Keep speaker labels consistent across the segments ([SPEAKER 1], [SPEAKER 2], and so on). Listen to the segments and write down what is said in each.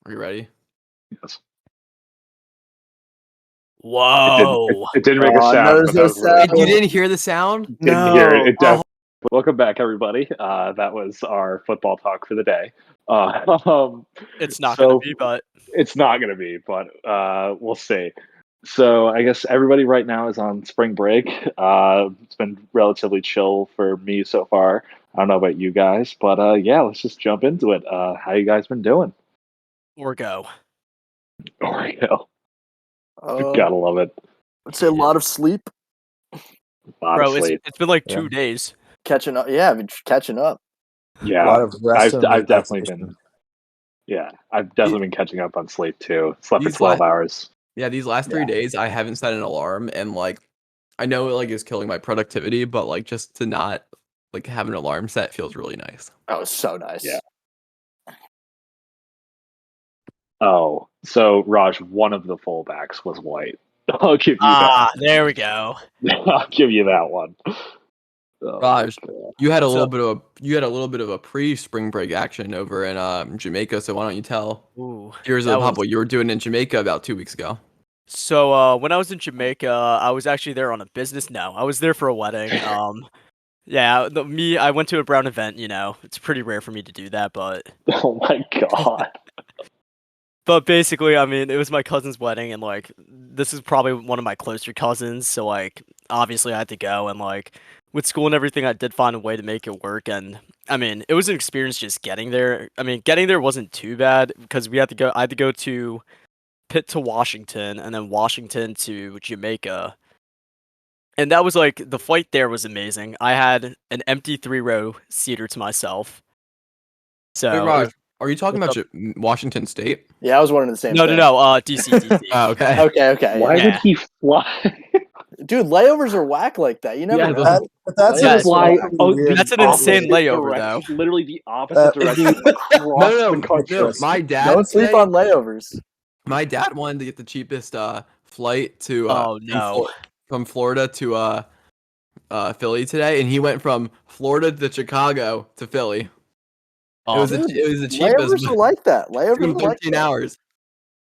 [SPEAKER 1] Are you ready?
[SPEAKER 2] Yes.
[SPEAKER 3] Whoa!
[SPEAKER 2] It didn't make a sound.
[SPEAKER 4] There's
[SPEAKER 2] But
[SPEAKER 4] no
[SPEAKER 2] that was really
[SPEAKER 4] sound.
[SPEAKER 2] cool.
[SPEAKER 1] You didn't hear the sound?
[SPEAKER 2] Didn't hear it.
[SPEAKER 3] No.
[SPEAKER 2] Welcome back, everybody. That was our football talk for the day.
[SPEAKER 3] It's not
[SPEAKER 2] so
[SPEAKER 3] going to be, but
[SPEAKER 2] it's not going to be, but we'll see. So I guess everybody right now is on spring break. It's been relatively chill for me so far. I don't know about you guys, but yeah, let's just jump into it. How you guys been doing?
[SPEAKER 3] or go.
[SPEAKER 2] Oreo,
[SPEAKER 4] Uh,
[SPEAKER 2] gotta love it.
[SPEAKER 4] I'd say a lot of sleep,
[SPEAKER 2] A lot
[SPEAKER 3] Bro,
[SPEAKER 2] of sleep.
[SPEAKER 3] it's been like
[SPEAKER 5] Yeah.
[SPEAKER 3] 2 days.
[SPEAKER 4] catching up. Yeah, I've been catching up.
[SPEAKER 2] Yeah,
[SPEAKER 5] A lot of rest and
[SPEAKER 2] I've definitely
[SPEAKER 5] relaxation.
[SPEAKER 2] been. Yeah, I've definitely been catching up on sleep too. Slept for
[SPEAKER 1] These
[SPEAKER 2] 12 hours.
[SPEAKER 1] Yeah, these last 3 days I haven't set an alarm, and like I know it like is killing my productivity, but like just to not like have an alarm set feels really nice.
[SPEAKER 4] That was so nice.
[SPEAKER 2] Yeah. Oh, so Raj, one of the fullbacks was white. I'll give you that.
[SPEAKER 3] There we go.
[SPEAKER 2] I'll give you that one.
[SPEAKER 1] Raj, you had a
[SPEAKER 3] So-
[SPEAKER 1] little bit of a pre-spring break action over in Jamaica, so why don't you tell
[SPEAKER 3] Ooh,
[SPEAKER 1] viewers
[SPEAKER 3] that
[SPEAKER 1] of the pub
[SPEAKER 3] was-
[SPEAKER 1] what you were doing in Jamaica about 2 weeks ago?
[SPEAKER 3] So when I was in Jamaica, I was actually there on a business. No, I was there for a wedding. Yeah, I went to a brown event. You know, it's pretty rare for me to do that, but
[SPEAKER 2] Oh my god.
[SPEAKER 3] basically, I mean, it was my cousin's wedding, and like this is probably one of my closer cousins. So like, obviously, I had to go, and like with school and everything, I did find a way to make it work. And I mean, it was an experience just getting there. I mean, getting there wasn't too bad because we had to go. I had to go to Pitt to Washington, and then Washington to Jamaica. And that was like the flight there was amazing. I had an empty 3-row seater to myself. So
[SPEAKER 1] Wait,
[SPEAKER 3] it
[SPEAKER 1] Raj,
[SPEAKER 3] was-
[SPEAKER 1] are you talking
[SPEAKER 3] What's
[SPEAKER 1] about Washington State?
[SPEAKER 4] Yeah, I was wondering the same
[SPEAKER 3] no,
[SPEAKER 4] thing.
[SPEAKER 3] DC, DC.
[SPEAKER 1] Oh, okay.
[SPEAKER 4] Okay.
[SPEAKER 2] Why
[SPEAKER 4] yeah.
[SPEAKER 2] would he fly?
[SPEAKER 4] Dude, layovers are whack like that. You never
[SPEAKER 2] Yeah,
[SPEAKER 4] know.
[SPEAKER 5] But that's
[SPEAKER 3] Yeah,
[SPEAKER 5] a
[SPEAKER 3] it's
[SPEAKER 2] why-
[SPEAKER 5] really
[SPEAKER 2] oh,
[SPEAKER 5] weird
[SPEAKER 3] that's an insane
[SPEAKER 5] opposite
[SPEAKER 3] layover, though.
[SPEAKER 2] Literally the opposite direction across
[SPEAKER 1] No,
[SPEAKER 2] the country.
[SPEAKER 1] no, my dad.
[SPEAKER 4] Don't sleep
[SPEAKER 1] today-
[SPEAKER 4] on layovers.
[SPEAKER 1] My dad wanted to get the cheapest flight to
[SPEAKER 3] Oh, no.
[SPEAKER 1] from Florida to Philly today, and he went from Florida to Chicago to Philly.
[SPEAKER 3] Oh,
[SPEAKER 1] it was the cheapest.
[SPEAKER 4] Layovers are like that.
[SPEAKER 1] It
[SPEAKER 4] Layovers
[SPEAKER 1] took him
[SPEAKER 4] are like
[SPEAKER 1] 13
[SPEAKER 4] that.
[SPEAKER 1] hours.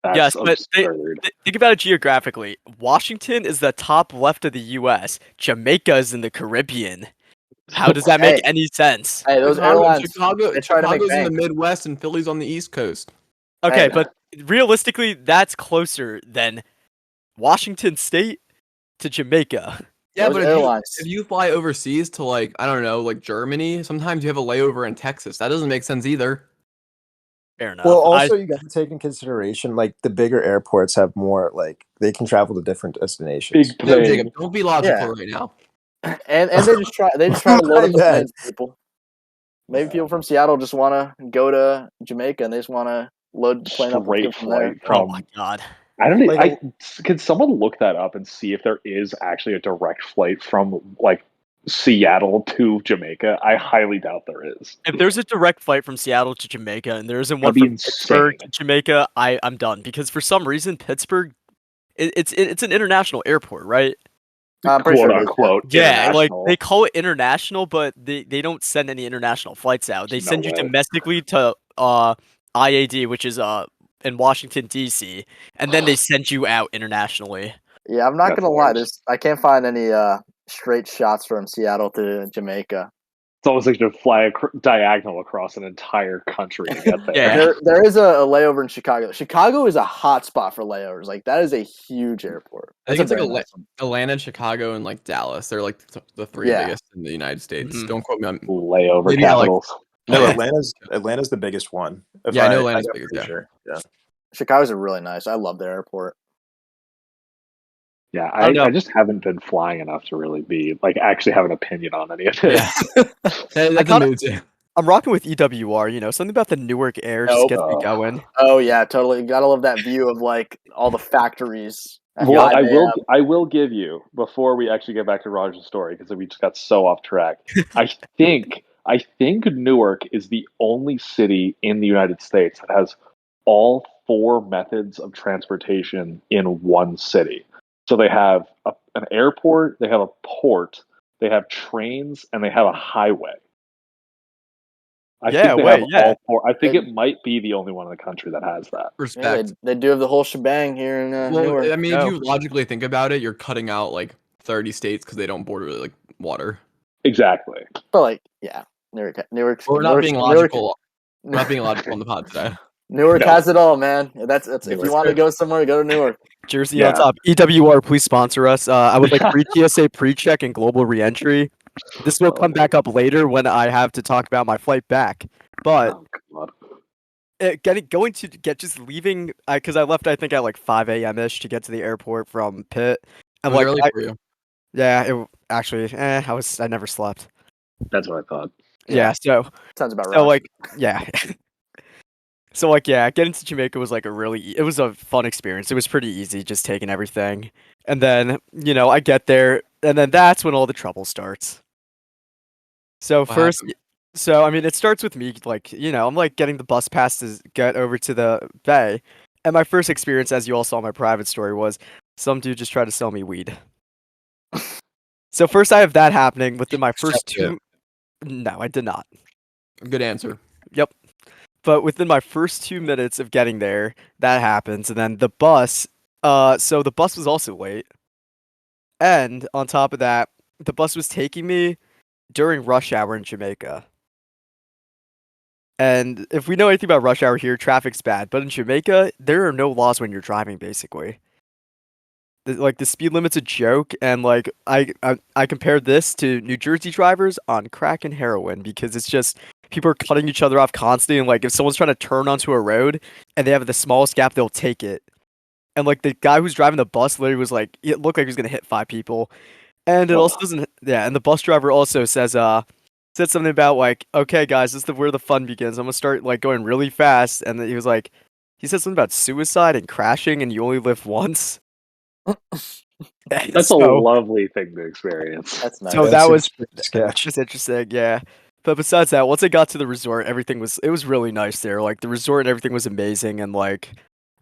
[SPEAKER 2] That's
[SPEAKER 3] yes, but
[SPEAKER 2] absurd.
[SPEAKER 3] think about it geographically. Washington is the top left of the U.S. Jamaica is in the Caribbean. How does that make
[SPEAKER 4] Hey.
[SPEAKER 3] any sense?
[SPEAKER 4] Hey, those
[SPEAKER 1] Chicago-
[SPEAKER 4] airlines.
[SPEAKER 1] Chicago,
[SPEAKER 4] they try to make
[SPEAKER 1] Chicago's in the
[SPEAKER 4] bank.
[SPEAKER 1] Midwest, and Philly's on the East Coast.
[SPEAKER 3] Okay,
[SPEAKER 4] Hey.
[SPEAKER 3] but realistically, that's closer than Washington State to Jamaica.
[SPEAKER 1] Yeah,
[SPEAKER 4] Those
[SPEAKER 1] but
[SPEAKER 4] airlines.
[SPEAKER 1] if you fly overseas to like I don't know, like Germany, sometimes you have a layover in Texas. That doesn't make sense either.
[SPEAKER 3] Fair enough.
[SPEAKER 5] Well, also you got to take in consideration like the bigger airports have more like they can travel to different destinations.
[SPEAKER 2] Big
[SPEAKER 1] No,
[SPEAKER 2] thing.
[SPEAKER 1] Jacob, don't be logical
[SPEAKER 4] Yeah.
[SPEAKER 1] right now.
[SPEAKER 4] And they just try to load up the
[SPEAKER 5] My
[SPEAKER 4] planes, people. Maybe people from Seattle just want to go to Jamaica and they just want to load the plane up with
[SPEAKER 2] Straight
[SPEAKER 4] people from there.
[SPEAKER 2] flight
[SPEAKER 3] Oh
[SPEAKER 2] from.
[SPEAKER 3] my god.
[SPEAKER 2] I don't.
[SPEAKER 5] Like-
[SPEAKER 2] Can someone look that up and see if there is actually a direct flight from like Seattle to Jamaica? I highly doubt there is.
[SPEAKER 3] If there's a direct flight from Seattle to Jamaica and there isn't one
[SPEAKER 2] That'd be
[SPEAKER 3] from Pittsburgh
[SPEAKER 2] insane.
[SPEAKER 3] to Jamaica, I'm done because for some reason Pittsburgh, it's an international airport, right?
[SPEAKER 4] I'm pretty
[SPEAKER 2] Quote
[SPEAKER 4] sure it is,
[SPEAKER 2] unquote.
[SPEAKER 3] Yeah, like
[SPEAKER 2] international.
[SPEAKER 3] they call it international, but they don't send any international flights out. They
[SPEAKER 2] No
[SPEAKER 3] send you
[SPEAKER 2] way.
[SPEAKER 3] domestically to IAD, which is in Washington D.C., and then they send you out internationally.
[SPEAKER 4] Yeah, I'm not
[SPEAKER 2] That's
[SPEAKER 4] gonna lie.
[SPEAKER 2] hilarious.
[SPEAKER 4] I can't find any straight shots from Seattle to Jamaica.
[SPEAKER 2] It's almost like you fly diagonal across an entire country to get there.
[SPEAKER 3] Yeah.
[SPEAKER 4] There is a layover in Chicago. Chicago is a hot spot for layovers. Like that is a huge airport.
[SPEAKER 1] I think it's like
[SPEAKER 4] very nice one.
[SPEAKER 1] Atlanta, Chicago, and like Dallas. They're like the three
[SPEAKER 4] Yeah.
[SPEAKER 1] biggest in the United States.
[SPEAKER 3] Mhm.
[SPEAKER 1] Don't quote me on.
[SPEAKER 2] Layover
[SPEAKER 1] Maybe not, like-
[SPEAKER 2] capitals.
[SPEAKER 5] No,
[SPEAKER 1] Yeah.
[SPEAKER 5] Atlanta's the biggest one.
[SPEAKER 1] Yeah, I know Atlanta's
[SPEAKER 5] I'm
[SPEAKER 1] biggest,
[SPEAKER 5] pretty
[SPEAKER 1] yeah.
[SPEAKER 5] Sure. Yeah.
[SPEAKER 4] Chicago's a really nice. I love their airport.
[SPEAKER 2] Yeah,
[SPEAKER 3] I don't know.
[SPEAKER 2] I just haven't been flying enough to really be like actually have an opinion on any of it.
[SPEAKER 1] Yeah. That's a
[SPEAKER 3] kinda-
[SPEAKER 1] mood too.
[SPEAKER 3] I'm rocking with EWR. You know, something about the Newark Air just
[SPEAKER 4] Nope.
[SPEAKER 3] gets me going.
[SPEAKER 4] Oh yeah, totally. Gotta love that view of like all the factories. at
[SPEAKER 2] Well,
[SPEAKER 4] 5 a.m.
[SPEAKER 2] I will give you before we actually get back to Roger's story because we just got so off track. I think Newark is the only city in the United States that has all four methods of transportation in one city. So they have an airport, they have a port, they have trains, and they have a highway. I
[SPEAKER 3] Yeah,
[SPEAKER 2] think they
[SPEAKER 3] wait,
[SPEAKER 2] have
[SPEAKER 3] yeah.
[SPEAKER 2] all four. I think
[SPEAKER 4] They-
[SPEAKER 2] it might be the only one in the country that has that.
[SPEAKER 4] Yeah,
[SPEAKER 1] Respect.
[SPEAKER 4] they do have the whole shebang here in
[SPEAKER 1] Well,
[SPEAKER 4] Newark.
[SPEAKER 1] I mean, if
[SPEAKER 3] No.
[SPEAKER 1] you logically think about it, you're cutting out like 30 states because they don't border like water.
[SPEAKER 2] Exactly.
[SPEAKER 4] But like, yeah, Newark,
[SPEAKER 1] We're not being logical. We're not being logical on the pod today.
[SPEAKER 4] Newark
[SPEAKER 2] No.
[SPEAKER 4] has it all, man. That's if you
[SPEAKER 2] Newark.
[SPEAKER 4] want to go somewhere, go to Newark.
[SPEAKER 3] Jersey
[SPEAKER 2] Yeah.
[SPEAKER 3] on top. EWR, please sponsor us. I would like free TSA pre-check and global re-entry. This will come back up later when I have to talk about my flight back. But
[SPEAKER 2] Oh God.
[SPEAKER 3] just leaving, because I left I think at like 5 a.m. ish to get to the airport from Pitt.
[SPEAKER 1] It
[SPEAKER 3] And
[SPEAKER 1] was
[SPEAKER 3] like,
[SPEAKER 1] early for you.
[SPEAKER 3] yeah, I never slept.
[SPEAKER 2] That's what I thought.
[SPEAKER 3] Yeah, so
[SPEAKER 4] Sounds about
[SPEAKER 3] so
[SPEAKER 4] right.
[SPEAKER 3] like, yeah. So like, yeah, getting to Jamaica was like it was a fun experience. It was pretty easy, just taking everything. And then, I get there, and then that's when all the trouble starts. So
[SPEAKER 1] What
[SPEAKER 3] first,
[SPEAKER 1] happened?
[SPEAKER 3] so I mean, it starts with me like, I'm like getting the bus pass to get over to the bay. And my first experience, as you all saw in my private story, was some dude just tried to sell me weed. So first I have that happening within my first
[SPEAKER 1] Accept it.
[SPEAKER 3] No, I did not.
[SPEAKER 1] Good answer.
[SPEAKER 3] Yep. But within my first 2 minutes of getting there, that happens, and then the bus. So the bus was also late, and on top of that, the bus was taking me during rush hour in Jamaica. And if we know anything about rush hour here, traffic's bad. But in Jamaica, there are no laws when you're driving, basically. Like the speed limit's a joke, and like I compared this to New Jersey drivers on crack and heroin because it's just people are cutting each other off constantly, and like if someone's trying to turn onto a road and they have the smallest gap, they'll take it. And like the guy who's driving the bus literally was like, it looked like he was gonna hit 5 people, and it
[SPEAKER 2] Oh.
[SPEAKER 3] also doesn't. Yeah, and the bus driver also said something about like, okay guys, this is where the fun begins. I'm gonna start like going really fast, and then he was like, he said something about suicide and crashing, and you only live once.
[SPEAKER 2] That's a
[SPEAKER 3] So-
[SPEAKER 2] lovely thing to experience.
[SPEAKER 4] That's nice.
[SPEAKER 3] So
[SPEAKER 5] That
[SPEAKER 3] that
[SPEAKER 5] seems
[SPEAKER 3] was
[SPEAKER 5] pretty sketch.
[SPEAKER 3] just interesting, yeah. But besides that, once I got to the resort, everything was really nice there. Like the resort and everything was amazing, and like,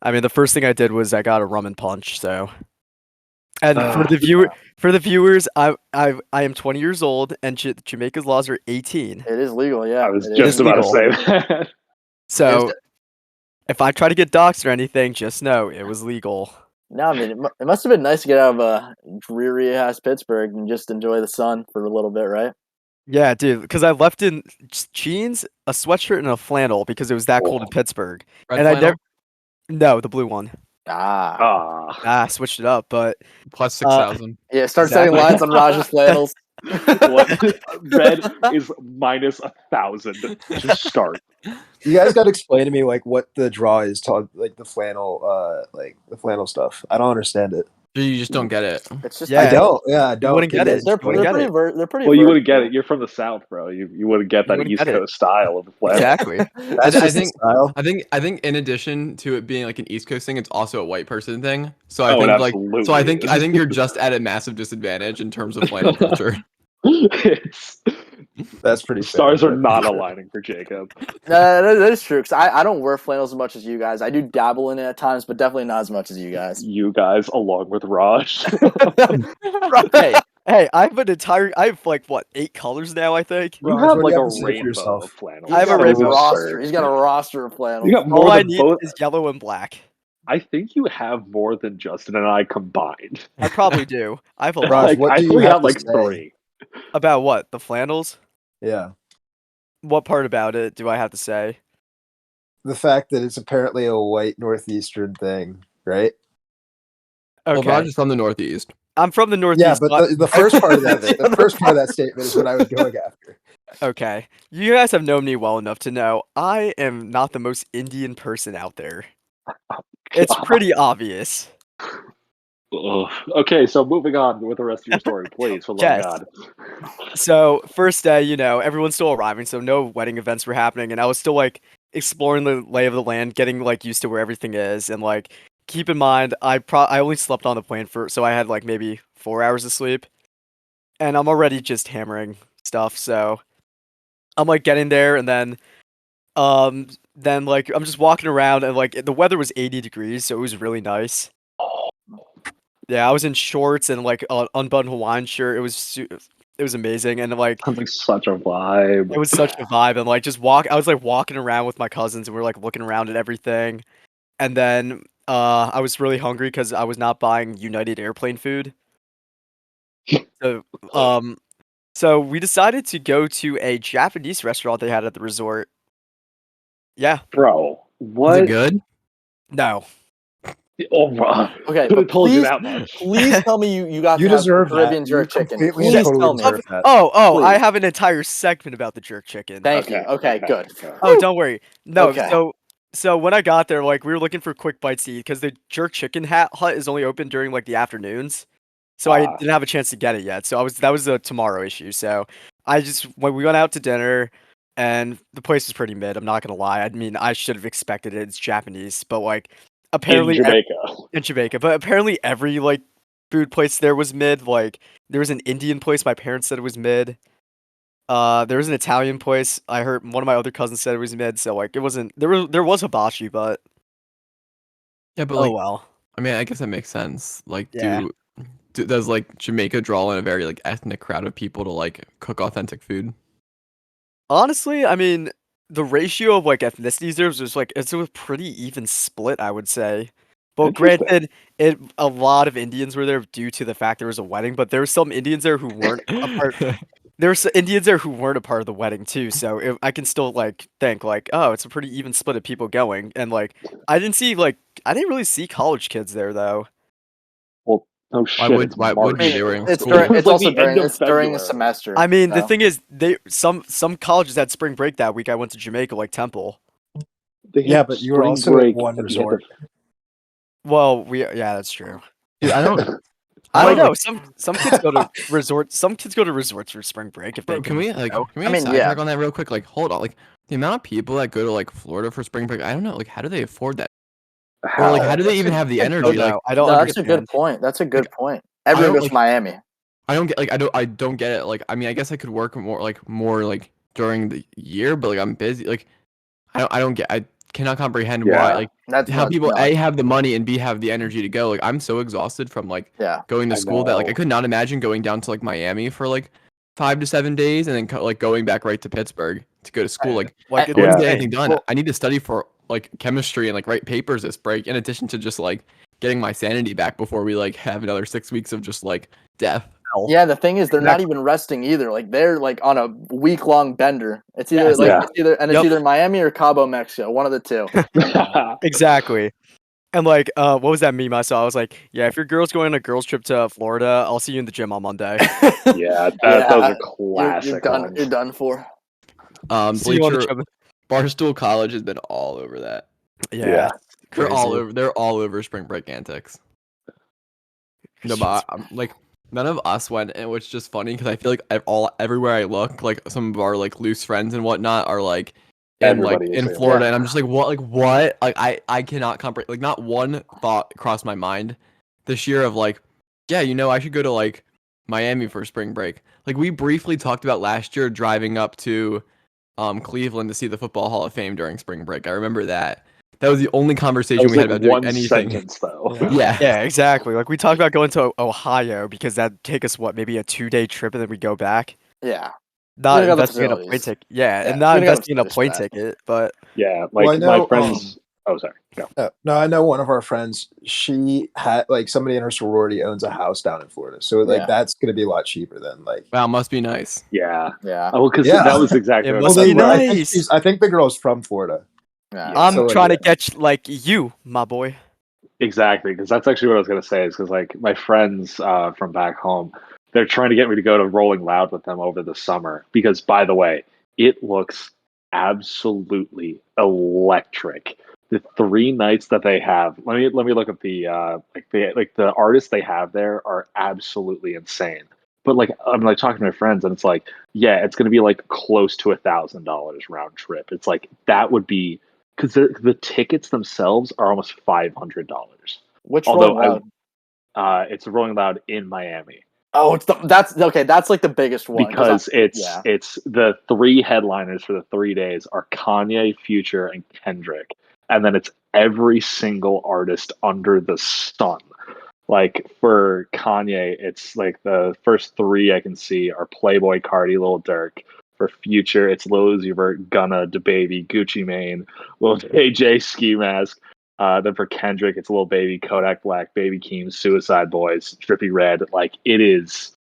[SPEAKER 3] I mean, the first thing I did was I got a rum and punch. So, and for the viewers, I am 20 years old, and Jamaica's laws are 18.
[SPEAKER 4] It is legal, yeah.
[SPEAKER 2] I was
[SPEAKER 4] it
[SPEAKER 2] just
[SPEAKER 4] is
[SPEAKER 2] about to
[SPEAKER 3] legal.
[SPEAKER 2] say that.
[SPEAKER 3] So, if I try to get doxxed or anything, just know it was legal.
[SPEAKER 4] No, I mean it must have been nice to get out of dreary ass Pittsburgh and just enjoy the sun for a little bit, right?
[SPEAKER 3] Yeah, dude, because I left in jeans, a sweatshirt, and a flannel because it was that cold in Pittsburgh.
[SPEAKER 1] Red
[SPEAKER 3] And I
[SPEAKER 1] flannel
[SPEAKER 3] no, the blue one.
[SPEAKER 4] Ah,
[SPEAKER 3] I switched it up, but
[SPEAKER 1] plus 6,000.
[SPEAKER 4] yeah. Start setting
[SPEAKER 3] Exactly.
[SPEAKER 4] lines on Raj's flannels.
[SPEAKER 2] What? Red is minus 1,000 to start.
[SPEAKER 5] You guys got to explain to me like what the draw is to like the flannel stuff. I don't understand it.
[SPEAKER 1] You just don't get it.
[SPEAKER 4] It's just
[SPEAKER 3] Yeah.
[SPEAKER 5] I don't. Yeah, I don't.
[SPEAKER 3] wouldn't
[SPEAKER 5] Can
[SPEAKER 3] get
[SPEAKER 5] you
[SPEAKER 3] it.
[SPEAKER 5] guys
[SPEAKER 4] they're
[SPEAKER 5] explain
[SPEAKER 3] wouldn't
[SPEAKER 4] pretty
[SPEAKER 3] get it.
[SPEAKER 4] they're pretty.
[SPEAKER 2] Well, you wouldn't get
[SPEAKER 4] versatile.
[SPEAKER 2] it. You're from the South, bro. You wouldn't get that
[SPEAKER 3] wouldn't
[SPEAKER 2] East
[SPEAKER 3] get it.
[SPEAKER 2] Coast style of the flannel.
[SPEAKER 3] Exactly.
[SPEAKER 5] That's
[SPEAKER 1] I
[SPEAKER 5] just
[SPEAKER 1] think-
[SPEAKER 5] the style.
[SPEAKER 1] I think in addition to it being like an East Coast thing, it's also a white person thing. So
[SPEAKER 2] Oh, it
[SPEAKER 1] I
[SPEAKER 2] absolutely
[SPEAKER 1] think
[SPEAKER 2] is.
[SPEAKER 1] you're just at a massive disadvantage in terms of flannel culture.
[SPEAKER 2] It's,
[SPEAKER 5] That's pretty.
[SPEAKER 2] stars
[SPEAKER 5] fair.
[SPEAKER 2] are not aligning for Jacob.
[SPEAKER 4] That is true because I don't wear flannels as much as you guys. I do dabble in it at times, but definitely not as much as you guys.
[SPEAKER 2] You guys, along with Raj.
[SPEAKER 3] Hey, I have like what 8 colors now, I think.
[SPEAKER 2] You
[SPEAKER 5] Raj,
[SPEAKER 2] have
[SPEAKER 5] what do
[SPEAKER 2] like
[SPEAKER 5] you
[SPEAKER 2] a
[SPEAKER 5] have to say for
[SPEAKER 2] rainbow
[SPEAKER 5] yourself?
[SPEAKER 2] of flannel.
[SPEAKER 3] I have a
[SPEAKER 4] He's got
[SPEAKER 3] rainbow
[SPEAKER 4] roster. He's got a roster of flannels.
[SPEAKER 2] You got
[SPEAKER 3] All
[SPEAKER 2] more
[SPEAKER 3] I
[SPEAKER 2] than
[SPEAKER 3] need
[SPEAKER 2] both.
[SPEAKER 3] is yellow and black.
[SPEAKER 2] I think you have more than Justin and I combined.
[SPEAKER 3] I probably do. I have a lot.
[SPEAKER 5] Raj,
[SPEAKER 2] Like,
[SPEAKER 5] what
[SPEAKER 2] I
[SPEAKER 5] do
[SPEAKER 2] think
[SPEAKER 5] you
[SPEAKER 2] we
[SPEAKER 5] have
[SPEAKER 2] have
[SPEAKER 5] to
[SPEAKER 2] like
[SPEAKER 5] say?
[SPEAKER 2] 3.
[SPEAKER 3] About what? The flannels?
[SPEAKER 5] Yeah,
[SPEAKER 3] What part about it do I have to say?
[SPEAKER 5] the fact that it's apparently a white northeastern thing, right?
[SPEAKER 1] Well,
[SPEAKER 3] Okay.
[SPEAKER 1] Raj is from the Northeast.
[SPEAKER 3] I'm from the Northeast.
[SPEAKER 5] Yeah, but the first part of that statement is what I was going after.
[SPEAKER 3] Okay. You guys have known me well enough to know I am not the most Indian person out there. It's pretty obvious.
[SPEAKER 2] Ugh. Okay, so moving on with the rest of your story, please, for love
[SPEAKER 3] Yes.
[SPEAKER 2] of God.
[SPEAKER 3] So, first day, everyone's still arriving, so no wedding events were happening, and I was still like exploring the lay of the land, getting like used to where everything is, and like keep in mind I only slept on the plane so I had like maybe 4 hours of sleep, and I'm already just hammering stuff, so I'm like getting there, and then like I'm just walking around, and like the weather was 80 degrees, so it was really nice. Yeah, I was in shorts and like an unbuttoned Hawaiian shirt. It was It was amazing, and like
[SPEAKER 2] Sounds like such a vibe.
[SPEAKER 3] it was such a vibe, and like just walk. I was like walking around with my cousins, and we were like looking around at everything, and then I was really hungry because I was not buying United Airplane food. So um, so we decided to go to a Japanese restaurant they had at the resort. Yeah,
[SPEAKER 2] Bro,
[SPEAKER 1] Was
[SPEAKER 2] what?
[SPEAKER 1] it good?
[SPEAKER 3] no,
[SPEAKER 2] Oh, bro.
[SPEAKER 4] Okay,
[SPEAKER 2] Could have
[SPEAKER 4] but
[SPEAKER 2] told you
[SPEAKER 4] please,
[SPEAKER 2] that much.
[SPEAKER 4] please tell me you got
[SPEAKER 5] You
[SPEAKER 4] to have some
[SPEAKER 5] deserve that.
[SPEAKER 4] Caribbean
[SPEAKER 5] You
[SPEAKER 4] jerk chicken.
[SPEAKER 5] completely and
[SPEAKER 4] Please
[SPEAKER 5] totally
[SPEAKER 4] tell me.
[SPEAKER 5] deserve that.
[SPEAKER 3] oh, I
[SPEAKER 4] Please.
[SPEAKER 3] have an entire segment about the jerk chicken.
[SPEAKER 4] Thank you. Okay, good.
[SPEAKER 2] okay.
[SPEAKER 3] Oh, don't worry. No,
[SPEAKER 4] Okay.
[SPEAKER 3] so when I got there, like we were looking for quick bites to eat because the jerk chicken hut is only open during like the afternoons. So I
[SPEAKER 2] Ah,
[SPEAKER 3] didn't have a chance to get it yet. So that was a tomorrow issue. So I just when we went out to dinner and the place was pretty mid, I'm not gonna lie. I mean, I should have expected it. It's Japanese, but like
[SPEAKER 2] in
[SPEAKER 3] apparently
[SPEAKER 2] Jamaica.
[SPEAKER 3] in Jamaica, but apparently every like food place there was mid. Like there was an Indian place my parents said it was mid. There was an Italian place. I heard one of my other cousins said it was mid, so like it wasn't there was hibachi, but
[SPEAKER 1] Yeah, but
[SPEAKER 3] oh
[SPEAKER 1] like,
[SPEAKER 3] well.
[SPEAKER 1] I mean, I guess that makes sense. Like,
[SPEAKER 3] Yeah.
[SPEAKER 1] does like Jamaica draw in a very like ethnic crowd of people to like cook authentic food?
[SPEAKER 3] Honestly, I mean, the ratio of like ethnicities there was just like it's a pretty even split, I would say. But
[SPEAKER 2] Interesting.
[SPEAKER 3] granted, a lot of Indians were there due to the fact there was a wedding, but there were some Indians there who weren't a part. There were Indians there who weren't a part of the wedding too, so I can still like think like, oh, it's a pretty even split of people going, and like I didn't really see college kids there though.
[SPEAKER 2] Well, no
[SPEAKER 1] Why
[SPEAKER 2] shit. It's
[SPEAKER 1] why would
[SPEAKER 4] I
[SPEAKER 1] you?
[SPEAKER 4] mean,
[SPEAKER 1] They
[SPEAKER 2] March.
[SPEAKER 1] were in
[SPEAKER 4] it's
[SPEAKER 1] school.
[SPEAKER 4] during.
[SPEAKER 2] It was
[SPEAKER 4] It's
[SPEAKER 2] like
[SPEAKER 4] also
[SPEAKER 2] the end
[SPEAKER 4] during.
[SPEAKER 2] of
[SPEAKER 4] It's during a
[SPEAKER 2] February.
[SPEAKER 4] semester.
[SPEAKER 3] I mean, the
[SPEAKER 4] so.
[SPEAKER 3] thing is, they some colleges had spring break that week. I went to Jamaica, like Temple.
[SPEAKER 2] They
[SPEAKER 5] Yeah,
[SPEAKER 2] had
[SPEAKER 5] but you were
[SPEAKER 2] spring
[SPEAKER 5] also in
[SPEAKER 2] break
[SPEAKER 5] one
[SPEAKER 2] at the end
[SPEAKER 5] resort.
[SPEAKER 3] Well, yeah, that's true.
[SPEAKER 1] Dude, I don't.
[SPEAKER 3] I don't
[SPEAKER 1] like,
[SPEAKER 3] know. Some kids go to resorts. Some kids go to resorts for spring break if they
[SPEAKER 1] bro, can we like
[SPEAKER 3] go.
[SPEAKER 1] can we
[SPEAKER 4] I
[SPEAKER 1] like,
[SPEAKER 4] mean, yeah.
[SPEAKER 1] sidetrack on that real quick? Like, hold on. Like, the amount of people that go to like Florida for spring break, I don't know. Like, how do they afford that? Or like, how do they even have the
[SPEAKER 3] I
[SPEAKER 1] energy?
[SPEAKER 3] don't
[SPEAKER 1] Like,
[SPEAKER 3] know. I don't
[SPEAKER 4] No, that's a good
[SPEAKER 3] understand.
[SPEAKER 4] point. That's a good
[SPEAKER 1] like
[SPEAKER 4] point.
[SPEAKER 1] I
[SPEAKER 4] Everyone
[SPEAKER 1] don't
[SPEAKER 4] goes to
[SPEAKER 1] like.
[SPEAKER 4] Miami.
[SPEAKER 1] I don't get like I don't get it. Like, I mean, I guess I could work more like during the year, but like I'm busy. Like, I don't get. I cannot comprehend why
[SPEAKER 2] Yeah,
[SPEAKER 1] like
[SPEAKER 4] That's
[SPEAKER 1] how people
[SPEAKER 4] no.
[SPEAKER 1] A have the money and B have the energy to go. Like, I'm so exhausted from like
[SPEAKER 4] Yeah.
[SPEAKER 1] going to
[SPEAKER 2] I
[SPEAKER 1] school that like I
[SPEAKER 2] know.
[SPEAKER 1] could not imagine going down to like Miami for like 5 to 7 days and then like going back right to Pittsburgh to go to school. Like,
[SPEAKER 3] Like
[SPEAKER 1] I wouldn't
[SPEAKER 2] Yeah.
[SPEAKER 1] get anything done.
[SPEAKER 4] Well,
[SPEAKER 1] I need to study for like chemistry and like write papers this break, in addition to just like getting my sanity back before we like have another 6 weeks of just like death.
[SPEAKER 4] yeah. The thing is, they're not
[SPEAKER 3] Exactly.
[SPEAKER 4] even resting either. Like they're like on a week-long bender. It's either
[SPEAKER 3] Yes.
[SPEAKER 4] like
[SPEAKER 2] Yeah.
[SPEAKER 4] it's
[SPEAKER 3] Yep.
[SPEAKER 4] either Miami or Cabo, Mexico. One of the two.
[SPEAKER 3] Exactly. And like, what was that meme I saw? I was like, yeah, if your girl's going on a girls trip to Florida, I'll see you in the gym on Monday.
[SPEAKER 2] Yeah, those
[SPEAKER 4] Yeah,
[SPEAKER 2] are
[SPEAKER 4] you're
[SPEAKER 2] classic
[SPEAKER 4] done.
[SPEAKER 2] ones.
[SPEAKER 4] You're done for.
[SPEAKER 3] See you on the
[SPEAKER 1] Bleacher
[SPEAKER 3] gym.
[SPEAKER 1] Barstool College has been all over that.
[SPEAKER 3] Yeah,
[SPEAKER 2] Yeah.
[SPEAKER 3] it's crazy.
[SPEAKER 1] They're all over spring break antics. No, but I'm like none of us went, and which is just funny because I feel like everywhere I look, like some of our like loose friends and whatnot are like
[SPEAKER 2] Everybody is
[SPEAKER 1] in
[SPEAKER 2] there.
[SPEAKER 1] Florida,
[SPEAKER 4] Yeah.
[SPEAKER 1] and I'm just like what like I cannot comprehend, like not one thought crossed my mind this year of like, yeah, I should go to like Miami for spring break. Like, we briefly talked about last year driving up to Cleveland to see the Football Hall of Fame during spring break. I remember that. That was the only
[SPEAKER 2] That
[SPEAKER 1] conversation
[SPEAKER 2] was
[SPEAKER 1] we had
[SPEAKER 2] like
[SPEAKER 1] about doing
[SPEAKER 2] one
[SPEAKER 1] anything.
[SPEAKER 2] sentence though.
[SPEAKER 5] Yeah.
[SPEAKER 1] Yeah.
[SPEAKER 3] Yeah, exactly. Like we talked about going to Ohio because that'd take us what, maybe a 2-day trip and then we go back.
[SPEAKER 4] Yeah.
[SPEAKER 3] Not
[SPEAKER 4] You got the
[SPEAKER 3] investing in a plane
[SPEAKER 4] facilities.
[SPEAKER 3] ticket. Yeah,
[SPEAKER 4] Yeah,
[SPEAKER 3] and not
[SPEAKER 4] you got the
[SPEAKER 3] investing in a
[SPEAKER 4] facilities for
[SPEAKER 3] plane
[SPEAKER 4] that.
[SPEAKER 3] ticket, but
[SPEAKER 2] Yeah,
[SPEAKER 5] Well,
[SPEAKER 2] like
[SPEAKER 5] I
[SPEAKER 2] my
[SPEAKER 5] know.
[SPEAKER 2] friends. Oh, sorry. No.
[SPEAKER 5] No, I know one of our friends. She had like somebody in her sorority owns a house down in Florida, so like
[SPEAKER 4] Yeah.
[SPEAKER 5] that's gonna be a lot cheaper than like.
[SPEAKER 1] Wow, must be nice.
[SPEAKER 2] Yeah.
[SPEAKER 4] Yeah.
[SPEAKER 2] Oh, because
[SPEAKER 5] Yeah.
[SPEAKER 2] that was exactly
[SPEAKER 3] it
[SPEAKER 2] what I
[SPEAKER 3] must
[SPEAKER 2] was
[SPEAKER 3] be
[SPEAKER 2] talking about.
[SPEAKER 3] nice.
[SPEAKER 5] I think the girl's from Florida.
[SPEAKER 4] Yeah.
[SPEAKER 2] Yeah.
[SPEAKER 3] I'm
[SPEAKER 5] So, like,
[SPEAKER 3] trying to
[SPEAKER 5] yeah.
[SPEAKER 3] get like you, my boy.
[SPEAKER 2] Exactly, because that's actually what I was going to say. Is because like my friends from back home, they're trying to get me to go to Rolling Loud with them over the summer. Because by the way, it looks absolutely electric. The 3 nights that they have. Let me look at the the artists they have there are absolutely insane. But like I'm like talking to my friends, and it's like, yeah, it's going to be like close to $1,000 round trip. It's like that would be because the tickets themselves are almost $500.
[SPEAKER 4] Which
[SPEAKER 2] Although
[SPEAKER 4] Rolling Loud?
[SPEAKER 2] it's Rolling Loud in Miami
[SPEAKER 4] Oh, that's okay. That's like the biggest one
[SPEAKER 2] because
[SPEAKER 4] yeah.
[SPEAKER 2] it's the 3 headliners for the 3 days are Kanye, Future, and Kendrick, and then it's every single artist under the sun. Like for Kanye, it's like the first three I can see are Playboy Cardi, Lil Durk. For Future, it's Lil Uzi Vert, Gunna, DaBaby, Gucci Mane, Lil AJ, Ski Mask. Then for Kendrick, it's Lil Baby, Kodak Black, Baby Keem, Suicide Boys, Trippy Red. Like it is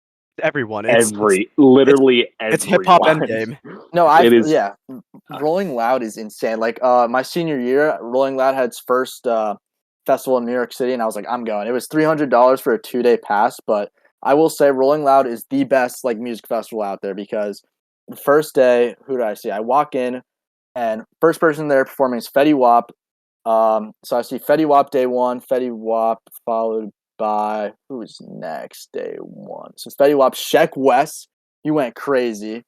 [SPEAKER 3] Everyone. It's
[SPEAKER 2] literally
[SPEAKER 3] it's hip hop
[SPEAKER 2] everyone.
[SPEAKER 3] endgame.
[SPEAKER 4] No,
[SPEAKER 2] It is
[SPEAKER 4] Rolling Loud is insane. Like my senior year, Rolling Loud had its first festival in New York City, and I was like, I'm going. It was $300 for a 2-day pass, but I will say Rolling Loud is the best like music festival out there because the first day, who did I see? I walk in, and first person there performing is Fetty Wap. So I see Fetty Wap day one, Fetty Wap followed by who's next day one? So Fetty Wap, Sheck West, he went crazy.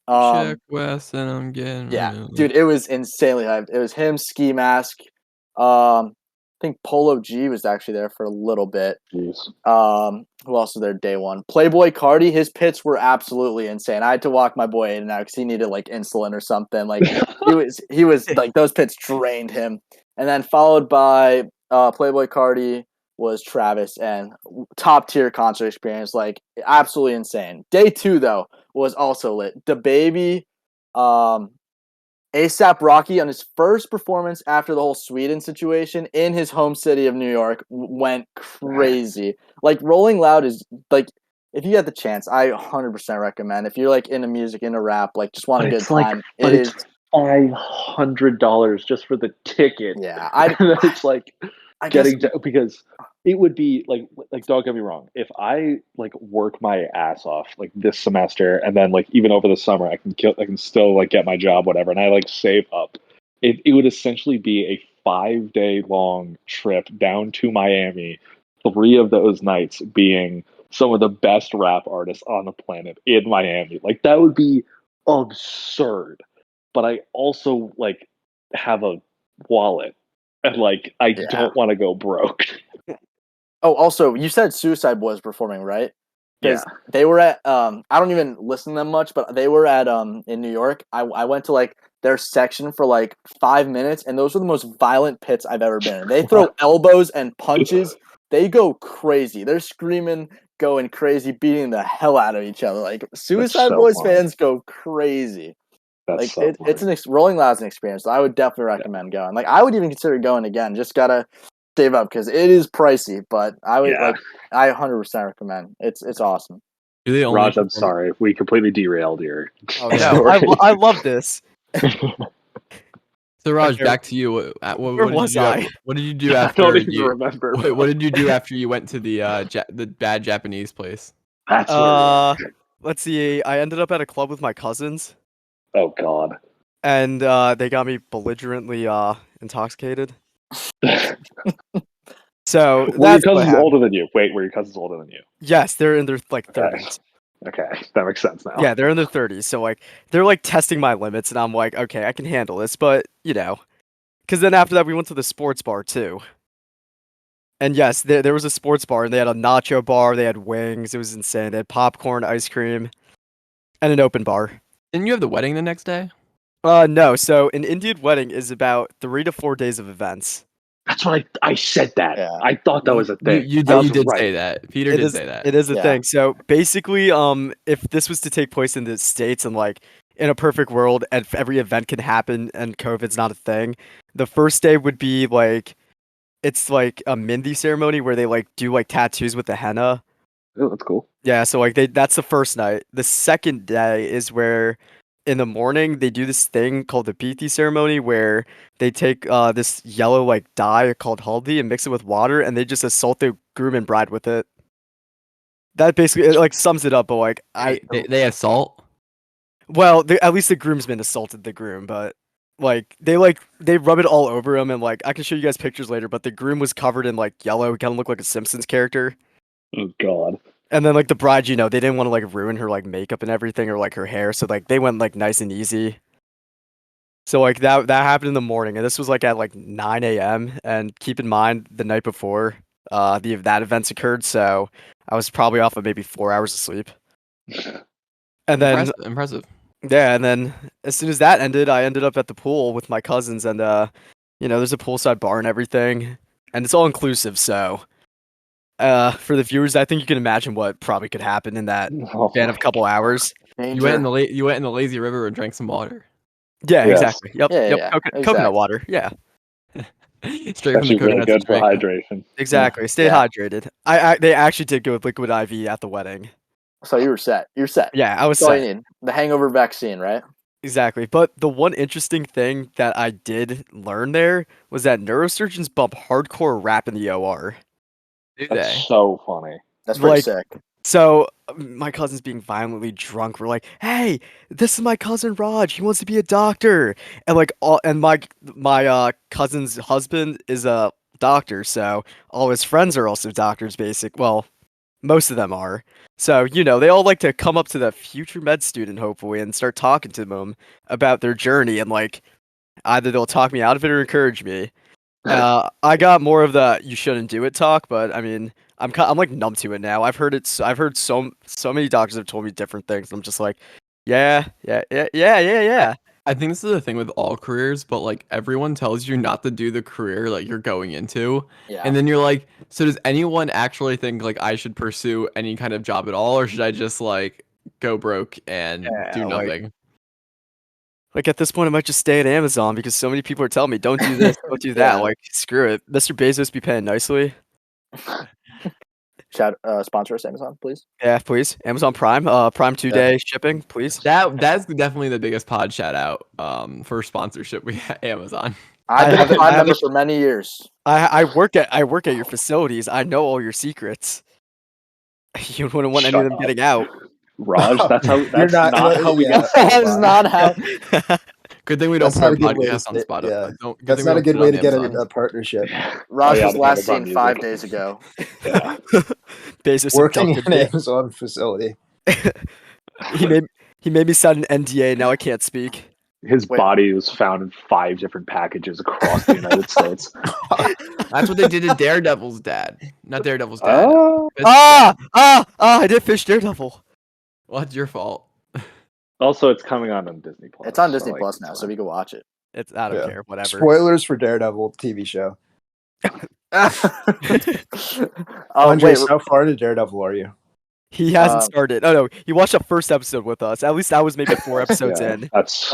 [SPEAKER 1] Check West, and I'm getting
[SPEAKER 4] Yeah,
[SPEAKER 1] really-
[SPEAKER 4] dude, it was insanely hyped. It was him, Ski Mask. I think Polo G was actually there for a little bit.
[SPEAKER 2] jeez.
[SPEAKER 4] Who else was there day one? Playboy Cardi, his pits were absolutely insane. I had to walk my boy in and out because he needed like insulin or something. Like he was like those pits drained him. And then followed by Playboy Cardi was Travis, and top tier concert experience, like absolutely insane. Day two though was also lit. DaBaby, ASAP Rocky on his first performance after the whole Sweden situation in his home city of New York went crazy. Like Rolling Loud is like, if you get the chance, I 100% recommend. If you're like into music, into rap, like just want a good time,
[SPEAKER 2] but
[SPEAKER 4] it is.
[SPEAKER 2] it's $500 just for the ticket.
[SPEAKER 4] Yeah,
[SPEAKER 2] It's like
[SPEAKER 4] I guess
[SPEAKER 2] because it would be like don't get me wrong, if I like work my ass off like this semester and then like even over the summer I can still like get my job whatever and I like save up, it would essentially be a 5-day long trip down to Miami, 3 of those nights being some of the best rap artists on the planet in Miami. Like that would be absurd. But I also like have a wallet and like I
[SPEAKER 4] Yeah.
[SPEAKER 2] don't want to go broke.
[SPEAKER 4] Oh, also, you said Suicide Boys performing, right?
[SPEAKER 2] Yeah.
[SPEAKER 4] They were at I don't even listen to them much, but they were at in New York. I went to like their section for like 5 minutes, and those were the most violent pits I've ever been in. They throw elbows and punches. They go crazy. They're screaming, going crazy, beating the hell out of each other. Like Suicide
[SPEAKER 2] so
[SPEAKER 4] Boys
[SPEAKER 2] fun.
[SPEAKER 4] fans go crazy.
[SPEAKER 2] That's
[SPEAKER 4] Like
[SPEAKER 2] so
[SPEAKER 4] it's
[SPEAKER 2] funny.
[SPEAKER 4] Rolling Loud's an experience. So I would definitely recommend going. Like I would even consider going again. Just gotta save up because it is pricey, but I would
[SPEAKER 2] Yeah.
[SPEAKER 4] I 100% recommend. It's awesome.
[SPEAKER 1] Do they only
[SPEAKER 2] Raj, I'm
[SPEAKER 1] perform-
[SPEAKER 2] sorry. We completely derailed your
[SPEAKER 3] Oh no,
[SPEAKER 2] story.
[SPEAKER 3] I love this.
[SPEAKER 1] So Raj,
[SPEAKER 3] Okay,
[SPEAKER 1] back to you.
[SPEAKER 3] where
[SPEAKER 1] What did
[SPEAKER 3] was
[SPEAKER 1] you do?
[SPEAKER 3] I?
[SPEAKER 1] What did you do
[SPEAKER 2] I
[SPEAKER 1] after
[SPEAKER 2] don't even
[SPEAKER 1] you?
[SPEAKER 2] remember.
[SPEAKER 1] What did you do after you went to the bad Japanese place?
[SPEAKER 2] That's where we are.
[SPEAKER 3] Let's see. I ended up at a club with my cousins,
[SPEAKER 2] Oh God.
[SPEAKER 3] and they got me belligerently intoxicated. So
[SPEAKER 2] Were your
[SPEAKER 3] that's what
[SPEAKER 2] cousins
[SPEAKER 3] happened.
[SPEAKER 2] older than you? Wait, were your cousins older than you?
[SPEAKER 3] Yes, they're in their like
[SPEAKER 2] Okay.
[SPEAKER 3] 30s.
[SPEAKER 2] Okay, that makes sense now.
[SPEAKER 3] Yeah, they're in their 30s. So like they're like testing my limits, and I'm like, okay, I can handle this. But because then after that we went to the sports bar too. And yes, there was a sports bar, and they had a nacho bar. They had wings. It was insane. They had popcorn, ice cream, and an open bar.
[SPEAKER 1] Didn't you have the wedding the next day?
[SPEAKER 3] No. So an Indian wedding is about 3 to 4 days of events.
[SPEAKER 2] That's what I said that.
[SPEAKER 4] Yeah.
[SPEAKER 2] I thought that was a thing.
[SPEAKER 1] You
[SPEAKER 2] I was
[SPEAKER 1] did
[SPEAKER 2] right.
[SPEAKER 1] say that. Peter
[SPEAKER 3] It
[SPEAKER 1] did
[SPEAKER 3] is.
[SPEAKER 1] say that.
[SPEAKER 3] It is a
[SPEAKER 4] Yeah.
[SPEAKER 3] thing. So basically, if this was to take place in the States and like in a perfect world, and if every event can happen and COVID's not a thing, the first day would be like it's like a Mindi ceremony where they like do like tattoos with the henna.
[SPEAKER 2] Oh, that's cool.
[SPEAKER 3] Yeah, so like that's the first night. The second day is where in the morning they do this thing called the Piti ceremony where they take this yellow like dye called haldi and mix it with water and they just assault the groom and bride with it. That basically it, like sums it up, but like
[SPEAKER 1] They assault.
[SPEAKER 3] well, at least the groomsmen assaulted the groom, but they rub it all over him and like I can show you guys pictures later, but the groom was covered in like yellow, kind of looked like a Simpsons character.
[SPEAKER 2] Oh God.
[SPEAKER 3] And then like the bride, they didn't want to like ruin her like makeup and everything or like her hair, so like they went like nice and easy. So like that happened in the morning, and this was like at like 9 a.m. And keep in mind the night before that events occurred, so I was probably off of maybe 4 hours of sleep. And then
[SPEAKER 1] Impressive.
[SPEAKER 3] yeah, and then as soon as that ended, I ended up at the pool with my cousins, and there's a poolside bar and everything, and it's all inclusive, so For the viewers, I think you can imagine what probably could happen in that
[SPEAKER 2] Oh
[SPEAKER 3] span of
[SPEAKER 2] my
[SPEAKER 3] a couple hours.
[SPEAKER 1] You went in
[SPEAKER 4] Danger.
[SPEAKER 1] the lazy river and drank some water.
[SPEAKER 3] Yeah,
[SPEAKER 2] Yes.
[SPEAKER 3] exactly. Yep,
[SPEAKER 4] Yeah,
[SPEAKER 3] yep.
[SPEAKER 4] yeah,
[SPEAKER 3] Coconut
[SPEAKER 4] exactly.
[SPEAKER 3] water. Yeah,
[SPEAKER 1] Straight from the
[SPEAKER 2] Actually, really
[SPEAKER 1] coconuts of
[SPEAKER 2] good for
[SPEAKER 1] Jamaica.
[SPEAKER 2] hydration.
[SPEAKER 3] exactly. Stay
[SPEAKER 4] Yeah.
[SPEAKER 3] hydrated. They actually did go with liquid IV at the wedding.
[SPEAKER 4] So you were set. You're set.
[SPEAKER 3] Yeah, I was
[SPEAKER 4] That's all you
[SPEAKER 3] set.
[SPEAKER 4] need. The hangover vaccine, right?
[SPEAKER 3] Exactly. But the one interesting thing that I did learn there was that neurosurgeons bump hardcore rap in the OR.
[SPEAKER 1] Do
[SPEAKER 2] That's
[SPEAKER 1] they?
[SPEAKER 2] so funny.
[SPEAKER 4] That's pretty
[SPEAKER 3] Like,
[SPEAKER 4] sick.
[SPEAKER 3] so my cousin's being violently drunk. We're like, "Hey, this is my cousin Raj. He wants to be a doctor." And like all and my cousin's husband is a doctor, so all his friends are also doctors well, most of them are. So, they all like to come up to the future med student hopefully and start talking to them about their journey and like either they'll talk me out of it or encourage me. I got more of the "you shouldn't do it" talk, but I mean, I'm like numb to it now. I've heard so many doctors have told me different things. I'm just like, yeah, yeah, yeah, yeah, yeah, yeah.
[SPEAKER 1] I think this is the thing with all careers, but like everyone tells you not to do the career like you're going into.
[SPEAKER 4] Yeah.
[SPEAKER 1] And then you're like, so does anyone actually think like I should pursue any kind of job at all, or should I just like go broke and do
[SPEAKER 3] Yeah,
[SPEAKER 1] nothing?
[SPEAKER 3] like at this point, I might just stay at Amazon because so many people are telling me, "Don't do this, don't do that."
[SPEAKER 4] Yeah.
[SPEAKER 3] Like, screw it. Mr. Bezos be paying nicely.
[SPEAKER 4] Sponsor us, Amazon, please.
[SPEAKER 3] Yeah, please. Amazon Prime, Prime 2-day shipping, please.
[SPEAKER 1] That's definitely the biggest pod shout out for sponsorship we have Amazon.
[SPEAKER 4] I've been
[SPEAKER 3] have
[SPEAKER 4] a
[SPEAKER 3] it-
[SPEAKER 4] Prime
[SPEAKER 3] I have
[SPEAKER 4] member
[SPEAKER 3] it-
[SPEAKER 4] for many years.
[SPEAKER 3] I work at your facilities. I know all your secrets. You wouldn't want any of
[SPEAKER 2] Shut
[SPEAKER 3] them
[SPEAKER 2] up.
[SPEAKER 3] getting out.
[SPEAKER 2] Raj, that's
[SPEAKER 5] You're
[SPEAKER 2] not how we
[SPEAKER 5] yeah.
[SPEAKER 2] get
[SPEAKER 4] That is not how.
[SPEAKER 1] Good thing we don't
[SPEAKER 5] That's
[SPEAKER 1] put our
[SPEAKER 5] not a good way to
[SPEAKER 1] podcast on
[SPEAKER 5] say-
[SPEAKER 1] Spotify.
[SPEAKER 5] yeah.
[SPEAKER 1] Good
[SPEAKER 5] That's
[SPEAKER 1] thing we
[SPEAKER 5] not a
[SPEAKER 1] don't
[SPEAKER 5] good
[SPEAKER 1] put it
[SPEAKER 5] way
[SPEAKER 1] on
[SPEAKER 5] to get
[SPEAKER 1] Amazon.
[SPEAKER 5] a partnership.
[SPEAKER 4] Raj
[SPEAKER 2] yeah,
[SPEAKER 4] was
[SPEAKER 2] the
[SPEAKER 4] last
[SPEAKER 2] Amazon
[SPEAKER 4] seen 5
[SPEAKER 2] Music.
[SPEAKER 4] days ago.
[SPEAKER 2] Yeah.
[SPEAKER 3] Bezos
[SPEAKER 5] Working
[SPEAKER 3] abducted
[SPEAKER 5] in an
[SPEAKER 3] me.
[SPEAKER 5] Amazon facility.
[SPEAKER 3] He made me sign an NDA. Now I can't speak.
[SPEAKER 2] His
[SPEAKER 4] Wait.
[SPEAKER 2] body was found in 5 different packages across the United States.
[SPEAKER 1] That's what they did to Daredevil's dad. Not Daredevil's dad.
[SPEAKER 2] Oh.
[SPEAKER 1] Fist's dad.
[SPEAKER 3] I did fish Daredevil.
[SPEAKER 1] Well, it's your fault.
[SPEAKER 2] Also, it's coming on Disney Plus.
[SPEAKER 4] It's on
[SPEAKER 2] so,
[SPEAKER 4] Disney
[SPEAKER 2] like,
[SPEAKER 4] Plus
[SPEAKER 2] it's
[SPEAKER 4] now, so
[SPEAKER 2] fine.
[SPEAKER 4] we can watch it.
[SPEAKER 3] I don't
[SPEAKER 5] Yeah.
[SPEAKER 3] care. Whatever.
[SPEAKER 5] Spoilers for Daredevil TV show.
[SPEAKER 4] Wait,
[SPEAKER 5] How far into Daredevil are you?
[SPEAKER 3] He hasn't
[SPEAKER 4] Um,
[SPEAKER 3] started. Oh no, he watched the first episode with us. At least I was maybe 4 episodes
[SPEAKER 2] Yeah,
[SPEAKER 3] in.
[SPEAKER 2] that's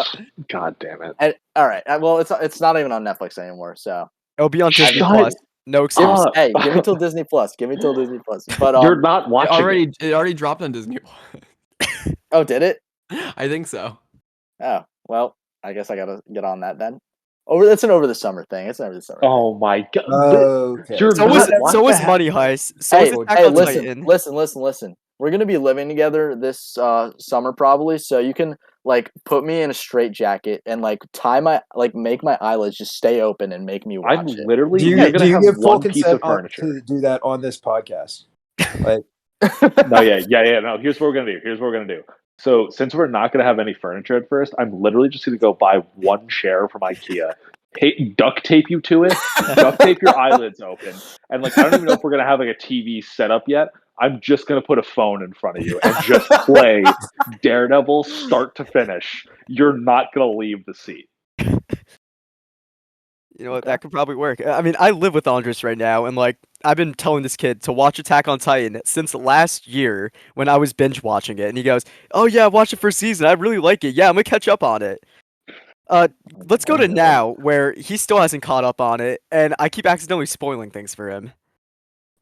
[SPEAKER 2] god damn it.
[SPEAKER 4] all right. Well, it's not even on Netflix anymore. So
[SPEAKER 3] It'll be on Disney
[SPEAKER 2] Shut
[SPEAKER 3] Plus. No excuse.
[SPEAKER 2] up.
[SPEAKER 4] hey, give me till Disney Plus. Give me till Disney Plus. But
[SPEAKER 2] You're not
[SPEAKER 1] It
[SPEAKER 2] watching it.
[SPEAKER 1] already dropped on Disney.
[SPEAKER 4] oh, did it?
[SPEAKER 1] I think so.
[SPEAKER 4] Oh, well, I guess I gotta get on that then. It's an over the summer thing. It's an over the summer.
[SPEAKER 2] Oh my god.
[SPEAKER 5] Okay.
[SPEAKER 2] You're
[SPEAKER 3] So
[SPEAKER 2] not
[SPEAKER 3] was
[SPEAKER 2] what
[SPEAKER 3] so
[SPEAKER 2] the
[SPEAKER 3] was
[SPEAKER 2] heck?
[SPEAKER 3] Money Heist. So
[SPEAKER 4] Hey,
[SPEAKER 3] was Attack
[SPEAKER 4] hey,
[SPEAKER 3] on Titan.
[SPEAKER 4] listen. We're gonna be living together this summer probably, so you can like put me in a straight jacket and like make my eyelids just stay open and make me watch
[SPEAKER 2] I'm
[SPEAKER 4] it.
[SPEAKER 2] literally
[SPEAKER 5] Do you,
[SPEAKER 2] you're gonna
[SPEAKER 5] do you
[SPEAKER 2] have
[SPEAKER 5] give full
[SPEAKER 2] one piece
[SPEAKER 5] consent
[SPEAKER 2] of furniture.
[SPEAKER 5] to do that on this podcast? Like,
[SPEAKER 2] No, yeah. No, here's what we're gonna do. So since we're not gonna have any furniture at first, I'm literally just gonna go buy one chair from IKEA, duct tape you to it, duct tape your eyelids open, and like I don't even know if we're gonna have like a TV set up yet. I'm just gonna put a phone in front of you and just play Daredevil start to finish. You're not gonna leave the seat.
[SPEAKER 3] You know what?
[SPEAKER 4] Okay.
[SPEAKER 3] That could probably work. I mean, I live with Andres right now, and like I've been telling this kid to watch Attack on Titan since last year when I was binge watching it, and he goes, "Oh yeah, I watched the first season. I really like it. Yeah, I'm gonna catch up on it." Let's go to now where he still hasn't caught up on it, and I keep accidentally spoiling things for him.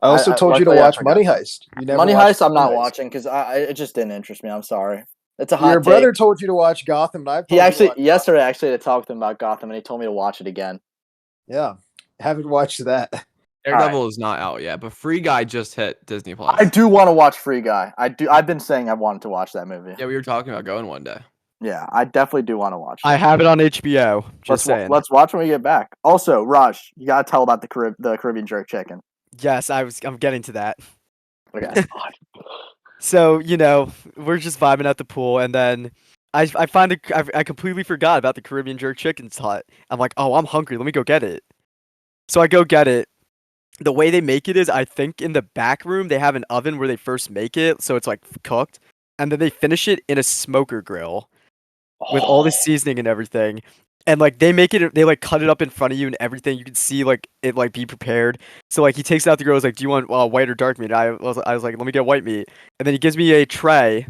[SPEAKER 5] I also told you to
[SPEAKER 4] luckily I
[SPEAKER 5] watch
[SPEAKER 4] forgot.
[SPEAKER 5] Money Heist. You never
[SPEAKER 4] Money
[SPEAKER 5] watched
[SPEAKER 4] Heist, I'm not
[SPEAKER 5] Money Heist.
[SPEAKER 4] watching because it just didn't interest me. I'm sorry. It's a hot
[SPEAKER 5] Your
[SPEAKER 4] take.
[SPEAKER 5] brother told you to watch Gotham, and I've
[SPEAKER 4] He
[SPEAKER 5] told you to
[SPEAKER 4] actually
[SPEAKER 5] watch
[SPEAKER 4] yesterday I talked to him about Gotham, and he told me to watch it again.
[SPEAKER 5] Gotham. Yeah, haven't watched that.
[SPEAKER 1] Daredevil is not out yet, but Free Guy just hit Disney Plus.
[SPEAKER 4] I do want to watch Free Guy. I've been saying I wanted to watch that movie.
[SPEAKER 1] Yeah, we were talking about going one day.
[SPEAKER 4] Yeah, I definitely do want to watch it.
[SPEAKER 3] I have it on HBO. Just saying.
[SPEAKER 4] Let's watch when we get back. Also, Raj, you gotta tell about the Caribbean jerk chicken.
[SPEAKER 3] Yes, I'm getting to that.
[SPEAKER 4] Okay.
[SPEAKER 3] So we're just vibing at the pool, and then I completely forgot about the Caribbean jerk chicken's hut. I'm like, oh, I'm hungry. Let me go get it. So I go get it. The way they make it is, I think in the back room they have an oven where they first make it, so it's like cooked, and then they finish it in a smoker grill with all the seasoning and everything. and like they like cut it up in front of you and everything. You can see like it like be prepared. So like he takes out the grill. He's like, "Do you want white or dark meat?" I was like, "Let me get white meat." And then he gives me a tray.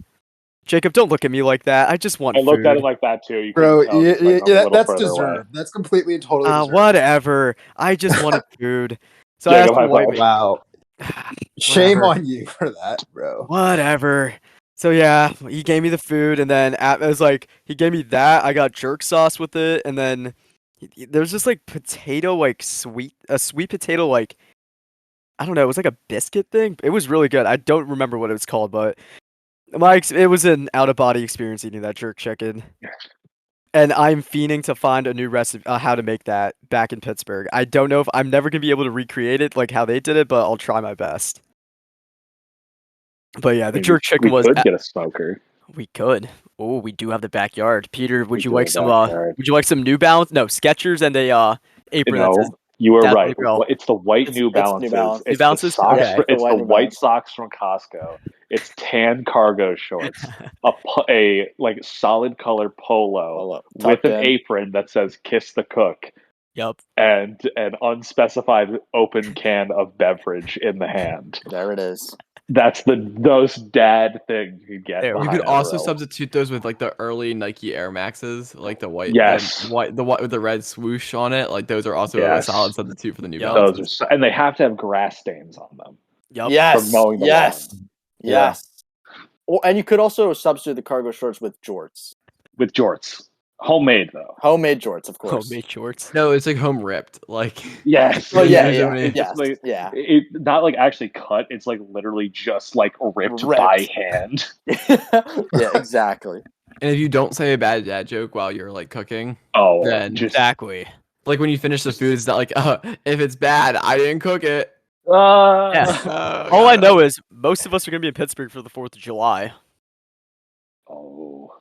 [SPEAKER 3] Jacob, don't look at me like that. I just want
[SPEAKER 2] I looked at it
[SPEAKER 3] food.
[SPEAKER 2] like that too. You
[SPEAKER 5] Bro,
[SPEAKER 2] couldn't tell. Just like I'm a little
[SPEAKER 5] that's
[SPEAKER 2] further away.
[SPEAKER 5] deserved. That's completely and totally deserved.
[SPEAKER 3] Whatever. I just wanted food. So I
[SPEAKER 2] Jacob,
[SPEAKER 3] asked him
[SPEAKER 2] high
[SPEAKER 3] white
[SPEAKER 2] five.
[SPEAKER 3] meat.
[SPEAKER 5] Wow. Shame
[SPEAKER 3] Whatever.
[SPEAKER 5] on you for that, bro.
[SPEAKER 3] Whatever. So yeah, he gave me the food, and then it was like he gave me that. I got jerk sauce with it, and then there was just like potato, like a sweet potato, like I don't know. It was like a biscuit thing. It was really good. I don't remember what it was called, but it was an out of body experience eating that jerk chicken. And I'm fiending to find a new recipe, how to make that back in Pittsburgh. I don't know if I'm never gonna be able to recreate it like how they did it, but I'll try my best. But yeah, the jerk chicken
[SPEAKER 2] we
[SPEAKER 3] was.
[SPEAKER 2] could get a smoker.
[SPEAKER 3] We could. Oh, we do have the backyard. Peter,
[SPEAKER 2] We do have backyard.
[SPEAKER 3] would you like some New Balance? No, Skechers and a apron that says
[SPEAKER 2] You were
[SPEAKER 3] Dad
[SPEAKER 2] right.
[SPEAKER 3] Grill.
[SPEAKER 2] It's the white
[SPEAKER 4] It's
[SPEAKER 2] New
[SPEAKER 4] New
[SPEAKER 2] Balances.
[SPEAKER 4] Balance.
[SPEAKER 3] New
[SPEAKER 2] It's
[SPEAKER 3] Balances?
[SPEAKER 2] the socks.
[SPEAKER 3] Okay.
[SPEAKER 2] It's the
[SPEAKER 4] New
[SPEAKER 2] white
[SPEAKER 4] Balance.
[SPEAKER 2] socks from Costco. It's tan cargo shorts. a like solid color polo with
[SPEAKER 4] tucked
[SPEAKER 2] an
[SPEAKER 4] in.
[SPEAKER 2] apron that says "Kiss the Cook"
[SPEAKER 3] Yup.
[SPEAKER 2] and an unspecified open can of beverage in the hand.
[SPEAKER 4] There it is.
[SPEAKER 2] That's the most dad thing you could get.
[SPEAKER 3] There we
[SPEAKER 1] You
[SPEAKER 2] behind
[SPEAKER 1] could
[SPEAKER 2] a
[SPEAKER 1] also
[SPEAKER 2] grill.
[SPEAKER 1] substitute those with like the early Nike Air Maxes, like the white,
[SPEAKER 2] Yes.
[SPEAKER 1] the white with the red swoosh on it. Like those are also a
[SPEAKER 2] Yes.
[SPEAKER 1] solid substitute for the New
[SPEAKER 3] Yup.
[SPEAKER 1] Balances.
[SPEAKER 2] Those are, and they have to have grass stains on them.
[SPEAKER 3] Yup.
[SPEAKER 4] Yes.
[SPEAKER 2] From mowing the
[SPEAKER 4] yes.
[SPEAKER 2] lawn.
[SPEAKER 4] Yes. And you could also substitute the cargo shorts with jorts.
[SPEAKER 2] With jorts. Homemade though.
[SPEAKER 4] Homemade jorts, of course.
[SPEAKER 3] Homemade shorts.
[SPEAKER 1] No, it's like home ripped. Like
[SPEAKER 2] Yes.
[SPEAKER 4] Oh yeah,
[SPEAKER 1] There's
[SPEAKER 4] yeah,
[SPEAKER 1] so many-
[SPEAKER 2] It's
[SPEAKER 4] yes,
[SPEAKER 2] just like
[SPEAKER 4] yeah.
[SPEAKER 2] it not like actually cut. It's like literally just like ripped. By hand.
[SPEAKER 4] Yeah, exactly.
[SPEAKER 1] And if you don't say a bad dad joke while you're like cooking,
[SPEAKER 2] Oh,
[SPEAKER 1] then
[SPEAKER 2] just
[SPEAKER 3] Exactly.
[SPEAKER 1] like when you finish the food, it's not like, if it's bad, I didn't cook it.
[SPEAKER 3] Yeah. All I know is most of us are gonna be in Pittsburgh for the 4th of July.
[SPEAKER 2] Oh,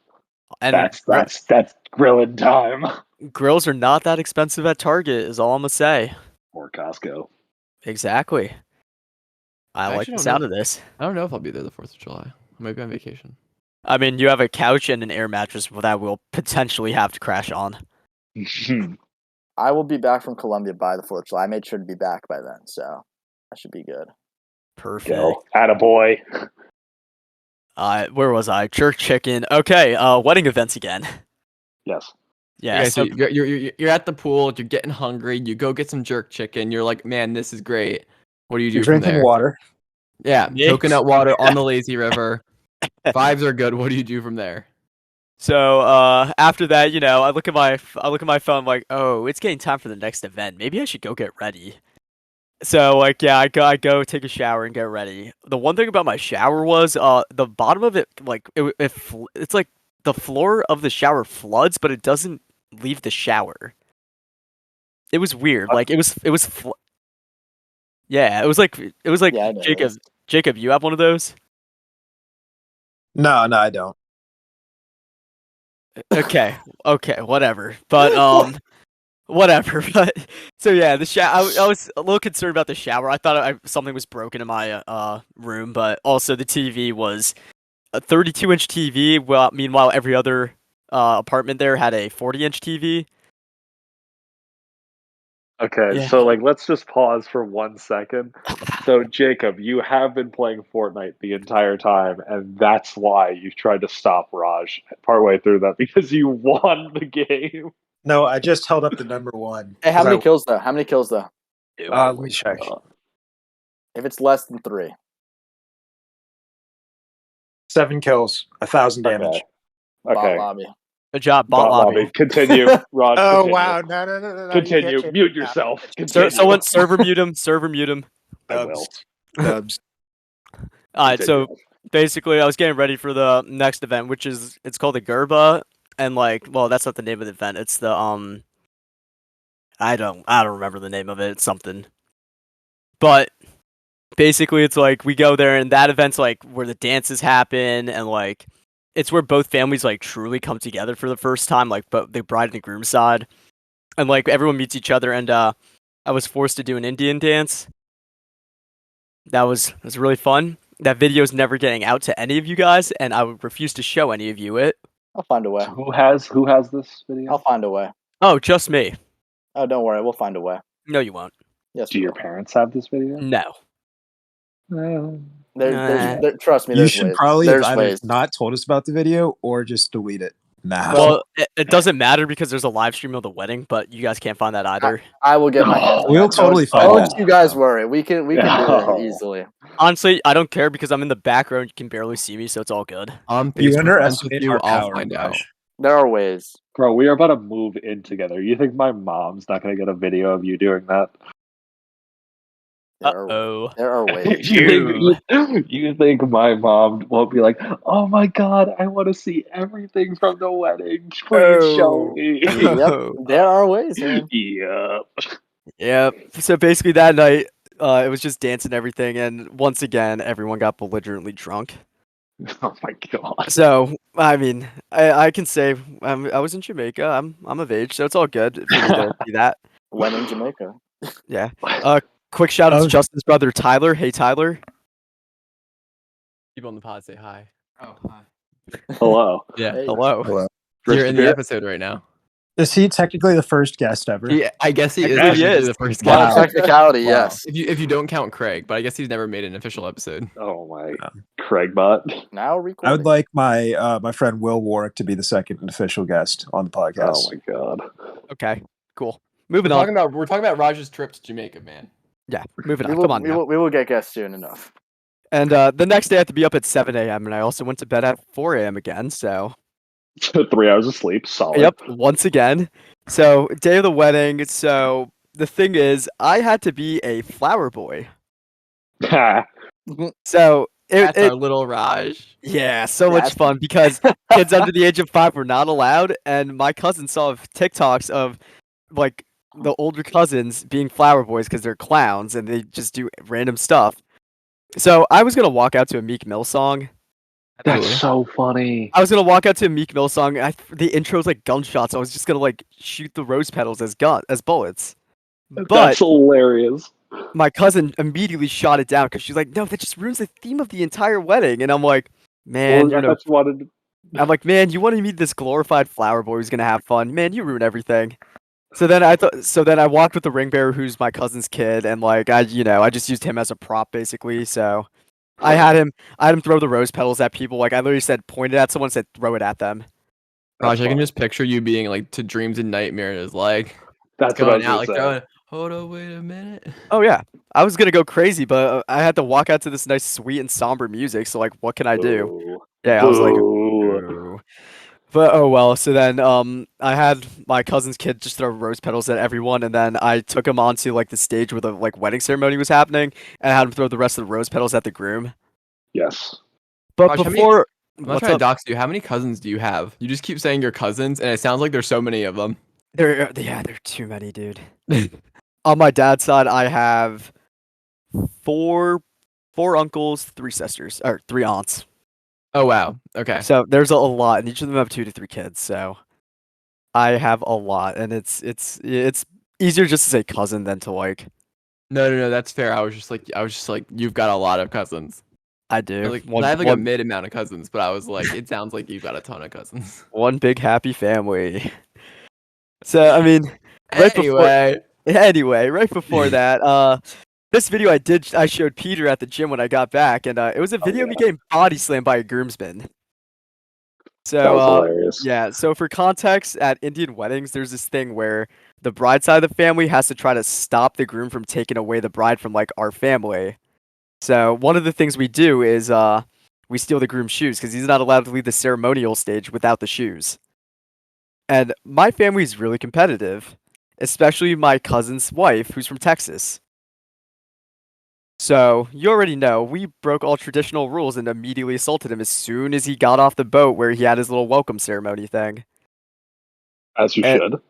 [SPEAKER 3] And
[SPEAKER 2] that's grilling time.
[SPEAKER 3] grills are not that expensive at Target, is all I'm gonna say.
[SPEAKER 2] Or Costco.
[SPEAKER 3] Exactly. I like
[SPEAKER 1] actually
[SPEAKER 3] the
[SPEAKER 1] don't
[SPEAKER 3] sound
[SPEAKER 1] know.
[SPEAKER 3] of this.
[SPEAKER 1] I don't know if I'll be there the 4th of July. I might be on vacation.
[SPEAKER 3] I mean, you have a couch and an air mattress that we'll potentially have to crash on.
[SPEAKER 4] I will be back from Colombia by the 4th of July. I made sure to be back by then, so that should be good.
[SPEAKER 3] Perfect.
[SPEAKER 2] Go. Attaboy.
[SPEAKER 3] Where was I? Jerk chicken. Okay, wedding events again.
[SPEAKER 2] Yes.
[SPEAKER 3] Yeah,
[SPEAKER 1] Okay, so you're at the pool, you're getting hungry, you go get some jerk chicken, you're like, man, this is great. What do you do
[SPEAKER 5] You're
[SPEAKER 1] from
[SPEAKER 5] drinking
[SPEAKER 1] there?
[SPEAKER 5] water.
[SPEAKER 1] Yeah,
[SPEAKER 3] Yeah.
[SPEAKER 1] coconut water on the lazy river. Vibes are good. What do you do from there?
[SPEAKER 3] So after that, I look at my phone like, oh, it's getting time for the next event. Maybe I should go get ready. So like, yeah, I go take a shower and get ready. The one thing about my shower was the bottom of it, like it's like the floor of the shower floods, but it doesn't leave the shower. It was weird. Like yeah, it was like
[SPEAKER 4] Yeah, I know.
[SPEAKER 3] Jacob, you have one of those?
[SPEAKER 5] No, I don't.
[SPEAKER 3] Okay, whatever. But whatever. But so yeah, the shower. I was a little concerned about the shower. I thought something was broken in my room, but also the TV was a 32-inch TV. Well, meanwhile, every other apartment there had a 40-inch TV.
[SPEAKER 2] Okay,
[SPEAKER 3] Yeah.
[SPEAKER 2] so like let's just pause for 1 second. So Jacob, you have been playing Fortnite the entire time, and that's why you tried to stop Raj partway through that because you won the game.
[SPEAKER 5] No, I just held up the number one.
[SPEAKER 4] Hey, how many kills though? How many kills though?
[SPEAKER 5] Let me check.
[SPEAKER 4] If it's less than 3.
[SPEAKER 5] 7 kills, 1,000 damage.
[SPEAKER 4] Bot
[SPEAKER 2] Okay.
[SPEAKER 4] lobby.
[SPEAKER 3] Good job, bot lobby.
[SPEAKER 2] Continue, Raj.
[SPEAKER 5] Oh
[SPEAKER 2] continue.
[SPEAKER 5] wow! No!
[SPEAKER 2] Continue. Mute yourself. Continue.
[SPEAKER 3] Someone server mute him. Server mute him.
[SPEAKER 2] I will.
[SPEAKER 5] Dubs.
[SPEAKER 3] All right, so
[SPEAKER 2] Continue.
[SPEAKER 3] basically, I was getting ready for the next event, which is it's called the Gerba, and like, well, that's not the name of the event. It's the I don't remember the name of it. It's something, but basically, it's like we go there, and that event's like where the dances happen, and like it's where both families like truly come together for the first time, like both the bride and the groom side, and like everyone meets each other. And I was forced to do an Indian dance. That was really fun. That video's never getting out to any of you guys, and I would refuse to show any of you it.
[SPEAKER 4] I'll find a way.
[SPEAKER 2] Who has this video?
[SPEAKER 4] I'll find a way.
[SPEAKER 3] Oh, just me.
[SPEAKER 4] Oh, don't worry, we'll find a way.
[SPEAKER 3] No, you won't.
[SPEAKER 4] Yes,
[SPEAKER 2] Do
[SPEAKER 4] we
[SPEAKER 2] your
[SPEAKER 4] will.
[SPEAKER 2] parents have this video?
[SPEAKER 3] No.
[SPEAKER 4] Trust me,
[SPEAKER 5] You
[SPEAKER 4] there's
[SPEAKER 5] should
[SPEAKER 4] ways.
[SPEAKER 5] probably have
[SPEAKER 4] There's
[SPEAKER 5] either
[SPEAKER 4] ways.
[SPEAKER 5] not told us about the video or just delete it now.
[SPEAKER 3] Well, it doesn't matter because there's a live stream of the wedding, but you guys can't find that either.
[SPEAKER 4] I will get my hands on
[SPEAKER 5] We'll
[SPEAKER 4] that.
[SPEAKER 5] totally find
[SPEAKER 4] Don't
[SPEAKER 5] that.
[SPEAKER 4] you guys worry. We can do
[SPEAKER 2] No.
[SPEAKER 4] it easily.
[SPEAKER 3] Honestly, I don't care because I'm in the background. You can barely see me, so it's all good.
[SPEAKER 1] I'm
[SPEAKER 5] You
[SPEAKER 1] Facebook friends with
[SPEAKER 5] underestimate
[SPEAKER 1] you.
[SPEAKER 5] our
[SPEAKER 1] I'll
[SPEAKER 5] power,
[SPEAKER 1] find out.
[SPEAKER 5] Raj.
[SPEAKER 4] There are ways.
[SPEAKER 2] Bro, we are about to move in together. You think my mom's not going to get a video of you doing that?
[SPEAKER 3] Uh-oh.
[SPEAKER 4] There are ways.
[SPEAKER 2] You think my mom won't be like, oh my god, I want to see everything from the wedding. Please show
[SPEAKER 3] Oh.
[SPEAKER 2] me.
[SPEAKER 4] Yep, there are ways, man.
[SPEAKER 2] Yep.
[SPEAKER 3] Yep. So basically that night, it was just dance and everything, and once again, everyone got belligerently drunk.
[SPEAKER 2] Oh my god.
[SPEAKER 3] So, I mean, I can say I was in Jamaica. I'm of age, so it's all good for me to see that.
[SPEAKER 4] When in Jamaica.
[SPEAKER 3] Yeah. Quick shout out to
[SPEAKER 5] Oh.
[SPEAKER 3] Justin's brother Tyler. Hey Tyler.
[SPEAKER 1] People on the pod say hi. Oh, hi.
[SPEAKER 2] Hello.
[SPEAKER 1] Yeah.
[SPEAKER 4] Hey.
[SPEAKER 3] Hello.
[SPEAKER 5] Hello.
[SPEAKER 1] You're in the
[SPEAKER 2] Christopher?
[SPEAKER 1] episode right now.
[SPEAKER 5] Is he technically the first guest ever?
[SPEAKER 1] Yeah, I guess he is.
[SPEAKER 3] Technically he
[SPEAKER 1] technically
[SPEAKER 3] is.
[SPEAKER 1] the first
[SPEAKER 4] On a
[SPEAKER 1] guy.
[SPEAKER 4] technicality,
[SPEAKER 5] Wow.
[SPEAKER 4] yes.
[SPEAKER 1] If you don't count Craig, but I guess he's never made an official episode.
[SPEAKER 2] Oh my.
[SPEAKER 5] Yeah.
[SPEAKER 2] Craig bot.
[SPEAKER 4] Now
[SPEAKER 5] I
[SPEAKER 4] recording.
[SPEAKER 5] would like my my friend Will Warwick to be the second official guest on the podcast.
[SPEAKER 2] Oh my god.
[SPEAKER 3] Okay. Cool.
[SPEAKER 1] We're
[SPEAKER 3] Moving on.
[SPEAKER 1] talking about Raj's trip to Jamaica, man.
[SPEAKER 3] Yeah. Moving
[SPEAKER 4] we
[SPEAKER 3] on.
[SPEAKER 4] will,
[SPEAKER 3] Come on
[SPEAKER 4] we
[SPEAKER 3] now.
[SPEAKER 4] will get guests soon enough.
[SPEAKER 3] And the next day I had to be up at 7 a.m. and I also went to bed at 4 a.m. again. So
[SPEAKER 2] 3 hours of sleep. Solid.
[SPEAKER 3] yep, once again. So day of the wedding. So the thing is, I had to be a flower boy. So
[SPEAKER 1] That's
[SPEAKER 3] it
[SPEAKER 1] our little Raj.
[SPEAKER 3] yeah, so much
[SPEAKER 4] That's-
[SPEAKER 3] fun because kids under the age of 5 were not allowed, and my cousin saw TikToks of like the older cousins being flower boys because they're clowns and they just do random stuff. So I was gonna walk out to a Meek Mill song.
[SPEAKER 2] That's so funny.
[SPEAKER 3] I was gonna walk out to a Meek Mill song. The intro's like gunshots. I was just gonna like shoot the rose petals as bullets. But
[SPEAKER 2] That's hilarious.
[SPEAKER 3] my cousin immediately shot it down because she's like, "No, that just ruins the theme of the entire wedding." And I'm like, "Man,
[SPEAKER 2] Well, I thought you wanted to...
[SPEAKER 3] I'm like, man, you wanted me this glorified flower boy who's gonna have fun. Man, you ruin everything." So then I walked with the ring bearer who's my cousin's kid, and like I just used him as a prop basically. So I had him throw the rose petals at people. Like I literally said, pointed at someone, said throw it at them.
[SPEAKER 1] Raj, I can
[SPEAKER 2] fun.
[SPEAKER 1] just picture you being like to dreams and nightmares, like
[SPEAKER 2] That's what I
[SPEAKER 1] going
[SPEAKER 2] was
[SPEAKER 1] out,
[SPEAKER 2] gonna
[SPEAKER 1] like
[SPEAKER 2] say.
[SPEAKER 1] throwing. Hold on, wait a minute.
[SPEAKER 3] Oh yeah, I was gonna go crazy, but I had to walk out to this nice, sweet and somber music. So like, what can I do?
[SPEAKER 2] Boo.
[SPEAKER 3] Yeah, I was like,
[SPEAKER 2] Boo.
[SPEAKER 3] "Ooh." But oh well. So then I had my cousin's kid just throw rose petals at everyone, and then I took him onto like the stage where the like wedding ceremony was happening, and I had him throw the rest of the rose petals at the groom.
[SPEAKER 2] Yes.
[SPEAKER 3] But
[SPEAKER 1] Raj, how many-
[SPEAKER 3] before,
[SPEAKER 1] I'm not
[SPEAKER 3] what's
[SPEAKER 1] trying to
[SPEAKER 3] up?
[SPEAKER 1] dox you. How many cousins do you have? You just keep saying your cousins, and it sounds like there's so many of them.
[SPEAKER 3] There are too many, dude. On my dad's side, I have four uncles, 3 sisters, or 3 aunts.
[SPEAKER 1] Oh wow. Okay.
[SPEAKER 3] So there's a lot, and each of them have 2 to 3 kids. So I have a lot, and it's easier just to say cousin than to like
[SPEAKER 1] No. That's fair. I was just like, you've got a lot of cousins.
[SPEAKER 3] I do.
[SPEAKER 1] Like, I have like a mid amount of cousins, but I was like, it sounds like you've got a ton of cousins.
[SPEAKER 3] one big happy family. So I mean, right before that, this video I showed Peter at the gym when I got back, and it was a video of me getting body slammed by a groomsman. So
[SPEAKER 2] That was hilarious.
[SPEAKER 3] yeah, so for context, at Indian weddings, there's this thing where the bride side of the family has to try to stop the groom from taking away the bride from like our family. So one of the things we do is we steal the groom's shoes because he's not allowed to leave the ceremonial stage without the shoes. And my family's really competitive, especially my cousin's wife, who's from Texas. So you already know we broke all traditional rules and immediately assaulted him as soon as he got off the boat where he had his little welcome ceremony thing.
[SPEAKER 2] As you
[SPEAKER 3] And-
[SPEAKER 2] should.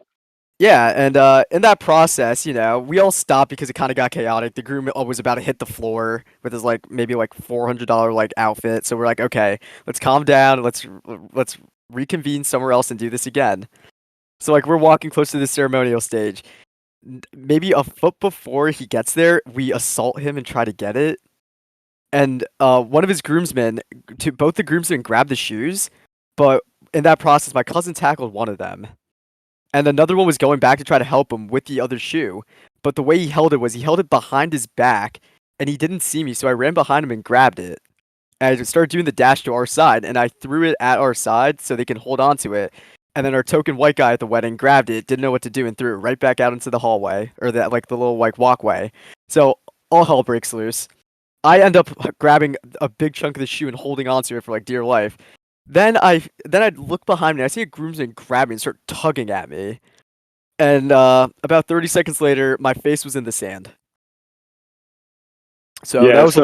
[SPEAKER 3] Yeah, and in that process, we all stopped because it kind of got chaotic. The groom was about to hit the floor with his like maybe like $400 like outfit. So we're like, okay, let's calm down. Let's reconvene somewhere else and do this again. So like we're walking close to the ceremonial stage. Maybe a foot before he gets there, we assault him and try to get it. And one of his groomsmen, both the groomsmen grabbed the shoes, but in that process, my cousin tackled one of them. and another one was going back to try to help him with the other shoe. But the way he held it was he held it behind his back, and he didn't see me, so I ran behind him and grabbed it. And I started doing the dash to our side, and I threw it at our side so they can hold on to it. And then our token white guy at the wedding grabbed it, didn't know what to do, and threw it right back out into the hallway, or the little walkway. So all hell breaks loose. I end up grabbing a big chunk of the shoe and holding onto it for like dear life. Then I look behind me. I see a groomsman grab me and start tugging at me. And about 30 seconds later, my face was in the sand. So that was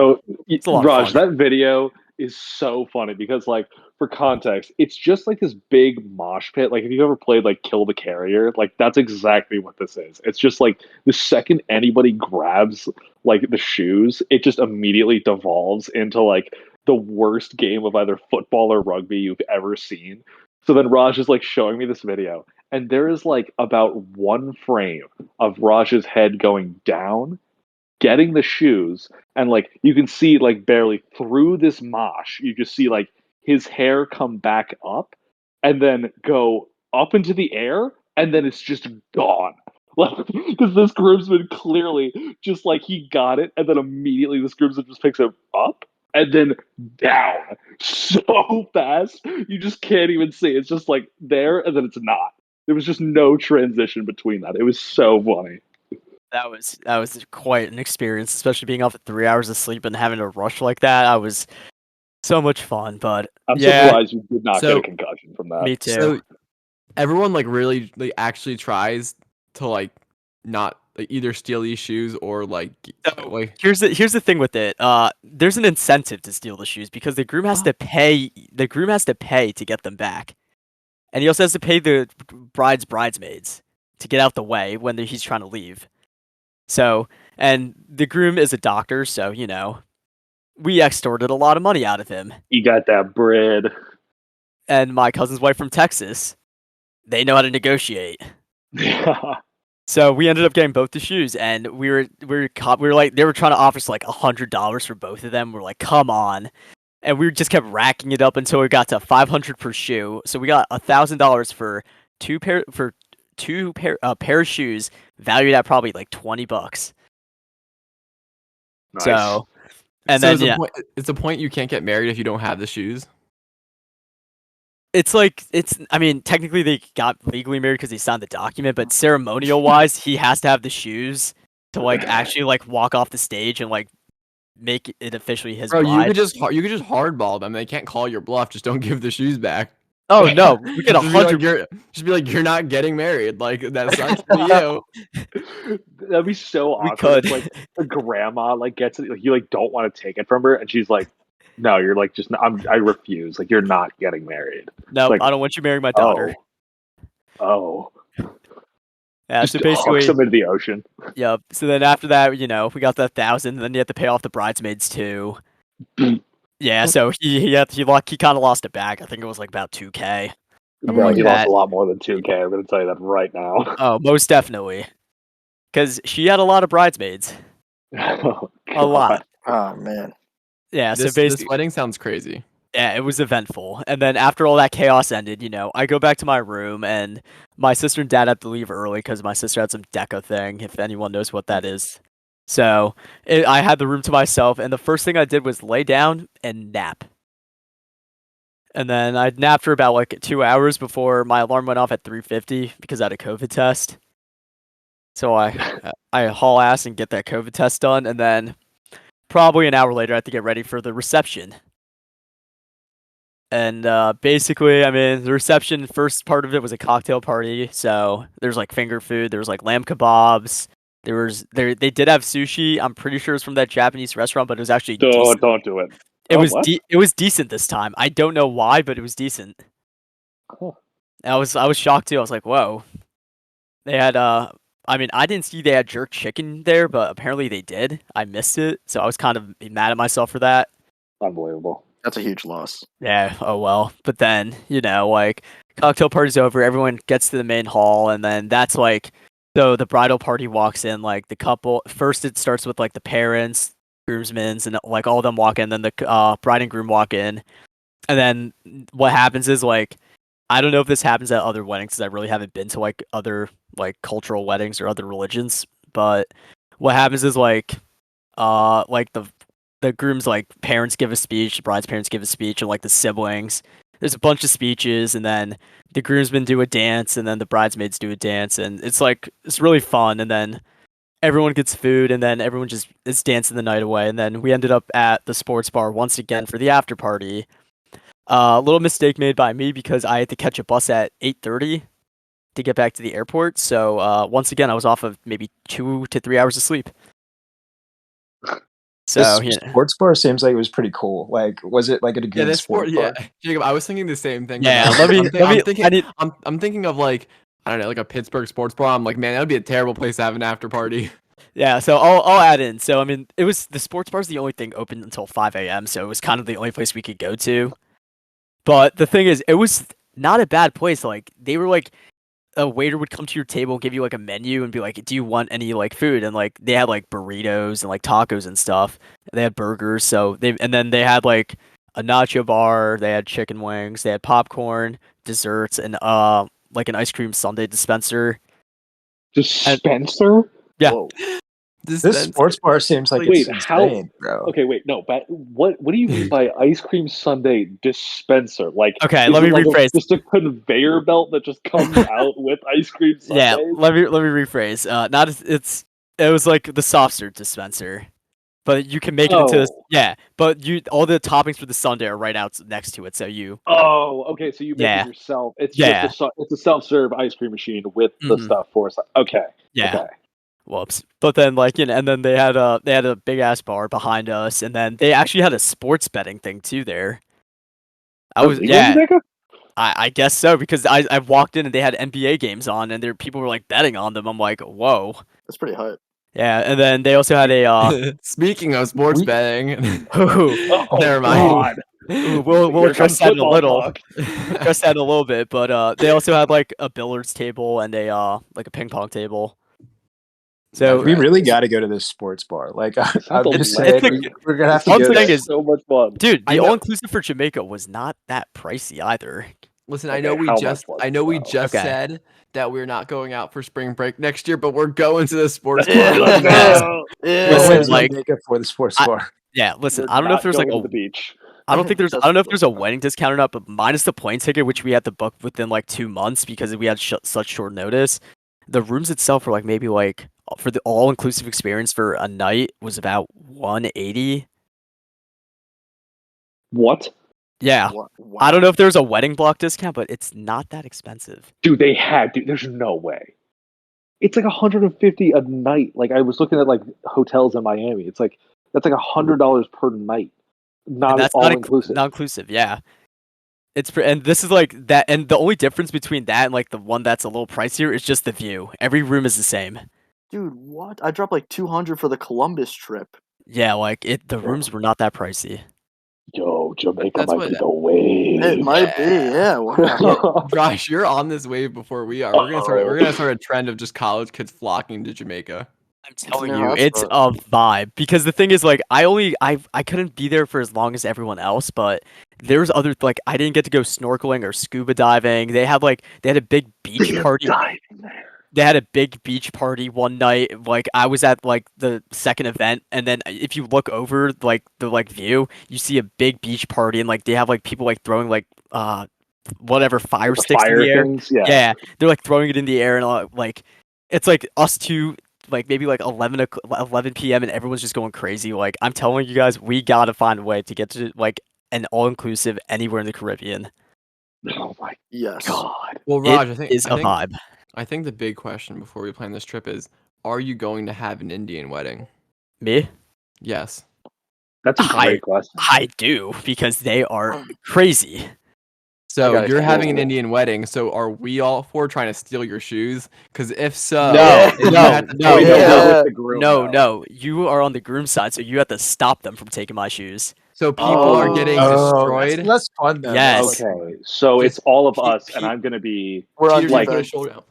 [SPEAKER 3] it's a lot of
[SPEAKER 2] Raj,
[SPEAKER 3] fun.
[SPEAKER 2] that video is so funny because, like, for context, it's just like this big mosh pit. Like, if you've ever played like Kill the Carrier, like that's exactly what this is. It's just like the second anybody grabs like the shoes, it just immediately devolves into like the worst game of either football or rugby you've ever seen. So then Raj is like showing me this video, and there is like about one frame of Raj's head going down, getting the shoes, and like you can see like barely through this mosh, you just see like his hair come back up and then go up into the air, and then it's just gone. Like, because this groomsman clearly just like he got it, and then immediately this groomsman just picks it up and then down so fast you just can't even see. It's just like there, and then it's not. There was just no transition between that. It was so funny.
[SPEAKER 3] That was quite an experience, especially being off at 3 hours of sleep and having to rush like that. I was so much fun, but
[SPEAKER 2] I'm
[SPEAKER 3] yeah,
[SPEAKER 2] surprised you did not get
[SPEAKER 1] So-
[SPEAKER 2] a concussion from that.
[SPEAKER 3] me too.
[SPEAKER 1] So everyone like really like actually tries to like not like either steal these shoes or like
[SPEAKER 3] So,
[SPEAKER 1] like
[SPEAKER 3] here's the thing with it. There's an incentive to steal the shoes because the groom has to pay. The groom has to pay to get them back, and he also has to pay the bride's bridesmaids to get out the way when he's trying to leave. So, and the groom is a doctor, so we extorted a lot of money out of him.
[SPEAKER 2] You got that bread.
[SPEAKER 3] And my cousin's wife from Texas, they know how to negotiate. So we ended up getting both the shoes, and we were like, they were trying to offer us like $100 for both of them. We're like, come on, and we just kept racking it up until we got to $500 per shoe. So we got $1,000 for two pair of shoes, valued at probably like $20.
[SPEAKER 2] Nice.
[SPEAKER 3] So, and
[SPEAKER 1] so
[SPEAKER 3] then
[SPEAKER 1] is the
[SPEAKER 3] yeah,
[SPEAKER 1] point, it's the point you can't get married if you don't have the shoes.
[SPEAKER 3] it's like I mean, technically they got legally married because he signed the document, but ceremonial wise, he has to have the shoes to like actually like walk off the stage and like make it officially his
[SPEAKER 1] Bro,
[SPEAKER 3] bride.
[SPEAKER 1] you could just hardball them. They can't call your bluff. Just don't give the shoes back.
[SPEAKER 3] Oh no, we get
[SPEAKER 1] Just be like,
[SPEAKER 3] 100.
[SPEAKER 1] just be like, you're not getting married. Like that sucks for you.
[SPEAKER 2] That'd be so
[SPEAKER 3] We
[SPEAKER 2] awkward.
[SPEAKER 3] could.
[SPEAKER 2] It's like the grandma like gets it, like you like don't want to take it from her, and she's like, "No, you're like just I refuse. Like you're not getting married."
[SPEAKER 3] No,
[SPEAKER 2] like,
[SPEAKER 3] I don't want you marrying my daughter.
[SPEAKER 2] Oh,
[SPEAKER 3] Yeah,
[SPEAKER 2] just
[SPEAKER 3] so basically,
[SPEAKER 2] hooks them into the ocean.
[SPEAKER 3] yep. So then after that, we got the 1,000. Then you have to pay off the bridesmaids too. Yeah, so he kind of lost it back. I think it was like about 2K.
[SPEAKER 2] Bro, he
[SPEAKER 3] like
[SPEAKER 2] lost
[SPEAKER 3] that.
[SPEAKER 2] a lot more than 2K. I'm gonna tell you that right now.
[SPEAKER 3] Oh, most definitely, because she had a lot of bridesmaids.
[SPEAKER 2] Oh,
[SPEAKER 3] A lot.
[SPEAKER 4] Oh man.
[SPEAKER 3] Yeah, so
[SPEAKER 1] This
[SPEAKER 3] basically,
[SPEAKER 1] wedding sounds crazy.
[SPEAKER 3] yeah, it was eventful. And then after all that chaos ended, I go back to my room, and my sister and dad had to leave early because my sister had some deco thing, if anyone knows what that is. So I had the room to myself, and the first thing I did was lay down and nap. And then I napped for about like 2 hours before my alarm went off at 3:50 because I had a COVID test. So I haul ass and get that COVID test done, and then probably an hour later I had to get ready for the reception. And basically, I mean, the reception, first part of it was a cocktail party. So there's like finger food, there was like lamb kebabs, they did have sushi. I'm pretty sure it's from that Japanese restaurant, but it was actually decent.
[SPEAKER 2] don't do it.
[SPEAKER 3] It
[SPEAKER 2] Oh,
[SPEAKER 3] was
[SPEAKER 2] what?
[SPEAKER 3] it was decent this time. I don't know why, but it was decent.
[SPEAKER 2] Cool.
[SPEAKER 3] And I was shocked too. I was like, whoa. They had I mean, I didn't see they had jerk chicken there, but apparently they did. I missed it, so I was kind of mad at myself for that.
[SPEAKER 2] Unbelievable.
[SPEAKER 4] That's a huge loss.
[SPEAKER 3] Yeah, oh well. But then, like cocktail party's over, everyone gets to the main hall, and then that's like so the bridal party walks in, like the couple first it starts with like the parents, groomsmen's, and like all of them walk in, then the bride and groom walk in. And then what happens is like I don't know if this happens at other weddings because I really haven't been to like other like cultural weddings or other religions. But what happens is like the groom's like parents give a speech, the bride's parents give a speech, and like the siblings. There's a bunch of speeches, and then the groomsmen do a dance, and then the bridesmaids do a dance, and it's really fun. And then everyone gets food, and then everyone just is dancing the night away. And then we ended up at the sports bar once again for the after party. A little mistake made by me because I had to catch a bus at 8:30 to get back to the airport. So once again, I was off of maybe 2 to 3 hours of sleep. So
[SPEAKER 5] This sports bar seems like it was pretty cool. Like, was it like at a good
[SPEAKER 1] this
[SPEAKER 5] sports
[SPEAKER 1] sport,
[SPEAKER 5] bar?
[SPEAKER 1] Jacob, I was thinking the same thing.
[SPEAKER 3] Yeah,
[SPEAKER 1] I'm,
[SPEAKER 3] let me.
[SPEAKER 1] I'm thinking,
[SPEAKER 3] I need.
[SPEAKER 1] I'm thinking of like, I don't know, like a Pittsburgh sports bar. I'm like, man, that would be a terrible place to have an after party.
[SPEAKER 3] Yeah, so I'll add in. So I mean, it was the sports bar's the only thing open until 5 a.m. So it was kind of the only place we could go to. But the thing is, it was not a bad place. Like they were like a waiter would come to your table and give you like a menu and be like, "Do you want any like food?" And like they had like burritos and like tacos and stuff. They had burgers, and then they had like a nacho bar. They had chicken wings. They had popcorn, desserts, and like an ice cream sundae dispenser.
[SPEAKER 2] Dispenser?
[SPEAKER 3] Yeah.
[SPEAKER 2] Whoa.
[SPEAKER 5] This sports bar seems like
[SPEAKER 2] Wait,
[SPEAKER 5] it's
[SPEAKER 2] how-
[SPEAKER 5] insane, bro.
[SPEAKER 2] Okay, wait, no, but what do you mean by ice cream sundae dispenser? Like,
[SPEAKER 3] Okay,
[SPEAKER 2] is
[SPEAKER 3] let me
[SPEAKER 2] it like
[SPEAKER 3] rephrase.
[SPEAKER 2] just a conveyor belt that just comes out with ice cream sundaes?
[SPEAKER 3] Yeah, let me rephrase. Not it was like the soft serve dispenser, but you can make it into but all the toppings for the sundae are right out next to it, so you.
[SPEAKER 2] Oh, okay. So you make
[SPEAKER 3] Yeah.
[SPEAKER 2] it yourself. It's
[SPEAKER 3] Yeah.
[SPEAKER 2] just it's a self-serve ice cream machine with the stuff for us. Okay.
[SPEAKER 3] Yeah.
[SPEAKER 2] Okay.
[SPEAKER 3] Whoops. But then and then they had a big ass bar behind us, and then they actually had a sports betting thing too there. I guess so because I walked in and they had NBA games on and people were like betting on them. I'm like, whoa.
[SPEAKER 4] That's pretty hype.
[SPEAKER 3] Yeah, and then they also had a
[SPEAKER 1] Speaking of sports betting,
[SPEAKER 2] Oh,
[SPEAKER 1] never mind.
[SPEAKER 3] We'll address that in a little. Address that in a little bit, but they also had like a billiards table and a like a ping pong table. So
[SPEAKER 5] we really got to go to this sports bar. Like I'm
[SPEAKER 2] the
[SPEAKER 5] just saying,
[SPEAKER 3] legend.
[SPEAKER 5] we're gonna have to
[SPEAKER 3] One
[SPEAKER 5] go.
[SPEAKER 3] thing
[SPEAKER 5] There.
[SPEAKER 3] is,
[SPEAKER 2] so much fun,
[SPEAKER 3] dude.
[SPEAKER 1] I
[SPEAKER 3] The
[SPEAKER 1] know-
[SPEAKER 3] all inclusive for Jamaica was not that pricey either.
[SPEAKER 1] Listen,
[SPEAKER 2] Okay,
[SPEAKER 1] I know we
[SPEAKER 2] how
[SPEAKER 1] just
[SPEAKER 2] much was it, though?
[SPEAKER 1] said that we're not going out for spring break next year, but we're going to the sports
[SPEAKER 4] Yeah,
[SPEAKER 1] bar.
[SPEAKER 4] let's go.
[SPEAKER 5] We're
[SPEAKER 3] Listen,
[SPEAKER 5] going to
[SPEAKER 3] like-
[SPEAKER 5] Jamaica for the sports bar.
[SPEAKER 3] Yeah, listen.
[SPEAKER 2] We're
[SPEAKER 3] I don't know if
[SPEAKER 2] not
[SPEAKER 3] there's like
[SPEAKER 2] going
[SPEAKER 3] a.
[SPEAKER 2] to the beach.
[SPEAKER 3] I don't know if there's a wedding discount or not, but minus the plane ticket, which we had to book within like 2 months because we had such short notice. The rooms itself were like maybe like for the all inclusive experience for a night was about 180.
[SPEAKER 2] What?
[SPEAKER 3] Yeah.
[SPEAKER 4] Wow.
[SPEAKER 3] I don't know if there's a wedding block discount, but it's not that expensive.
[SPEAKER 2] Dude, they had. Dude, there's no way. It's like 150 a night. Like I was looking at like hotels in Miami. It's like that's like $100 per night.
[SPEAKER 3] And
[SPEAKER 2] Not
[SPEAKER 3] that's
[SPEAKER 2] all
[SPEAKER 3] not
[SPEAKER 2] inclusive.
[SPEAKER 3] Not inclusive, yeah. And this is like that, and the only difference between that and like the one that's a little pricier is just the view. Every room is the same.
[SPEAKER 4] Dude, what? I dropped like 200 for the Columbus trip.
[SPEAKER 3] Yeah, like the rooms were not that pricey.
[SPEAKER 2] Yo, Jamaica
[SPEAKER 1] That's
[SPEAKER 2] might
[SPEAKER 1] what-
[SPEAKER 2] be the wave.
[SPEAKER 4] It might be, yeah. Wow.
[SPEAKER 1] Josh, you're on this wave before we are. We're gonna start a trend of just college kids flocking to Jamaica.
[SPEAKER 3] I'm telling
[SPEAKER 4] Yeah,
[SPEAKER 3] you,
[SPEAKER 4] that's
[SPEAKER 3] it's a vibe because the thing is, like, I couldn't be there for as long as everyone else, but there's other like I didn't get to go snorkeling or scuba diving. They had a big beach party.
[SPEAKER 2] Diving there.
[SPEAKER 3] They had a big beach party one night. Like I was at like the second event, and then if you look over like the view, you see a big beach party, and like they have like people like throwing like whatever fire
[SPEAKER 2] The
[SPEAKER 3] sticks in
[SPEAKER 2] fire
[SPEAKER 3] the air.
[SPEAKER 2] things, yeah.
[SPEAKER 3] Yeah, they're like throwing it in the air, and like it's like us two, like maybe like 11 p.m. and everyone's just going crazy. Like I'm telling you guys, we gotta find a way to get to like an all inclusive anywhere in the Caribbean.
[SPEAKER 2] Oh my
[SPEAKER 4] Yes.
[SPEAKER 2] god.
[SPEAKER 1] Well, Raj,
[SPEAKER 3] It is a vibe.
[SPEAKER 1] I think the big question before we plan this trip is: are you going to have an Indian wedding?
[SPEAKER 3] Me,
[SPEAKER 1] Yes.
[SPEAKER 2] That's a great question.
[SPEAKER 3] I do because they are crazy.
[SPEAKER 1] So
[SPEAKER 4] gotta
[SPEAKER 1] you're
[SPEAKER 4] say,
[SPEAKER 1] having an
[SPEAKER 2] yeah.
[SPEAKER 1] Indian wedding. So are we all four trying to steal your shoes? Because if so,
[SPEAKER 3] No,
[SPEAKER 1] you
[SPEAKER 3] no,
[SPEAKER 1] have to
[SPEAKER 3] no,
[SPEAKER 1] pay
[SPEAKER 2] no,
[SPEAKER 1] them.
[SPEAKER 2] we're
[SPEAKER 4] Yeah.
[SPEAKER 2] with the groom,
[SPEAKER 3] No,
[SPEAKER 2] though.
[SPEAKER 3] no, you are on the groom side, so you have to stop them from taking my shoes.
[SPEAKER 1] So people are getting destroyed.
[SPEAKER 5] That's fun though.
[SPEAKER 3] Yes.
[SPEAKER 2] Okay, so
[SPEAKER 1] Just
[SPEAKER 2] it's all of
[SPEAKER 1] keep-
[SPEAKER 2] us, and
[SPEAKER 1] keep-
[SPEAKER 2] I'm gonna be
[SPEAKER 4] We're on
[SPEAKER 1] Peter's gonna
[SPEAKER 2] like-
[SPEAKER 1] put his
[SPEAKER 4] defense.
[SPEAKER 1] shoulder down.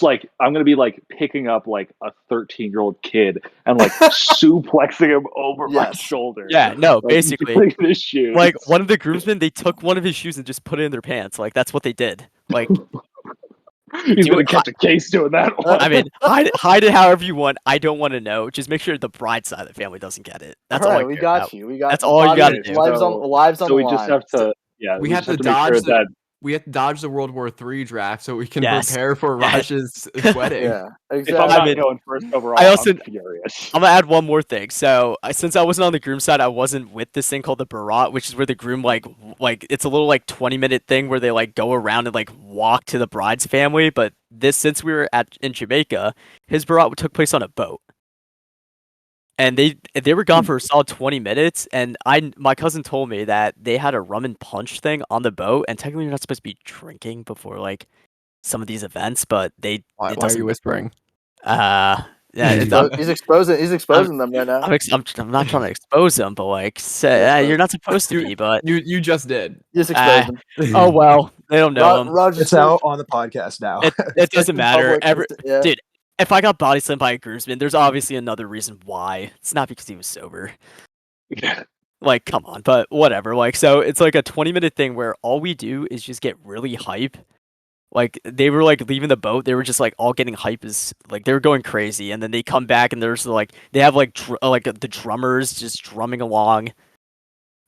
[SPEAKER 2] like I'm gonna be like picking up like a 13-year-old kid and like suplexing him over my
[SPEAKER 4] Yes.
[SPEAKER 2] shoulder.
[SPEAKER 3] Yeah, no,
[SPEAKER 2] Like,
[SPEAKER 3] basically,
[SPEAKER 2] putting his shoes.
[SPEAKER 3] like one of the groomsmen, they took one of his shoes and just put it in their pants. Like that's what they did. Like,
[SPEAKER 2] He's
[SPEAKER 3] do
[SPEAKER 2] gonna
[SPEAKER 3] it-
[SPEAKER 2] catch a case doing that one.
[SPEAKER 3] I mean, hide it however you want. I don't want to know. Just make sure the bride side of the family doesn't get it. That's all.
[SPEAKER 4] All right,
[SPEAKER 3] I
[SPEAKER 4] we
[SPEAKER 3] care
[SPEAKER 4] got
[SPEAKER 3] about.
[SPEAKER 4] you. We got.
[SPEAKER 3] That's all you gotta
[SPEAKER 2] Okay,
[SPEAKER 3] do.
[SPEAKER 4] Lives
[SPEAKER 2] so-
[SPEAKER 4] on lives on
[SPEAKER 2] so
[SPEAKER 4] the
[SPEAKER 2] we
[SPEAKER 4] line.
[SPEAKER 2] just have to,
[SPEAKER 1] we have
[SPEAKER 2] just
[SPEAKER 1] to
[SPEAKER 2] make sure
[SPEAKER 1] dodge the
[SPEAKER 2] that
[SPEAKER 1] we have to dodge the World War III draft so we can
[SPEAKER 3] Yes.
[SPEAKER 1] prepare for
[SPEAKER 3] Yes.
[SPEAKER 1] Raj's wedding.
[SPEAKER 4] Yeah,
[SPEAKER 2] if
[SPEAKER 4] exactly.
[SPEAKER 2] I'm
[SPEAKER 3] I
[SPEAKER 2] not
[SPEAKER 3] mean,
[SPEAKER 2] going first overall,
[SPEAKER 3] I also-
[SPEAKER 2] I'm furious.
[SPEAKER 3] I'm gonna add one more thing. So since I wasn't on the groom side, I wasn't with this thing called the barat, which is where the groom like it's a little like 20-minute thing where they like go around and like walk to the bride's family. But since we were in Jamaica, his barat took place on a boat, and they were gone for a solid 20 minutes. And my cousin told me that they had a rum and punch thing on the boat, and technically you're not supposed to be drinking before like some of these events, but
[SPEAKER 1] Why
[SPEAKER 3] it
[SPEAKER 1] are
[SPEAKER 3] doesn't.
[SPEAKER 1] you whispering?
[SPEAKER 3] Yeah,
[SPEAKER 4] He's exposing them right now.
[SPEAKER 3] I'm not trying to expose them, but like, say, you're not supposed to be. But
[SPEAKER 1] You just did.
[SPEAKER 4] He's exposed them.
[SPEAKER 3] oh well, they don't know him.
[SPEAKER 4] Roger,
[SPEAKER 5] It's out on the podcast now.
[SPEAKER 3] It doesn't matter.
[SPEAKER 4] Yeah.
[SPEAKER 3] Dude, if I got body slammed by a groomsman, there's obviously another reason why. It's not because he was sober. Like, come on, but whatever. Like, so it's like a 20-minute thing where all we do is just get really hype. Like, they were like leaving the boat, they were just like all getting hype as like they were going crazy, and then they come back and there's like they have like the drummers just drumming along.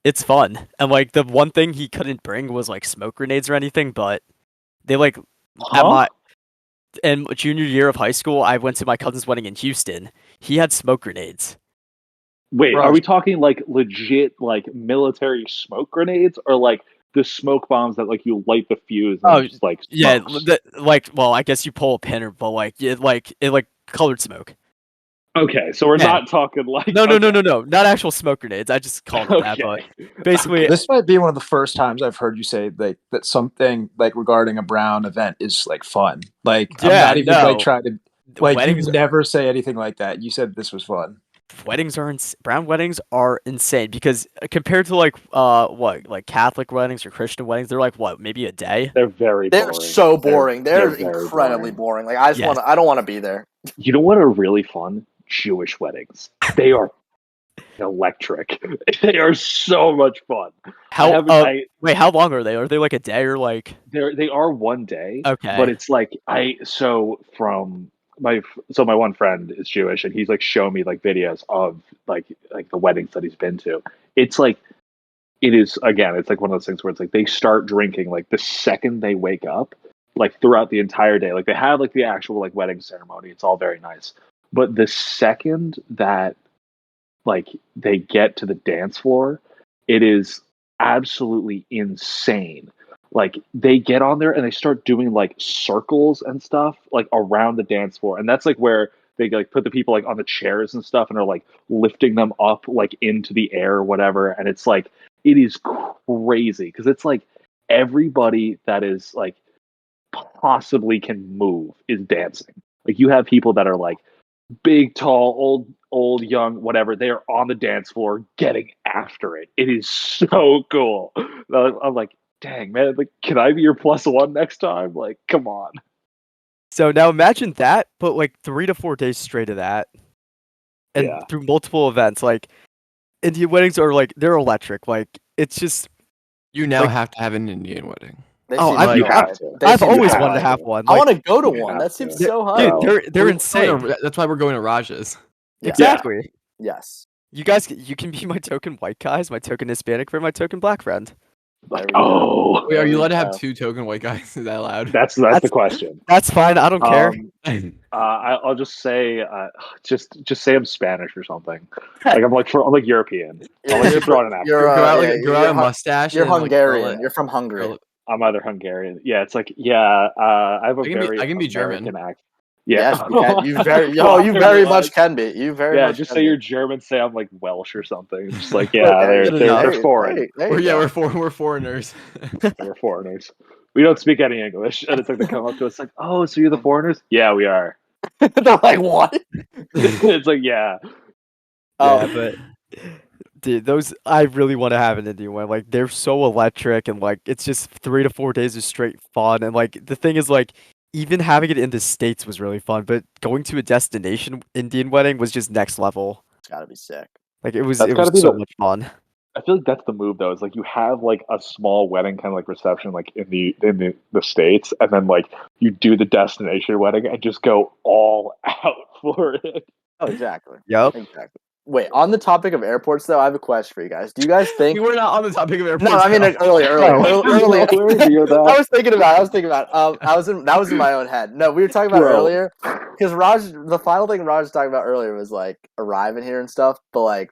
[SPEAKER 3] It's fun, and like the one thing he couldn't bring was like smoke grenades or anything, but they like at my in junior year of high school, I went to my cousin's wedding in Houston. He had smoke grenades.
[SPEAKER 2] Wait,
[SPEAKER 5] Bro.
[SPEAKER 2] are we talking like legit like military smoke grenades or like the smoke bombs that like you light the fuse and it just like
[SPEAKER 3] Yeah,
[SPEAKER 2] smokes?
[SPEAKER 3] well, I guess you pull a pin, but like it colored smoke.
[SPEAKER 2] Okay, so we're
[SPEAKER 3] Yeah.
[SPEAKER 2] not talking like
[SPEAKER 3] No, not actual smoke grenades. I just called it that, but basically,
[SPEAKER 5] This might be one of the first times I've heard you say like that something like regarding a Brown event is like fun. Like I'm
[SPEAKER 3] Yeah,
[SPEAKER 5] not even
[SPEAKER 3] no.
[SPEAKER 5] like trying to like
[SPEAKER 3] weddings
[SPEAKER 5] you never say anything like that. You said this was fun.
[SPEAKER 3] Brown weddings are insane because compared to like like Catholic weddings or Christian weddings, they're like what, maybe a day.
[SPEAKER 2] They're very
[SPEAKER 4] They're
[SPEAKER 2] boring.
[SPEAKER 4] so boring. They're
[SPEAKER 2] very
[SPEAKER 4] incredibly boring. Like I just
[SPEAKER 3] Yes.
[SPEAKER 4] I don't want to be there.
[SPEAKER 2] You know what are really fun? Jewish weddings. They are electric. They are so much fun.
[SPEAKER 3] How
[SPEAKER 2] I
[SPEAKER 3] wait, how long are they? Are they like a day or like
[SPEAKER 2] they are one day.
[SPEAKER 3] Okay.
[SPEAKER 2] But it's like my one friend is Jewish and he's like shown me like videos of like the weddings that he's been to. It's like it is again, it's like one of those things where it's like they start drinking like the second they wake up, like throughout the entire day. Like they have like the actual like wedding ceremony. It's all very nice. But the second that like they get to the dance floor, it is absolutely insane. Like they get on there and they start doing like circles and stuff like around the dance floor, and that's like where they like put the people like on the chairs and stuff and are like lifting them up like into the air or whatever. And it's like it is crazy because it's like everybody that is like possibly can move is dancing. Like you have people that are like big, tall, old, young, whatever. They are on the dance floor getting after it. It is so cool. I'm like, dang man, like, can I be your +1 next time? Like, come on.
[SPEAKER 3] So now imagine that, but like 3 to 4 days straight of that, and
[SPEAKER 2] Yeah.
[SPEAKER 3] through multiple events. Like Indian weddings are like they're electric. Like it's just
[SPEAKER 1] You now
[SPEAKER 3] Like-
[SPEAKER 1] have to have an Indian wedding.
[SPEAKER 4] They
[SPEAKER 3] Oh,
[SPEAKER 4] seem
[SPEAKER 3] I've-
[SPEAKER 4] like
[SPEAKER 2] You
[SPEAKER 4] a
[SPEAKER 2] have
[SPEAKER 4] vibe.
[SPEAKER 2] to.
[SPEAKER 4] They
[SPEAKER 3] I've
[SPEAKER 4] seem
[SPEAKER 3] always
[SPEAKER 4] like a
[SPEAKER 3] wanted to
[SPEAKER 4] vibe.
[SPEAKER 3] have one.
[SPEAKER 4] I
[SPEAKER 3] Like,
[SPEAKER 4] want to go to
[SPEAKER 2] You
[SPEAKER 4] one.
[SPEAKER 2] have
[SPEAKER 4] That seems
[SPEAKER 2] to.
[SPEAKER 4] so hot.
[SPEAKER 3] dude,
[SPEAKER 2] Bro.
[SPEAKER 3] they're
[SPEAKER 1] We're going
[SPEAKER 3] insane.
[SPEAKER 1] to- that's why we're going to Raj's.
[SPEAKER 4] Yeah.
[SPEAKER 3] Exactly.
[SPEAKER 4] Yes.
[SPEAKER 3] You guys, you can be my token white guys, my token Hispanic friend, my token black friend.
[SPEAKER 4] There we go.
[SPEAKER 2] Oh,
[SPEAKER 1] Wait, are you
[SPEAKER 4] There
[SPEAKER 1] allowed to
[SPEAKER 4] we
[SPEAKER 1] have
[SPEAKER 4] go.
[SPEAKER 1] 2 token white guys? Is that allowed?
[SPEAKER 2] that's the question.
[SPEAKER 3] That's fine. I don't care.
[SPEAKER 2] I'll just say, just say I'm Spanish or something. Like I'm like European. I'll let you throw out an accent.
[SPEAKER 4] You're,
[SPEAKER 1] Grow out,
[SPEAKER 4] yeah,
[SPEAKER 1] like, grow out a mustache.
[SPEAKER 4] You're
[SPEAKER 1] and, like,
[SPEAKER 4] Hungarian.
[SPEAKER 1] curl it.
[SPEAKER 4] You're from Hungary.
[SPEAKER 1] Curl it.
[SPEAKER 2] I'm either Hungarian. Yeah, it's like I have a
[SPEAKER 1] I can be German.
[SPEAKER 2] American accent. Yeah,
[SPEAKER 4] Yes, you can. You very much can be. You very
[SPEAKER 2] Yeah,
[SPEAKER 4] much
[SPEAKER 2] just
[SPEAKER 4] can
[SPEAKER 2] say
[SPEAKER 4] be.
[SPEAKER 2] you're German. Say I'm like Welsh or something. Just like
[SPEAKER 4] Look,
[SPEAKER 2] yeah,
[SPEAKER 4] hey,
[SPEAKER 2] they're
[SPEAKER 4] hey,
[SPEAKER 2] foreign.
[SPEAKER 4] hey, there you
[SPEAKER 1] Yeah,
[SPEAKER 4] go.
[SPEAKER 1] we're foreigners.
[SPEAKER 2] We're foreigners. We don't speak any English, and it's like they come up to us like, "Oh, so you're the foreigners?" Yeah, we are.
[SPEAKER 4] They're like, what?
[SPEAKER 2] It's like yeah.
[SPEAKER 3] Yeah, but dude, those I really want to have an Indian one. Like they're so electric, and like it's just 3 to 4 days of straight fun. And like the thing is, like even having it in the States was really fun, but going to a destination Indian wedding was just next level.
[SPEAKER 4] It's gotta be sick.
[SPEAKER 3] Like it was
[SPEAKER 2] That's gotta be
[SPEAKER 3] so
[SPEAKER 2] the-
[SPEAKER 3] much fun.
[SPEAKER 2] I feel like that's the move though. Is like you have like a small wedding kind of like reception like in the States, and then like you do the destination wedding and just go all out for it.
[SPEAKER 4] Oh, exactly.
[SPEAKER 3] Yep.
[SPEAKER 4] Exactly. Wait, on the topic of airports, though, I have a question for you guys. Do you guys think?
[SPEAKER 1] We were not on the topic of airports.
[SPEAKER 4] No, I mean
[SPEAKER 1] though.
[SPEAKER 4] like, earlier.
[SPEAKER 2] Nowhere near that.
[SPEAKER 4] I was thinking about. That was in my own head. No, we were talking about it
[SPEAKER 2] Bro.
[SPEAKER 4] earlier because the final thing Raj was talking about earlier was like arriving here and stuff. But like,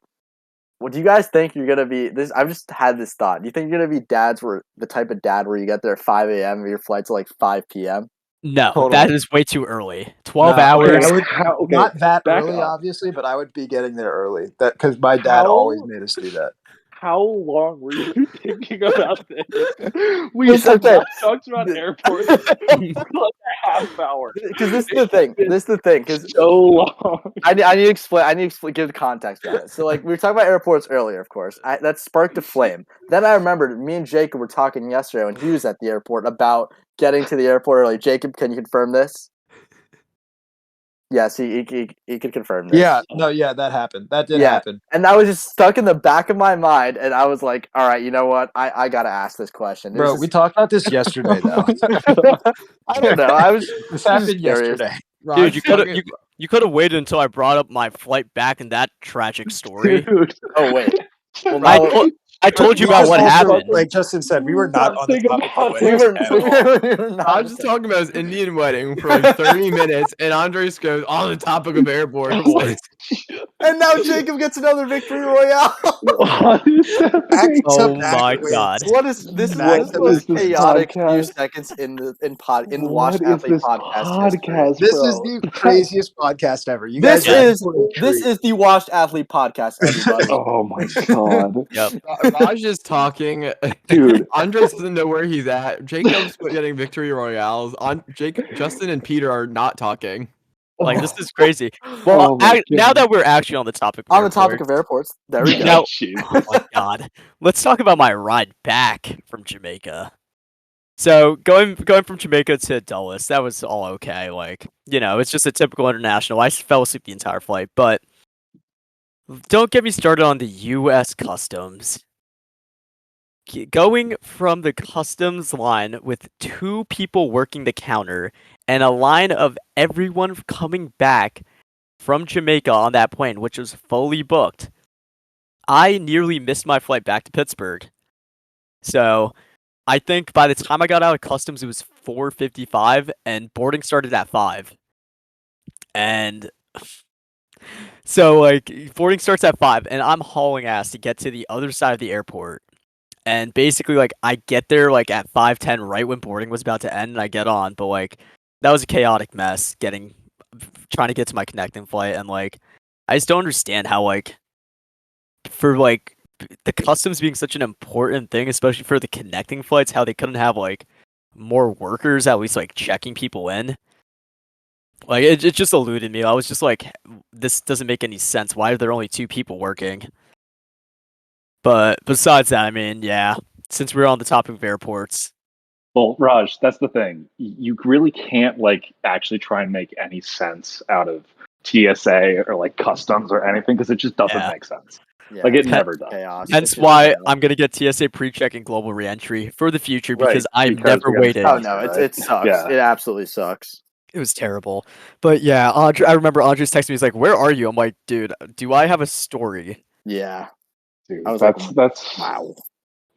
[SPEAKER 4] what do you guys think you're gonna be? This I've just had this thought. Do you think you're gonna be the type of dad where you get there at 5 a.m. and your flight's like 5 p.m.?
[SPEAKER 3] No,
[SPEAKER 4] Totally.
[SPEAKER 3] that is way too early. 12
[SPEAKER 5] No,
[SPEAKER 3] hours.
[SPEAKER 5] I would,
[SPEAKER 2] Okay,
[SPEAKER 5] not that
[SPEAKER 2] back
[SPEAKER 5] early,
[SPEAKER 2] up.
[SPEAKER 5] obviously, but I would be getting there early. That because my dad
[SPEAKER 2] How-
[SPEAKER 5] always made us do that.
[SPEAKER 2] How long were you thinking about this? We
[SPEAKER 4] Here's the
[SPEAKER 2] have
[SPEAKER 4] thing.
[SPEAKER 2] not talked about airports in like a half hour.
[SPEAKER 4] Because this is the thing. Because
[SPEAKER 2] So long.
[SPEAKER 4] I need to explain. Give the context on it. So, like, we were talking about airports earlier, of course. That sparked a flame. Then I remembered me and Jacob were talking yesterday when he was at the airport about getting to the airport early. Jacob, can you confirm this? Yes, he could confirm this.
[SPEAKER 5] Yeah, that happened. That did happen.
[SPEAKER 4] And that was just stuck in the back of my mind, and I was like, "All right, you know what? I gotta ask this question."
[SPEAKER 5] Bro, we talked about this yesterday, though.
[SPEAKER 4] I don't know.
[SPEAKER 5] This happened yesterday.
[SPEAKER 3] Dude,
[SPEAKER 1] Raj,
[SPEAKER 3] you could have waited until I brought up my flight back in that tragic story.
[SPEAKER 2] Dude.
[SPEAKER 4] Oh wait. Well,
[SPEAKER 3] I told you about what happened.
[SPEAKER 5] Like Justin said, we were not on the
[SPEAKER 2] Think
[SPEAKER 5] topic
[SPEAKER 2] about
[SPEAKER 5] of
[SPEAKER 2] it.
[SPEAKER 5] weddings at all.
[SPEAKER 1] I was just talking about his Indian wedding for like 30 minutes, and Andres goes on the topic of airport.
[SPEAKER 4] And now Jacob gets another victory royale.
[SPEAKER 3] Oh my god.
[SPEAKER 4] What is this? Is
[SPEAKER 5] What
[SPEAKER 4] this the
[SPEAKER 2] is
[SPEAKER 4] most
[SPEAKER 2] this
[SPEAKER 4] chaotic few
[SPEAKER 2] podcast?
[SPEAKER 4] seconds in the
[SPEAKER 2] What
[SPEAKER 4] Wash
[SPEAKER 2] is
[SPEAKER 4] Athlete
[SPEAKER 2] this
[SPEAKER 4] podcast history.
[SPEAKER 2] podcast,
[SPEAKER 5] This
[SPEAKER 2] bro?
[SPEAKER 5] is the craziest podcast ever. You
[SPEAKER 4] This
[SPEAKER 5] guys
[SPEAKER 4] is the Washed Athlete podcast, everybody.
[SPEAKER 2] Oh my god,
[SPEAKER 3] Yep.
[SPEAKER 1] Raj is talking.
[SPEAKER 2] dude.
[SPEAKER 1] Andres doesn't know where he's at. Jacob's getting victory royales. Justin and Peter are not talking.
[SPEAKER 3] Like, this is crazy. Well,
[SPEAKER 2] Oh my
[SPEAKER 3] now
[SPEAKER 2] goodness.
[SPEAKER 3] that we're actually on the topic of
[SPEAKER 4] On the topic of
[SPEAKER 3] airports,
[SPEAKER 4] airports, there we go.
[SPEAKER 3] Now-
[SPEAKER 2] Jesus.
[SPEAKER 3] oh my god. Let's talk about my ride back from Jamaica. So going from Jamaica to Dulles, that was all okay. Like, you know, it's just a typical international. I fell asleep the entire flight, but don't get me started on the U.S. Customs. Going from the customs line with 2 people working the counter and a line of everyone coming back from Jamaica on that plane, which was fully booked, I nearly missed my flight back to Pittsburgh. So I think by the time I got out of customs, it was 4:55, and boarding started at 5. And so, like, boarding starts at 5, and I'm hauling ass to get to the other side of the airport. And basically, like, I get there, like, at 5:10, right when boarding was about to end, and I get on. But, like, that was a chaotic mess trying to get to my connecting flight. And, like, I just don't understand how, like, for, like, the customs being such an important thing, especially for the connecting flights, how they couldn't have, like, more workers at least, like, checking people in. Like, it just eluded me. I was just like, this doesn't make any sense. Why are there only 2 people working? But besides that, I mean, yeah, since we're on the topic of airports.
[SPEAKER 2] Well, Raj, that's the thing. You really can't like actually try and make any sense out of TSA or like customs or anything because it just doesn't
[SPEAKER 3] Yeah.
[SPEAKER 2] make sense.
[SPEAKER 4] Yeah,
[SPEAKER 2] Like it
[SPEAKER 4] it's
[SPEAKER 2] never does.
[SPEAKER 4] chaos.
[SPEAKER 3] Hence
[SPEAKER 4] It's just
[SPEAKER 3] why
[SPEAKER 4] chaos.
[SPEAKER 3] I'm gonna get TSA pre-check and global reentry for the future
[SPEAKER 2] Right,
[SPEAKER 3] because I've
[SPEAKER 2] because
[SPEAKER 3] never
[SPEAKER 2] we gotta
[SPEAKER 3] waited.
[SPEAKER 4] Oh no, it sucks.
[SPEAKER 2] Yeah.
[SPEAKER 4] It absolutely sucks.
[SPEAKER 3] It was terrible. But yeah, I remember Andres texted me. He's like, "Where are you?" I'm like, "Dude, do I have a story?"
[SPEAKER 4] Yeah.
[SPEAKER 2] Dude,
[SPEAKER 4] I was
[SPEAKER 2] that's
[SPEAKER 4] Wow.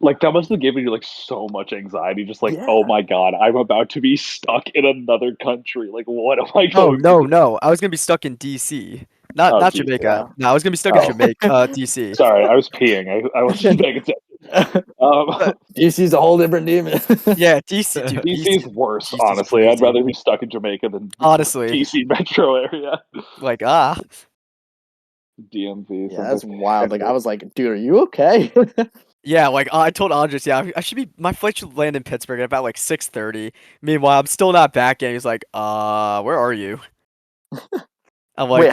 [SPEAKER 2] like that must have given you like so much anxiety. Just like,
[SPEAKER 4] Yeah.
[SPEAKER 2] oh my god, I'm about to be stuck in another country. Like, what am I
[SPEAKER 3] Oh
[SPEAKER 2] going? to do?
[SPEAKER 3] no! I was gonna be stuck in DC, not
[SPEAKER 2] Oh,
[SPEAKER 3] Jamaica.
[SPEAKER 4] yeah.
[SPEAKER 3] No, I was gonna be stuck
[SPEAKER 2] Oh.
[SPEAKER 3] in Jamaica, DC.
[SPEAKER 2] Sorry, I was peeing. I wasn't paying attention.
[SPEAKER 4] DC's a whole different demon.
[SPEAKER 3] Yeah, DC, dude.
[SPEAKER 2] DC's worse,
[SPEAKER 3] DC's
[SPEAKER 2] honestly. I'd
[SPEAKER 3] crazy.
[SPEAKER 2] rather be stuck in Jamaica than
[SPEAKER 3] Honestly,
[SPEAKER 2] DC metro area.
[SPEAKER 3] like
[SPEAKER 2] DMV.
[SPEAKER 4] Yeah,
[SPEAKER 2] sounds
[SPEAKER 4] that's
[SPEAKER 2] like-
[SPEAKER 4] wild. Like I was like, dude, are you okay?
[SPEAKER 3] yeah, like I told Andres, yeah, I should be. My flight should land in Pittsburgh at about like 6:30. Meanwhile, I'm still not back yet. He's like, where are you? I'm like,
[SPEAKER 4] Wait,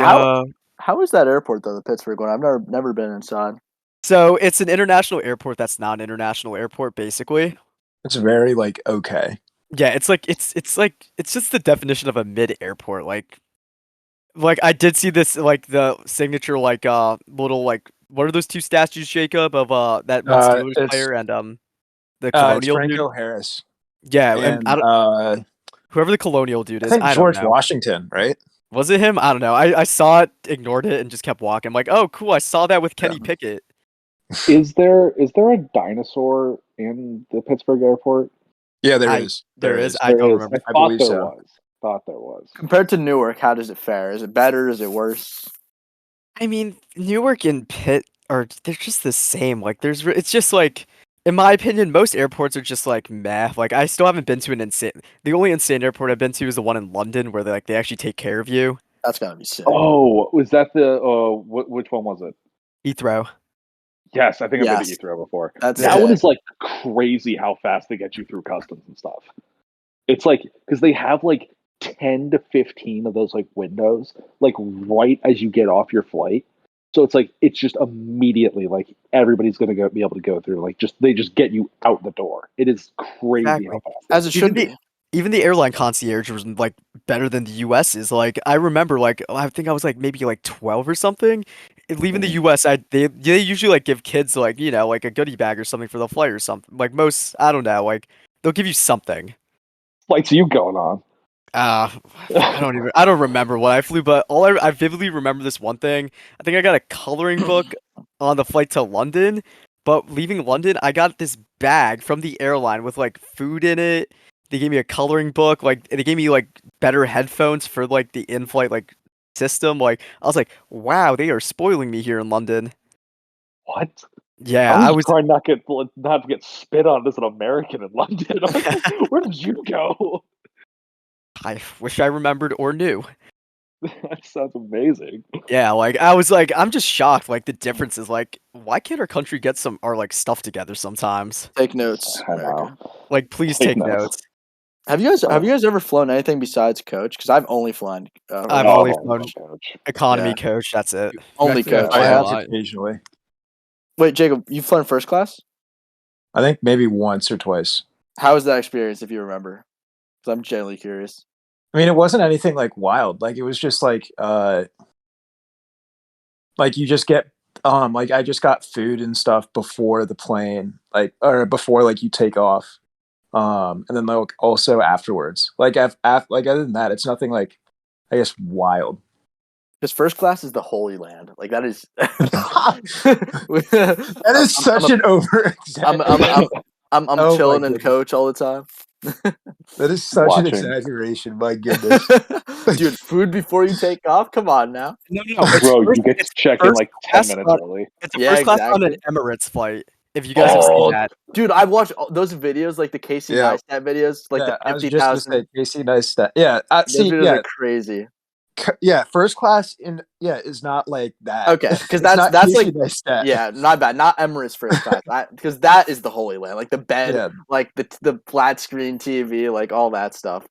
[SPEAKER 4] how is that airport though, the Pittsburgh one? I've never been inside.
[SPEAKER 3] So it's an international airport that's not an international airport, basically.
[SPEAKER 5] It's very like okay.
[SPEAKER 3] Yeah, it's just the definition of a mid airport. Like I did see this like the signature like little like what are those two statues, Jacob, of that one Steelers
[SPEAKER 5] It's
[SPEAKER 3] player and the
[SPEAKER 5] it's
[SPEAKER 3] Colonial dude?
[SPEAKER 5] Franco Harris
[SPEAKER 3] Yeah, and
[SPEAKER 5] and
[SPEAKER 3] I don't, whoever the Colonial dude
[SPEAKER 5] I
[SPEAKER 3] is,
[SPEAKER 5] think
[SPEAKER 3] I don't
[SPEAKER 5] George
[SPEAKER 3] know.
[SPEAKER 5] Washington, right?
[SPEAKER 3] Was it him? I don't know. I saw it, ignored it, and just kept walking. I'm like, oh, cool. I saw that with Kenny
[SPEAKER 5] Yeah.
[SPEAKER 3] Pickett.
[SPEAKER 2] Is there a dinosaur in the Pittsburgh airport?
[SPEAKER 5] Yeah, there
[SPEAKER 3] I
[SPEAKER 5] is.
[SPEAKER 3] there
[SPEAKER 5] There
[SPEAKER 3] is.
[SPEAKER 5] is.
[SPEAKER 3] I
[SPEAKER 2] There
[SPEAKER 3] don't
[SPEAKER 2] is.
[SPEAKER 3] remember.
[SPEAKER 5] I believe so.
[SPEAKER 2] Thought there was.
[SPEAKER 4] Compared to Newark, how does it fare? Is it better? Is it worse?
[SPEAKER 3] I mean, Newark and Pitt are they're just the same. Like, it's just like, in my opinion, most airports are just like meh. Like, I still haven't been to an insane. The only insane airport I've been to is the one in London, where they actually take care of you.
[SPEAKER 4] That's gotta be sick.
[SPEAKER 2] Oh, was that the which one was it?
[SPEAKER 3] Heathrow.
[SPEAKER 2] Yes, I think I've been to
[SPEAKER 4] Yes.
[SPEAKER 2] Heathrow before.
[SPEAKER 4] That's
[SPEAKER 2] That one
[SPEAKER 4] sick.
[SPEAKER 2] is like crazy how fast they get you through customs and stuff. It's like because they have like 10 to 15 of those like windows, like right as you get off your flight. So it's just immediately like everybody's gonna be able to go through. Like they just get you out the door. It is crazy how
[SPEAKER 3] Exactly.
[SPEAKER 2] fast.
[SPEAKER 4] As it
[SPEAKER 3] Even
[SPEAKER 4] should
[SPEAKER 3] the
[SPEAKER 4] be.
[SPEAKER 3] even the airline concierge was like better than the US is. Like, I remember, like, I think I was like maybe like 12 or something. Leaving the
[SPEAKER 2] Mhm.
[SPEAKER 3] US, they usually like give kids like, like a goodie bag or something for the flight or something. Like, most, I don't know, like they'll give you something.
[SPEAKER 2] Flights you going on?
[SPEAKER 3] Uh I don't remember what I flew, but I vividly remember this one thing. I think I got a coloring book on the flight to London, but leaving London, I got this bag from the airline with like food in it. They gave me a coloring book, like they gave me like better headphones for like the in-flight like system. Like, I was like, wow, they are spoiling me here in London.
[SPEAKER 2] What?
[SPEAKER 3] Yeah,
[SPEAKER 2] I
[SPEAKER 3] I
[SPEAKER 2] was
[SPEAKER 3] was
[SPEAKER 2] trying not to get spit on as an American in London. I was like, where did you go?
[SPEAKER 3] I wish I remembered or knew.
[SPEAKER 2] That sounds amazing.
[SPEAKER 3] Yeah, like I was like, I'm just shocked. Like the differences. Like, why can't our country get some our like stuff together sometimes?
[SPEAKER 4] Take notes,
[SPEAKER 2] I know.
[SPEAKER 4] America.
[SPEAKER 3] Like, please
[SPEAKER 2] Take
[SPEAKER 3] take
[SPEAKER 2] notes.
[SPEAKER 3] notes.
[SPEAKER 4] Have you guys ever flown anything besides coach? Because I've only flown
[SPEAKER 3] I've
[SPEAKER 2] Oh,
[SPEAKER 3] only
[SPEAKER 2] I've only
[SPEAKER 3] flown
[SPEAKER 2] flown coach.
[SPEAKER 3] economy
[SPEAKER 4] yeah,
[SPEAKER 3] coach. That's it.
[SPEAKER 4] only
[SPEAKER 1] actually have
[SPEAKER 4] coach.
[SPEAKER 5] I
[SPEAKER 1] fly a
[SPEAKER 4] Yeah.
[SPEAKER 5] have
[SPEAKER 1] lot.
[SPEAKER 5] occasionally.
[SPEAKER 4] Wait, Jacob, you flown first class?
[SPEAKER 5] I think maybe once or twice.
[SPEAKER 4] How was that experience, if you remember? Because I'm genuinely curious.
[SPEAKER 5] I mean, it wasn't anything like wild. Like it was just like you just get like I just got food and stuff before the plane, like or before like you take off. And then like also afterwards. Like like other than that, it's nothing like I guess wild.
[SPEAKER 4] Because first class is the Holy Land. Like that is.
[SPEAKER 5] That is such an over
[SPEAKER 4] I'm I'm I'm I'm
[SPEAKER 5] Oh my
[SPEAKER 4] chilling and
[SPEAKER 5] goodness.
[SPEAKER 4] coach all the time.
[SPEAKER 5] That is such an
[SPEAKER 2] Watching.
[SPEAKER 5] exaggeration. My goodness.
[SPEAKER 4] Dude, food before you take off. Come on now.
[SPEAKER 3] No, no, no.
[SPEAKER 2] Bro, you get to check in
[SPEAKER 3] first
[SPEAKER 2] like 10
[SPEAKER 3] class
[SPEAKER 2] minutes
[SPEAKER 3] on,
[SPEAKER 2] early.
[SPEAKER 3] it's a
[SPEAKER 4] Yeah,
[SPEAKER 3] first class on an
[SPEAKER 4] exactly.
[SPEAKER 3] Emirates flight. If you guys have seen
[SPEAKER 2] Oh,
[SPEAKER 3] that,
[SPEAKER 4] Dude, I watched those videos, like the Casey
[SPEAKER 5] Yeah.
[SPEAKER 4] Neistat videos, like
[SPEAKER 5] Yeah,
[SPEAKER 4] the
[SPEAKER 5] I was
[SPEAKER 4] fifty
[SPEAKER 5] just gonna
[SPEAKER 4] thousand.
[SPEAKER 5] say Casey Neistat. Yeah,
[SPEAKER 4] Those
[SPEAKER 5] see,
[SPEAKER 4] videos
[SPEAKER 5] yeah,
[SPEAKER 4] are crazy.
[SPEAKER 5] yeah. First class is not like that.
[SPEAKER 4] Okay, because
[SPEAKER 5] It's not
[SPEAKER 4] that's
[SPEAKER 5] Casey
[SPEAKER 4] like,
[SPEAKER 5] Neistat.
[SPEAKER 4] yeah, not bad, not Emirates first class, because that is the Holy Land, like the bed,
[SPEAKER 5] Yeah.
[SPEAKER 4] like the flat screen TV, like all that stuff.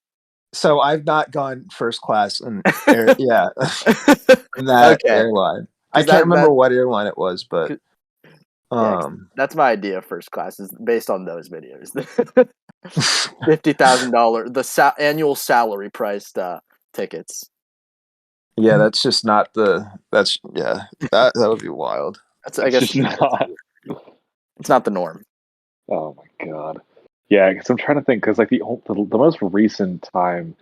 [SPEAKER 5] So I've not gone first class in air. Yeah, in that
[SPEAKER 4] Okay,
[SPEAKER 5] airline. I
[SPEAKER 4] because
[SPEAKER 5] can't
[SPEAKER 4] that
[SPEAKER 5] remember what airline it was, but
[SPEAKER 4] yeah, 'cause that's my idea of first class is based on those videos. $50,000, the annual salary priced tickets.
[SPEAKER 5] yeah, that's just not the. That's yeah, that would be wild.
[SPEAKER 4] That's I
[SPEAKER 2] it's
[SPEAKER 4] guess
[SPEAKER 2] just not.
[SPEAKER 4] it's not the norm.
[SPEAKER 2] Oh my god. Yeah, because I'm trying to think because like the most recent time,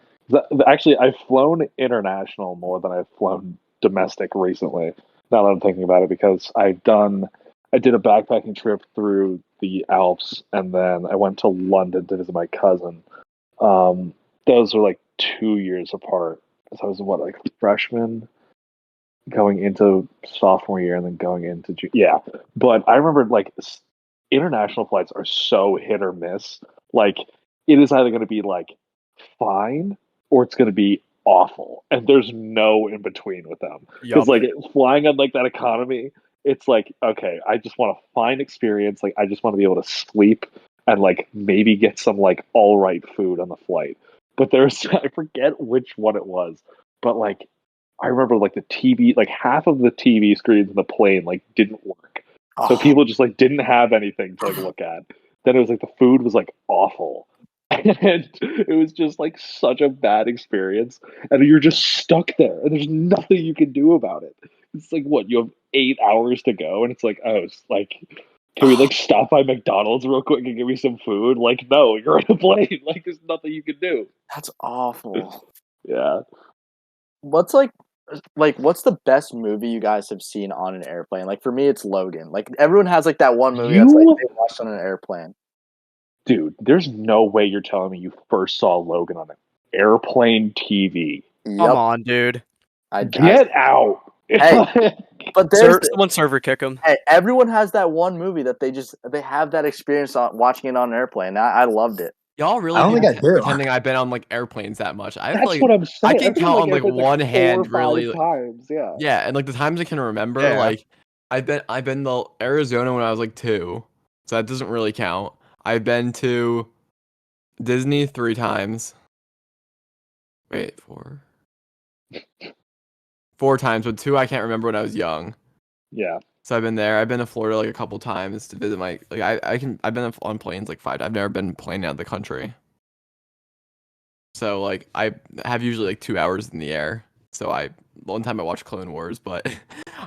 [SPEAKER 2] actually I've flown international more than I've flown domestic recently. Now that I'm thinking about it, because I did a backpacking trip through the Alps, and then I went to London to visit my cousin. Um, those were like 2 years apart. So I was what, like a freshman going into sophomore year and then going into yeah. But I remember like international flights are so hit or miss. Like it is either going to be like fine or it's going to be awful, and there's no in between with them. Because
[SPEAKER 3] yup.
[SPEAKER 2] like flying on like that economy, it's like okay, I just want a fine experience. Like I just want to be able to sleep and like maybe get some like all right food on the flight. But there's I forget which one it was, but like I remember like the TV, like half of the TV screens in the plane like didn't work. So
[SPEAKER 4] Oh,
[SPEAKER 2] people just like didn't have anything to like look at. Then it was like the food was like awful. And it was just like such a bad experience. And you're just stuck there and there's nothing you can do about it. it's like what you have 8 hours to go, and it's like, oh, it's like, can we like stop by McDonald's real quick and give me some food? Like, no, you're on a plane. Like, there's nothing you can do.
[SPEAKER 4] That's awful.
[SPEAKER 2] Yeah.
[SPEAKER 4] What's what's the best movie you guys have seen on an airplane? Like for me, it's Logan. Like everyone has like that one movie that's like
[SPEAKER 2] You,
[SPEAKER 4] they watched on an airplane.
[SPEAKER 2] dude, there's no way you're telling me you first saw Logan on an airplane TV.
[SPEAKER 3] Come
[SPEAKER 4] Yep.
[SPEAKER 3] on, dude.
[SPEAKER 2] Get out.
[SPEAKER 4] Hey, but there's
[SPEAKER 3] Someone server kick him.
[SPEAKER 4] hey, everyone has that one movie that they have that experience on watching it on an airplane. I loved it.
[SPEAKER 1] Y'all really
[SPEAKER 5] I don't
[SPEAKER 1] be
[SPEAKER 5] think I do.
[SPEAKER 1] pretending I've been on like airplanes that much. I feel
[SPEAKER 2] That's
[SPEAKER 1] like
[SPEAKER 2] what I'm saying.
[SPEAKER 1] I can
[SPEAKER 2] I've been
[SPEAKER 1] count on like
[SPEAKER 2] airplanes,
[SPEAKER 1] one
[SPEAKER 2] 4 or
[SPEAKER 1] hand
[SPEAKER 2] 5
[SPEAKER 1] really.
[SPEAKER 2] times. Yeah.
[SPEAKER 1] Yeah, and like the times I can remember,
[SPEAKER 3] Yeah.
[SPEAKER 1] like I've been to Arizona when I was like 2, so that doesn't really count. I've been to Disney 3 times. Wait, 4. 4 times, but 2 I can't remember when I was young.
[SPEAKER 2] Yeah.
[SPEAKER 1] So I've been there. I've been to Florida like a couple times to visit my like I've been on planes like 5. I've never been planing out of the country. So like I have usually like 2 hours in the air. So one time I watched Clone Wars, but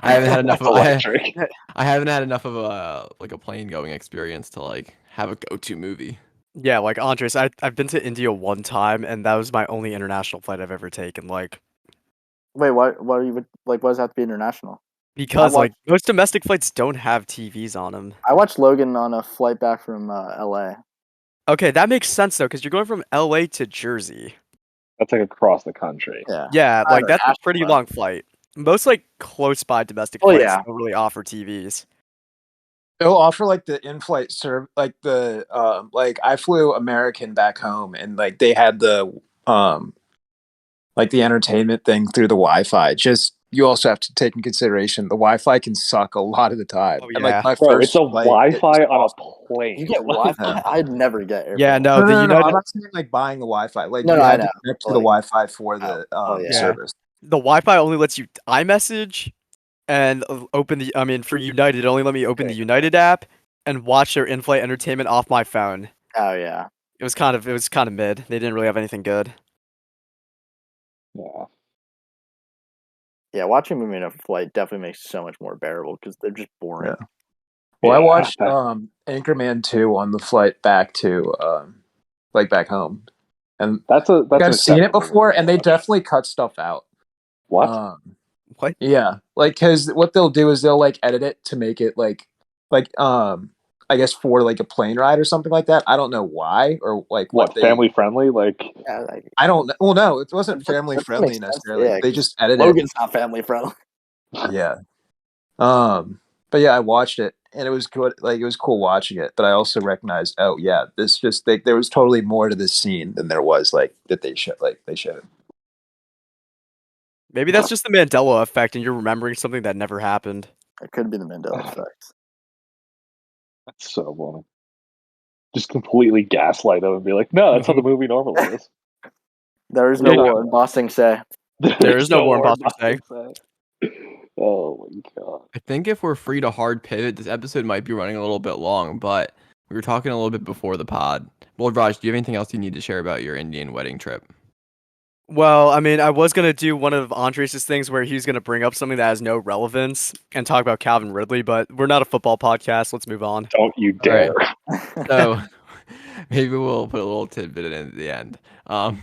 [SPEAKER 1] I haven't had enough
[SPEAKER 2] That's
[SPEAKER 1] of
[SPEAKER 2] electric.
[SPEAKER 1] I haven't had enough of a like a plane going experience to like have a go-to movie.
[SPEAKER 3] Yeah, like Andres, I've been to India one time, and that was my only international flight I've ever taken. Like,
[SPEAKER 4] Wait, what are you like? What does that have to be international?
[SPEAKER 3] because
[SPEAKER 4] watched-
[SPEAKER 3] like most domestic flights don't have TVs on them.
[SPEAKER 4] I watched Logan on a flight back from LA.
[SPEAKER 3] Okay, that makes sense though, because you're going from LA to Jersey.
[SPEAKER 2] That's like across the country.
[SPEAKER 4] Yeah.
[SPEAKER 3] Yeah,
[SPEAKER 4] Not
[SPEAKER 3] like that's a
[SPEAKER 4] international,
[SPEAKER 3] pretty
[SPEAKER 4] but-
[SPEAKER 3] long flight. Most like close by domestic
[SPEAKER 4] Oh,
[SPEAKER 3] flights
[SPEAKER 4] yeah.
[SPEAKER 3] don't really offer TVs.
[SPEAKER 5] They'll offer like the in-flight serve, like the like I flew American back home, and like they had the like the entertainment thing through the Wi-Fi. Just you also have to take in consideration the Wi-Fi can suck a lot of the time.
[SPEAKER 3] Oh,
[SPEAKER 5] And like
[SPEAKER 3] yeah.
[SPEAKER 5] my
[SPEAKER 2] Bro,
[SPEAKER 5] first
[SPEAKER 2] it's a
[SPEAKER 5] flight, it was
[SPEAKER 2] Wi-Fi on
[SPEAKER 5] awful.
[SPEAKER 2] a plane.
[SPEAKER 4] You get
[SPEAKER 2] Like,
[SPEAKER 4] Wi-Fi? I'd never get airplane.
[SPEAKER 3] Yeah, no,
[SPEAKER 5] No,
[SPEAKER 3] the
[SPEAKER 5] no, no, no.
[SPEAKER 3] United
[SPEAKER 5] I'm not saying like buying the Wi-Fi. Like
[SPEAKER 4] No,
[SPEAKER 5] you
[SPEAKER 4] no, I
[SPEAKER 5] had to
[SPEAKER 4] know.
[SPEAKER 5] connect to
[SPEAKER 4] But,
[SPEAKER 5] the
[SPEAKER 4] like-
[SPEAKER 5] Wi-Fi for the
[SPEAKER 4] oh, yeah.
[SPEAKER 5] service.
[SPEAKER 3] the Wi-Fi only lets you iMessage and open the. I mean, for United, it only let me open the
[SPEAKER 2] Okay.
[SPEAKER 3] United app and watch their in-flight entertainment off my phone.
[SPEAKER 4] Oh yeah.
[SPEAKER 3] It was kind of mid. They didn't really have anything good.
[SPEAKER 2] yeah.
[SPEAKER 4] Yeah, watching a movie in a flight definitely makes it so much more bearable because they're just boring.
[SPEAKER 5] Yeah. Well, I
[SPEAKER 2] Yeah.
[SPEAKER 5] watched Anchorman 2 on the flight back to like back home. And
[SPEAKER 2] That's
[SPEAKER 5] like,
[SPEAKER 2] an
[SPEAKER 5] I've seen it
[SPEAKER 2] acceptable
[SPEAKER 5] before,
[SPEAKER 2] movie to
[SPEAKER 5] and they
[SPEAKER 2] watch.
[SPEAKER 5] definitely cut stuff out.
[SPEAKER 2] What?
[SPEAKER 3] What?
[SPEAKER 5] Yeah, like because what they'll do is they'll like edit it to make it like I guess for like a plane ride or something like that. I don't know why or like
[SPEAKER 2] What?
[SPEAKER 5] they.
[SPEAKER 2] Family friendly? Like,
[SPEAKER 4] Yeah, like,
[SPEAKER 5] I don't know. Well, no, it wasn't
[SPEAKER 4] that
[SPEAKER 5] family
[SPEAKER 4] doesn't
[SPEAKER 5] friendly
[SPEAKER 4] make sense.
[SPEAKER 5] necessarily.
[SPEAKER 4] Yeah,
[SPEAKER 5] They
[SPEAKER 4] 'cause
[SPEAKER 5] just edited
[SPEAKER 4] Logan's not family friendly.
[SPEAKER 5] it. Yeah. But yeah, I watched it and it was good. Like it was cool watching it. But I also recognized, oh yeah, this just like there was totally more to this scene than there was like that they showed.
[SPEAKER 3] Maybe that's just the Mandela effect, and you're remembering something that never happened.
[SPEAKER 4] It could be the Mandela effect.
[SPEAKER 2] that's so funny. Just completely gaslight them and be like, no, that's how the movie normally is.
[SPEAKER 4] There is no
[SPEAKER 2] Yeah.
[SPEAKER 4] war in Boston say.
[SPEAKER 3] There is no war in
[SPEAKER 2] more
[SPEAKER 3] Boston
[SPEAKER 2] say. Oh my god.
[SPEAKER 1] I think if we're free to hard pivot, this episode might be running a little bit long, but we were talking a little bit before the pod. Well, Raj, do you have anything else you need to share about your Indian wedding trip?
[SPEAKER 3] Well, I mean, I was gonna do one of Andres' things where he's gonna bring up something that has no relevance and talk about Calvin Ridley, but we're not a football podcast. Let's move on.
[SPEAKER 2] Don't you
[SPEAKER 1] All
[SPEAKER 2] dare.
[SPEAKER 1] So maybe we'll put a little tidbit in at the end.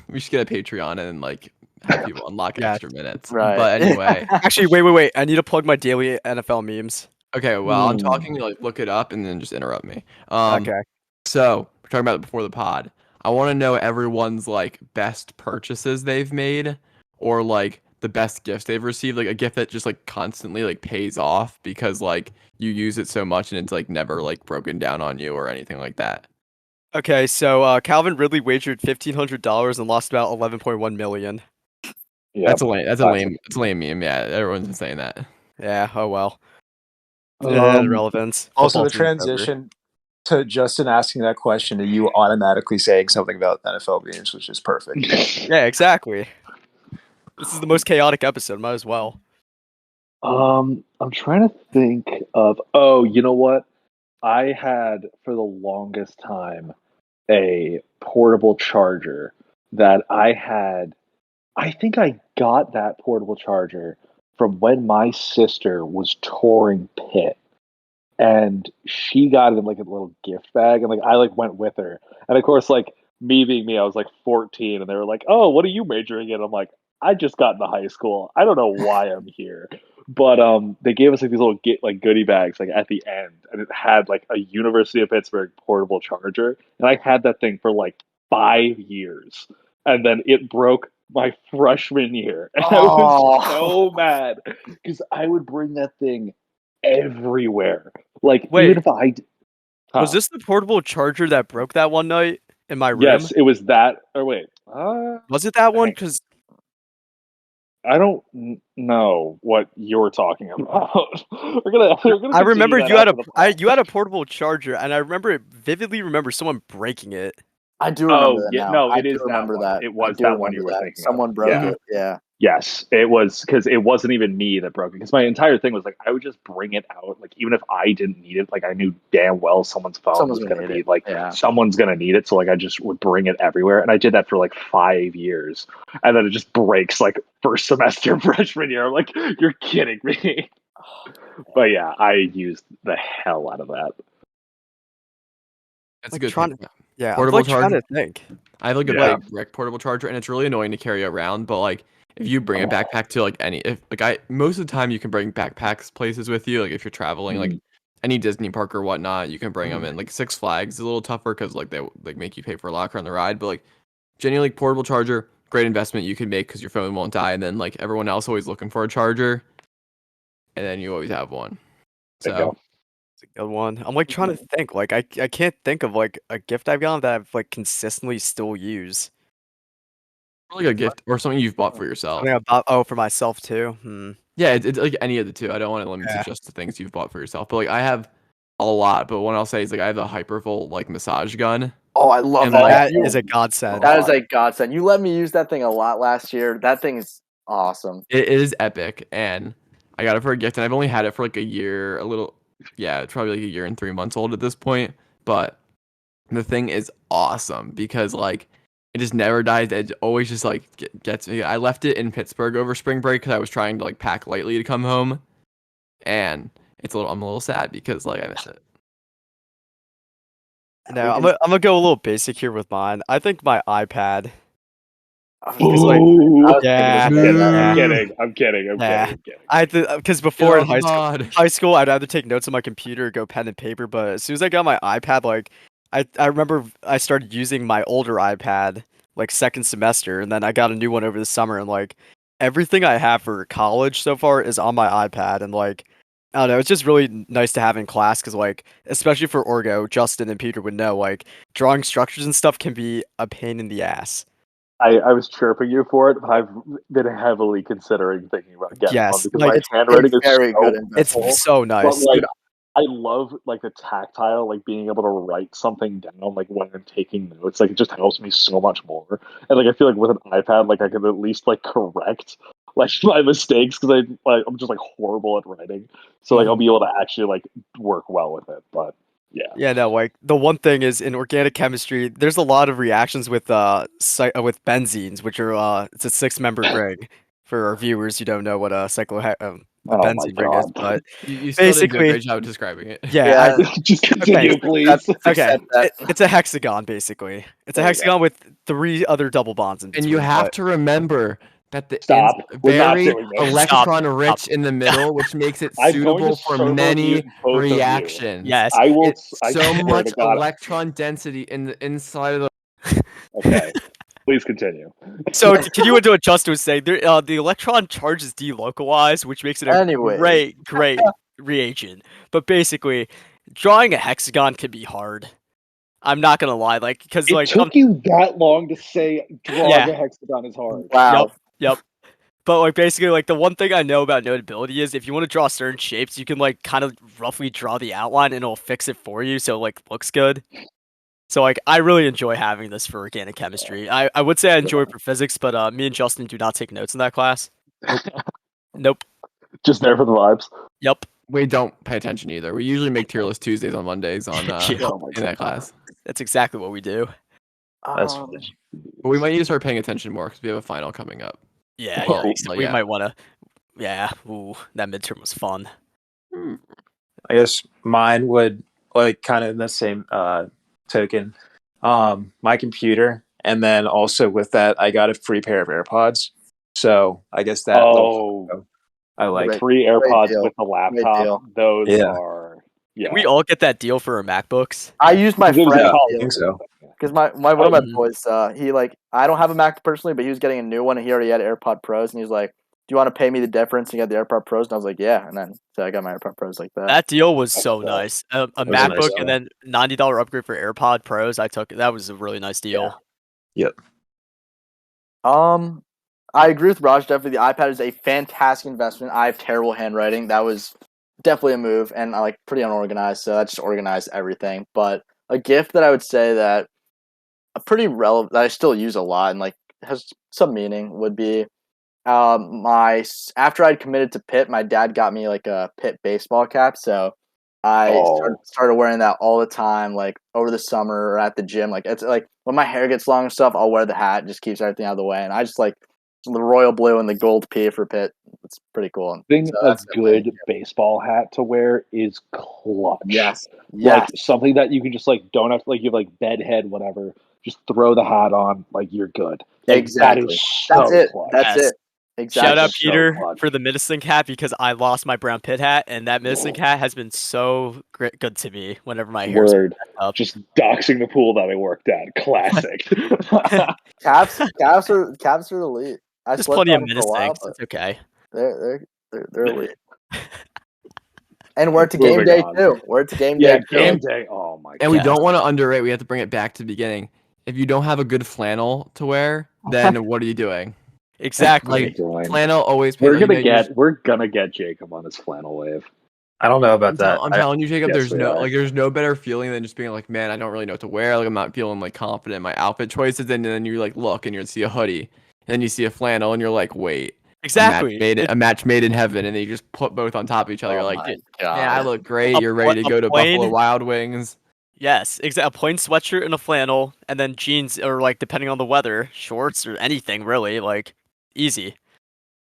[SPEAKER 1] We should get a Patreon and like have people unlock
[SPEAKER 3] Yeah.
[SPEAKER 1] extra minutes.
[SPEAKER 4] Right.
[SPEAKER 1] But anyway,
[SPEAKER 3] Actually, wait. I need to plug my daily NFL memes.
[SPEAKER 1] okay. Well, I'm
[SPEAKER 2] Hmm.
[SPEAKER 1] talking. Like, look it up and then just interrupt me. Um,
[SPEAKER 3] Okay.
[SPEAKER 1] So we're talking about it before the pod. I want to know everyone's like best purchases they've made, or like the best gifts they've received. Like a gift that just like constantly like pays off because like you use it so much and it's like never like broken down on you or anything like that.
[SPEAKER 3] Okay, so Calvin Ridley wagered $1,500 and lost about 11.1 million.
[SPEAKER 2] Yeah.
[SPEAKER 1] That's a lame. That's a
[SPEAKER 2] classic.
[SPEAKER 1] lame. It's a lame meme. Yeah, everyone's been saying that.
[SPEAKER 3] Yeah. Oh well.
[SPEAKER 2] Um,
[SPEAKER 3] Relevance.
[SPEAKER 5] Also,
[SPEAKER 3] Football
[SPEAKER 5] the
[SPEAKER 3] season's over.
[SPEAKER 5] transition to Justin asking that question to you automatically saying something about NFL games was just perfect.
[SPEAKER 3] Yeah, exactly. This is the most chaotic episode. Might as well.
[SPEAKER 2] I'm trying to think of. Oh, you know what? I had for the longest time a portable charger that I had. I think I got that portable charger from when my sister was touring Pitt, and she got it in like a little gift bag, and like I like went with her, and of course like me being me, I was like 14, and they were like, "Oh, what are you majoring in?" I'm like, "I just got into high school. I don't know why I'm here." But they gave us like these little like goodie bags like at the end, and it had like a University of Pittsburgh portable charger, and I had that thing for like 5 years, and then it broke my freshman year, and I was so mad because I would bring that thing everywhere. Like even
[SPEAKER 3] Wait,
[SPEAKER 2] if I
[SPEAKER 3] was
[SPEAKER 2] huh.
[SPEAKER 3] this the portable charger that broke that one night in my room?
[SPEAKER 2] Yes, it was that. Or wait,
[SPEAKER 3] Was it that one?
[SPEAKER 2] I,
[SPEAKER 3] Because
[SPEAKER 2] I don't know what you're talking about. We're gonna
[SPEAKER 3] I
[SPEAKER 2] continue
[SPEAKER 3] remember
[SPEAKER 2] that
[SPEAKER 3] you had
[SPEAKER 2] after the pod.
[SPEAKER 3] you had a portable charger, and I vividly remember someone breaking it.
[SPEAKER 4] I do remember
[SPEAKER 2] Oh
[SPEAKER 4] that
[SPEAKER 2] yeah,
[SPEAKER 4] now.
[SPEAKER 2] no,
[SPEAKER 4] I
[SPEAKER 2] it
[SPEAKER 4] do
[SPEAKER 2] is that
[SPEAKER 4] remember
[SPEAKER 2] one.
[SPEAKER 4] that.
[SPEAKER 2] It
[SPEAKER 4] I
[SPEAKER 2] was
[SPEAKER 4] do
[SPEAKER 2] that one you
[SPEAKER 4] remember
[SPEAKER 2] were
[SPEAKER 4] that.
[SPEAKER 2] thinking of.
[SPEAKER 4] Someone broke
[SPEAKER 2] Yeah.
[SPEAKER 4] it. Yeah.
[SPEAKER 2] Yes, it was because it wasn't even me that broke it. Because my entire thing was like I would just bring it out, like even if I didn't need it, like I knew damn well someone's phone
[SPEAKER 4] Someone's
[SPEAKER 2] was
[SPEAKER 4] gonna
[SPEAKER 2] going to
[SPEAKER 4] need
[SPEAKER 2] be
[SPEAKER 4] it.
[SPEAKER 2] like
[SPEAKER 4] Yeah.
[SPEAKER 2] someone's going to need it, so like I just would bring it everywhere, and I did that for like 5 years, and then it just breaks like first semester freshman year. I'm like, you're kidding me. But yeah, I used the hell out of that.
[SPEAKER 1] That's a
[SPEAKER 3] Like
[SPEAKER 1] good
[SPEAKER 3] trying
[SPEAKER 1] thing.
[SPEAKER 3] to, yeah, I'm
[SPEAKER 1] Portable
[SPEAKER 3] like trying
[SPEAKER 1] charger.
[SPEAKER 3] to think.
[SPEAKER 1] I have like a
[SPEAKER 2] Yeah.
[SPEAKER 1] big brick portable charger, and it's really annoying to carry around. But like, if you bring a backpack to like if like I most of the time you can bring backpacks places with you. Like if you're traveling, like any Disney park or whatnot, you can bring them in. Like Six Flags is a little tougher because like they like make you pay for a locker on the ride. But like genuinely portable charger, great investment you can make because your phone won't die. And then like everyone else always looking for a charger, and then you always have one. So
[SPEAKER 2] Bingo.
[SPEAKER 3] It's a good one. I'm like trying to think. Like I can't think of like a gift I've gotten that I've like consistently still use.
[SPEAKER 1] really a gift or something you've bought for
[SPEAKER 3] I
[SPEAKER 1] yourself.
[SPEAKER 3] mean, for myself too. Hmm.
[SPEAKER 1] Yeah, it's like any of the two. I don't want to limit it
[SPEAKER 3] Yeah.
[SPEAKER 1] just to things you've bought for yourself. But like I have a lot, but one I'll say is like I have a Hypervolt like massage gun.
[SPEAKER 4] Oh, I love
[SPEAKER 1] And
[SPEAKER 4] that.
[SPEAKER 1] like
[SPEAKER 3] That is
[SPEAKER 4] You-
[SPEAKER 3] a godsend.
[SPEAKER 4] that is a godsend. You let me use that thing a lot last year. That thing is awesome.
[SPEAKER 1] it is epic, and I got it for a gift, and I've only had it for like a year, it's probably like a year and 3 months old at this point. But the thing is awesome because like it just never dies. It always just like gets me. I left it in Pittsburgh over spring break because I was trying to like pack lightly to come home, and I'm a little sad because like I miss it.
[SPEAKER 3] No, I'm gonna go a little basic here with mine. I think my iPad.
[SPEAKER 4] I was
[SPEAKER 3] Because
[SPEAKER 4] thinking-
[SPEAKER 3] like,
[SPEAKER 4] I was
[SPEAKER 3] yeah,
[SPEAKER 4] thinking the same
[SPEAKER 2] I'm
[SPEAKER 3] yeah,
[SPEAKER 2] kidding. I'm kidding. I'm
[SPEAKER 3] yeah.
[SPEAKER 2] kidding.
[SPEAKER 3] I because
[SPEAKER 1] Get
[SPEAKER 3] before in
[SPEAKER 1] off the pod.
[SPEAKER 3] high school, I'd either take notes on my computer or go pen and paper. But as soon as I got my iPad, like I remember I started using my older iPad like second semester, and then I got a new one over the summer, and like everything I have for college so far is on my iPad, and like I don't know, it's just really nice to have in class because like especially for Orgo, Justin and Peter would know like drawing structures and stuff can be a pain in the ass.
[SPEAKER 2] I was chirping you for it, but I've been heavily considering thinking about getting one
[SPEAKER 3] Yes,
[SPEAKER 2] because
[SPEAKER 3] like
[SPEAKER 2] my
[SPEAKER 4] it's
[SPEAKER 2] handwriting
[SPEAKER 4] a
[SPEAKER 2] is
[SPEAKER 4] very good
[SPEAKER 2] so
[SPEAKER 3] it's
[SPEAKER 4] investment.
[SPEAKER 3] so
[SPEAKER 2] but
[SPEAKER 3] nice.
[SPEAKER 2] like I love like the tactile, like being able to write something down, like when I'm taking notes. Like it just helps me so much more. And like I feel like with an iPad, like I can at least like correct like my mistakes because I'm just like horrible at writing. So like I'll be able to actually like work well with it. But yeah,
[SPEAKER 3] Yeah, no, like the one thing is in organic chemistry, there's a lot of reactions with with benzenes, which are it's a six-membered ring. For our viewers who don't know what a a
[SPEAKER 2] oh my
[SPEAKER 3] benzene ring is,
[SPEAKER 2] god,
[SPEAKER 3] but
[SPEAKER 1] You still didn't do a
[SPEAKER 3] basically,
[SPEAKER 1] great job of describing it.
[SPEAKER 3] yeah,
[SPEAKER 4] Yeah,
[SPEAKER 2] just continue, please.
[SPEAKER 3] okay,
[SPEAKER 4] that.
[SPEAKER 3] it's a hexagon basically. It's a
[SPEAKER 2] There you go.
[SPEAKER 3] hexagon with three other double bonds in
[SPEAKER 1] And
[SPEAKER 3] between.
[SPEAKER 1] you have
[SPEAKER 3] but-
[SPEAKER 1] to remember that the
[SPEAKER 2] Stop. We're not
[SPEAKER 1] very
[SPEAKER 2] doing this.
[SPEAKER 1] electron rich in the middle, which makes it
[SPEAKER 2] I'm going to
[SPEAKER 1] suitable for
[SPEAKER 2] servo
[SPEAKER 1] many
[SPEAKER 2] mute both of you.
[SPEAKER 1] reactions.
[SPEAKER 3] Yes,
[SPEAKER 2] I will.
[SPEAKER 1] It's
[SPEAKER 2] I
[SPEAKER 1] so
[SPEAKER 2] swear
[SPEAKER 1] much
[SPEAKER 2] to God.
[SPEAKER 1] electron density in the inside of the.
[SPEAKER 2] Okay, please continue.
[SPEAKER 3] so to continue into what Justin was saying, the electron charge is delocalized, which makes it a
[SPEAKER 4] Anyways.
[SPEAKER 3] great reagent. But basically, drawing a hexagon can be hard. I'm not gonna lie, like because
[SPEAKER 2] It
[SPEAKER 3] like
[SPEAKER 2] took you that long to say drawing
[SPEAKER 3] Yeah.
[SPEAKER 2] a hexagon is hard.
[SPEAKER 4] Wow.
[SPEAKER 3] Yep. But like basically, like the one thing I know about Notability is if you want to draw certain shapes, you can like kind of roughly draw the outline and it'll fix it for you, so it, like looks good. So like I really enjoy having this for organic chemistry. I would say I enjoy it for physics, but me and Justin do not take notes in that class. Nope.
[SPEAKER 2] Just there for the vibes.
[SPEAKER 3] Yep.
[SPEAKER 1] We don't pay attention either. We usually make tier list Tuesdays on Mondays on
[SPEAKER 3] Yeah.
[SPEAKER 2] Oh my
[SPEAKER 1] in that class.
[SPEAKER 3] That's exactly what we do.
[SPEAKER 5] That's
[SPEAKER 1] But we might need to start paying attention more because we have a final coming up.
[SPEAKER 3] Yeah,
[SPEAKER 2] Well,
[SPEAKER 3] yikes.
[SPEAKER 1] well,
[SPEAKER 3] We
[SPEAKER 1] yeah.
[SPEAKER 3] might want to. Yeah, ooh, that midterm was fun.
[SPEAKER 5] I guess mine would like kind of in the same token. My computer, and then also with that, I got a free pair of AirPods. So I guess that little
[SPEAKER 2] Oh,
[SPEAKER 5] I like.
[SPEAKER 4] Great,
[SPEAKER 2] free
[SPEAKER 4] great
[SPEAKER 2] AirPods
[SPEAKER 4] deal.
[SPEAKER 2] with a
[SPEAKER 4] Great
[SPEAKER 2] laptop.
[SPEAKER 4] deal.
[SPEAKER 2] Those
[SPEAKER 5] Yeah,
[SPEAKER 2] are
[SPEAKER 3] Did
[SPEAKER 2] yeah.
[SPEAKER 3] we all get that deal for our MacBooks?
[SPEAKER 4] I used my
[SPEAKER 2] Because it was a
[SPEAKER 5] yeah,
[SPEAKER 4] friend's
[SPEAKER 5] I
[SPEAKER 2] college
[SPEAKER 4] deal
[SPEAKER 5] think so.
[SPEAKER 2] thing.
[SPEAKER 4] because my one of
[SPEAKER 2] Oh,
[SPEAKER 4] my
[SPEAKER 3] Mhm.
[SPEAKER 4] boys, he like I don't have a Mac personally, but he was getting a new one and he already had AirPod Pros and he was like, "Do you want to pay me the difference?" And he got the AirPod Pros and I was like, "Yeah," and then so I got my AirPod Pros like that.
[SPEAKER 3] That deal was
[SPEAKER 2] that's
[SPEAKER 3] so
[SPEAKER 2] sick.
[SPEAKER 3] nice. A
[SPEAKER 5] That was a nice
[SPEAKER 3] MacBook and
[SPEAKER 5] deal.
[SPEAKER 3] then $90 upgrade for AirPod Pros. I took that was a really nice deal.
[SPEAKER 5] Yep.
[SPEAKER 4] I agree with Raj. Definitely, the iPad is a fantastic investment. I have terrible handwriting. That was definitely a move, and I like pretty unorganized, so that just organized everything. But a gift that I would say that a pretty relevant that I still use a lot and like has some meaning would be after I'd committed to Pitt, my dad got me like a Pitt baseball cap, so I
[SPEAKER 2] Oh,
[SPEAKER 4] started wearing that all the time, like over the summer or at the gym. Like it's like when my hair gets long and stuff, I'll wear the hat. It just keeps everything out of the way, and I just like the royal blue and the gold P for Pitt. It's pretty cool. And
[SPEAKER 2] thing
[SPEAKER 4] so
[SPEAKER 2] a
[SPEAKER 4] that's definitely
[SPEAKER 2] good baseball hat to wear is clutch.
[SPEAKER 4] yes,
[SPEAKER 2] Like
[SPEAKER 4] yes,
[SPEAKER 2] something that you can just like don't have like you have like bed head, whatever. Just throw the hat on, like you're good. Like that is
[SPEAKER 4] exactly. That's
[SPEAKER 2] so
[SPEAKER 4] it.
[SPEAKER 2] clutch.
[SPEAKER 4] That's
[SPEAKER 3] Yes.
[SPEAKER 4] it.
[SPEAKER 3] Shout
[SPEAKER 2] That's
[SPEAKER 4] Exactly.
[SPEAKER 3] out
[SPEAKER 2] so
[SPEAKER 3] Peter
[SPEAKER 2] clutch.
[SPEAKER 3] for the medicine hat because I lost my brown pit hat and that medicine hat has been so good to me whenever my hair's
[SPEAKER 2] Word.
[SPEAKER 3] messed up.
[SPEAKER 2] Just doxing the pool that I worked at. Classic.
[SPEAKER 4] Caps are elite. I
[SPEAKER 3] There's
[SPEAKER 4] slept
[SPEAKER 3] plenty of
[SPEAKER 4] on them for a
[SPEAKER 3] menacing.
[SPEAKER 4] while, but
[SPEAKER 3] It's okay.
[SPEAKER 4] they're elite. And we're to game
[SPEAKER 2] Moving
[SPEAKER 4] day
[SPEAKER 2] on.
[SPEAKER 4] too. We're to game
[SPEAKER 2] Yeah,
[SPEAKER 4] day too.
[SPEAKER 2] game
[SPEAKER 1] And
[SPEAKER 2] day. Oh my
[SPEAKER 1] and we
[SPEAKER 2] god.
[SPEAKER 3] Yeah.
[SPEAKER 1] don't want to underrate. We have to bring it back to the beginning. If you don't have a good flannel to wear, then what are you doing?
[SPEAKER 2] What are you
[SPEAKER 3] Exactly.
[SPEAKER 1] Like
[SPEAKER 2] doing?
[SPEAKER 1] flannel always pays.
[SPEAKER 2] We're
[SPEAKER 1] Like,
[SPEAKER 2] gonna
[SPEAKER 1] you just,
[SPEAKER 2] get Jacob on his flannel wave.
[SPEAKER 5] I don't know about that.
[SPEAKER 1] I'm telling you, Jacob.
[SPEAKER 2] Yes,
[SPEAKER 1] There's
[SPEAKER 2] we
[SPEAKER 1] no
[SPEAKER 2] are.
[SPEAKER 1] there's no better feeling than just being like, man, I don't really know what to wear. Like I'm not feeling like confident in my outfit choices. And then you like look and you see a hoodie, and then you see a flannel, and you're like, wait,
[SPEAKER 3] Exactly.
[SPEAKER 1] a match made in heaven. And then you just put both on top of each other. You're
[SPEAKER 4] Oh
[SPEAKER 1] like,
[SPEAKER 4] my
[SPEAKER 1] man, I
[SPEAKER 4] god.
[SPEAKER 1] look great. You're ready to
[SPEAKER 3] A
[SPEAKER 1] go to Buffalo
[SPEAKER 3] plain
[SPEAKER 1] Wild Wings.
[SPEAKER 3] yes, a plain sweatshirt and a flannel and then jeans or like depending on the weather, shorts or anything really, like easy.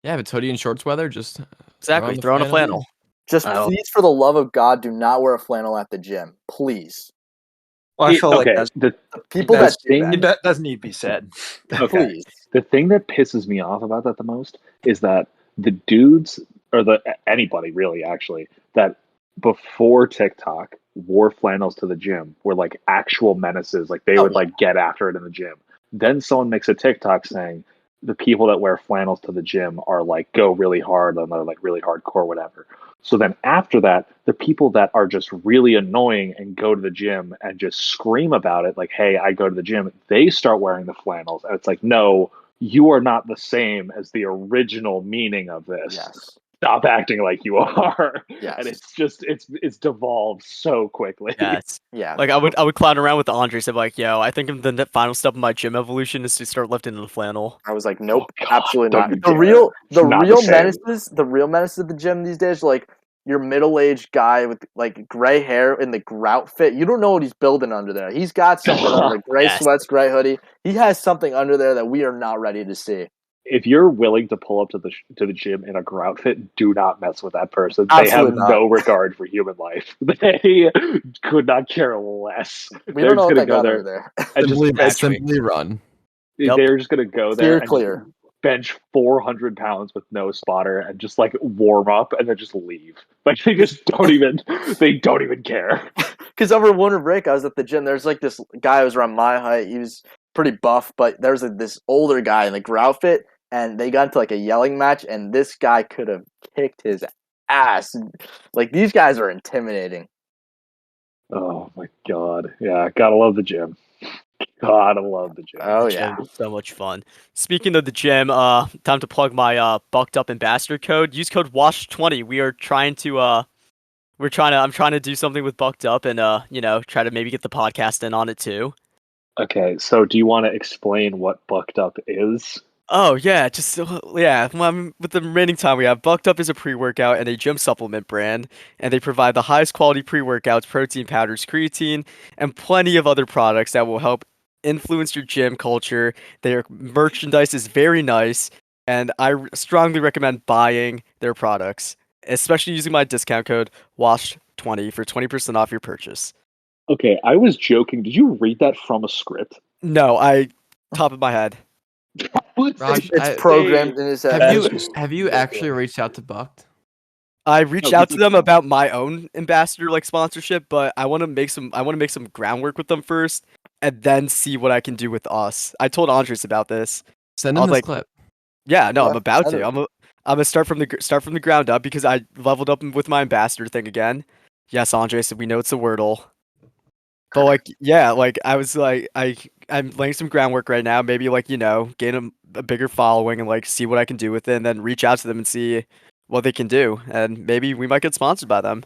[SPEAKER 1] Yeah, if it's hoodie and shorts weather, just throw
[SPEAKER 3] Exactly.
[SPEAKER 1] on the
[SPEAKER 3] Throw on a
[SPEAKER 1] flannel.
[SPEAKER 3] flannel.
[SPEAKER 4] Just
[SPEAKER 5] I don't.
[SPEAKER 4] please, for the love of God, do not wear a flannel at the gym. Please.
[SPEAKER 5] Well, I feel like
[SPEAKER 2] Okay,
[SPEAKER 4] The people
[SPEAKER 2] the
[SPEAKER 4] that
[SPEAKER 5] that's
[SPEAKER 4] do that,
[SPEAKER 2] thing
[SPEAKER 5] that doesn't need to be said.
[SPEAKER 2] okay.
[SPEAKER 4] please.
[SPEAKER 2] The thing that pisses me off about that the most is that the dudes or the anybody really actually that before TikTok wore flannels to the gym were like actual menaces. Like they
[SPEAKER 4] Oh
[SPEAKER 2] would
[SPEAKER 4] yeah.
[SPEAKER 2] like get after it in the gym. Then someone makes a TikTok saying the people that wear flannels to the gym are like go really hard and they're like really hardcore, whatever. So then after that, the people that are just really annoying and go to the gym and just scream about it, like, hey, I go to the gym, they start wearing the flannels. And it's like, no, you are not the same as the original meaning of this.
[SPEAKER 4] Yes.
[SPEAKER 2] Stop acting like you are. And
[SPEAKER 4] Yes.
[SPEAKER 2] it's devolved so quickly.
[SPEAKER 3] Yes.
[SPEAKER 4] Yeah.
[SPEAKER 3] Like I would clown around with Andres. I'm like, yo, I think the final step of my gym evolution is to start lifting in the flannel.
[SPEAKER 4] I was like,
[SPEAKER 2] Oh
[SPEAKER 4] nope,
[SPEAKER 2] god,
[SPEAKER 4] absolutely
[SPEAKER 2] don't
[SPEAKER 4] not.
[SPEAKER 2] you dare. It's
[SPEAKER 4] The
[SPEAKER 2] not the
[SPEAKER 4] real
[SPEAKER 2] same.
[SPEAKER 4] menaces, the real menaces of the gym these days, are like your middle-aged guy with like gray hair in the grout fit. You don't know what he's building under there. He's got something under there. Gray
[SPEAKER 3] Yes.
[SPEAKER 4] sweats, gray hoodie. He has something under there that we are not ready to see.
[SPEAKER 2] If you're willing to pull up to the gym in a grout fit, do not mess with that person. They have
[SPEAKER 4] Absolutely not.
[SPEAKER 2] no regard for human life. They could not care less.
[SPEAKER 4] We
[SPEAKER 2] They're
[SPEAKER 4] don't know
[SPEAKER 2] just
[SPEAKER 4] what
[SPEAKER 2] gonna
[SPEAKER 4] they
[SPEAKER 2] go
[SPEAKER 4] got under
[SPEAKER 2] there
[SPEAKER 4] there.
[SPEAKER 2] and just bench.
[SPEAKER 3] Exactly.
[SPEAKER 1] Simply run.
[SPEAKER 3] Yep.
[SPEAKER 2] They're just gonna go there
[SPEAKER 4] Steer
[SPEAKER 2] and just
[SPEAKER 4] clear.
[SPEAKER 2] bench 400 pounds with no spotter and just like warm up and then just leave. Like they just don't even. They don't even care.
[SPEAKER 4] Because over winter break, I was at the gym. There's like this guy who was around my height. He was pretty buff, but there's this older guy in the grout fit, and they got into like a yelling match, and this guy could have kicked his ass. Like these guys are intimidating.
[SPEAKER 2] Oh my god. Yeah, gotta love the gym. Gotta love the gym.
[SPEAKER 4] Oh
[SPEAKER 3] The
[SPEAKER 4] yeah.
[SPEAKER 3] gym is so much fun. Speaking of the gym, time to plug my bucked up ambassador code. Use code WASH20. We are trying to I'm trying to do something with bucked up and try to maybe get the podcast in on it too.
[SPEAKER 2] Okay, so do you want to explain what Bucked Up is?
[SPEAKER 3] Oh yeah, just yeah. With the remaining time we have, Bucked Up is a pre-workout and a gym supplement brand, and they provide the highest quality pre-workouts, protein powders, creatine, and plenty of other products that will help influence your gym culture. Their merchandise is very nice. and I strongly recommend buying their products, especially using my discount code WASH20 for 20% off your purchase.
[SPEAKER 2] Okay, I was joking. Did you read that from a script?
[SPEAKER 3] No, top of my head.
[SPEAKER 1] Raj,
[SPEAKER 4] It's programmed in his head.
[SPEAKER 1] have you actually reached out to Bucked?
[SPEAKER 3] I reached
[SPEAKER 2] No,
[SPEAKER 3] out to them about my own ambassador sponsorship, but I want to make some groundwork with them first and then see what I can do with us. I told Andres about this.
[SPEAKER 1] Send
[SPEAKER 3] I
[SPEAKER 1] him
[SPEAKER 3] was
[SPEAKER 1] this
[SPEAKER 3] like,
[SPEAKER 1] clip.
[SPEAKER 3] yeah, no,
[SPEAKER 4] Yeah,
[SPEAKER 3] I'm about
[SPEAKER 4] send
[SPEAKER 3] to.
[SPEAKER 4] it.
[SPEAKER 3] I'm gonna start from the ground up because I leveled up with my ambassador thing again. Yes, Andres, we know it's a Wordle. But yeah, I was I'm laying some groundwork right now. Maybe gain a bigger following and see what I can do with it, and then reach out to them and see what they can do, and maybe we might get sponsored by them.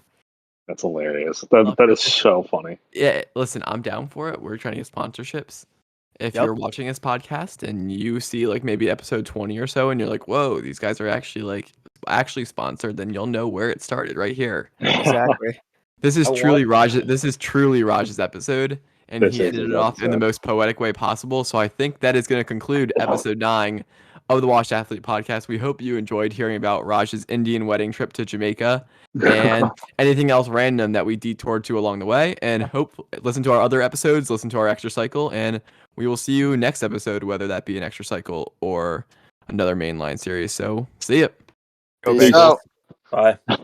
[SPEAKER 2] That's hilarious. That is so funny.
[SPEAKER 1] Yeah, listen, I'm down for it. We're trying to get sponsorships. If
[SPEAKER 3] Yep.
[SPEAKER 1] you're watching this podcast and you see maybe episode 20 or so, and you're like, "Whoa, these guys are actually sponsored," then you'll know where it started right here.
[SPEAKER 3] Exactly.
[SPEAKER 1] This is
[SPEAKER 5] I
[SPEAKER 1] truly
[SPEAKER 5] want-
[SPEAKER 1] Raj. This is truly Raj's episode, and
[SPEAKER 2] This
[SPEAKER 1] he
[SPEAKER 2] is
[SPEAKER 1] ended
[SPEAKER 2] his
[SPEAKER 1] it off in the
[SPEAKER 2] episode.
[SPEAKER 1] most poetic way possible. So I think that is going to conclude episode 9 of the Washed Athlete Podcast. We hope you enjoyed hearing about Raj's Indian wedding trip to Jamaica and anything else random that we detoured to along the way. And listen to our other episodes, listen to our extra cycle, and we will see you next episode, whether that be an extra cycle or another mainline series. So see ya.
[SPEAKER 3] Go
[SPEAKER 4] Peace
[SPEAKER 3] Bengals.
[SPEAKER 4] out.
[SPEAKER 5] Bye.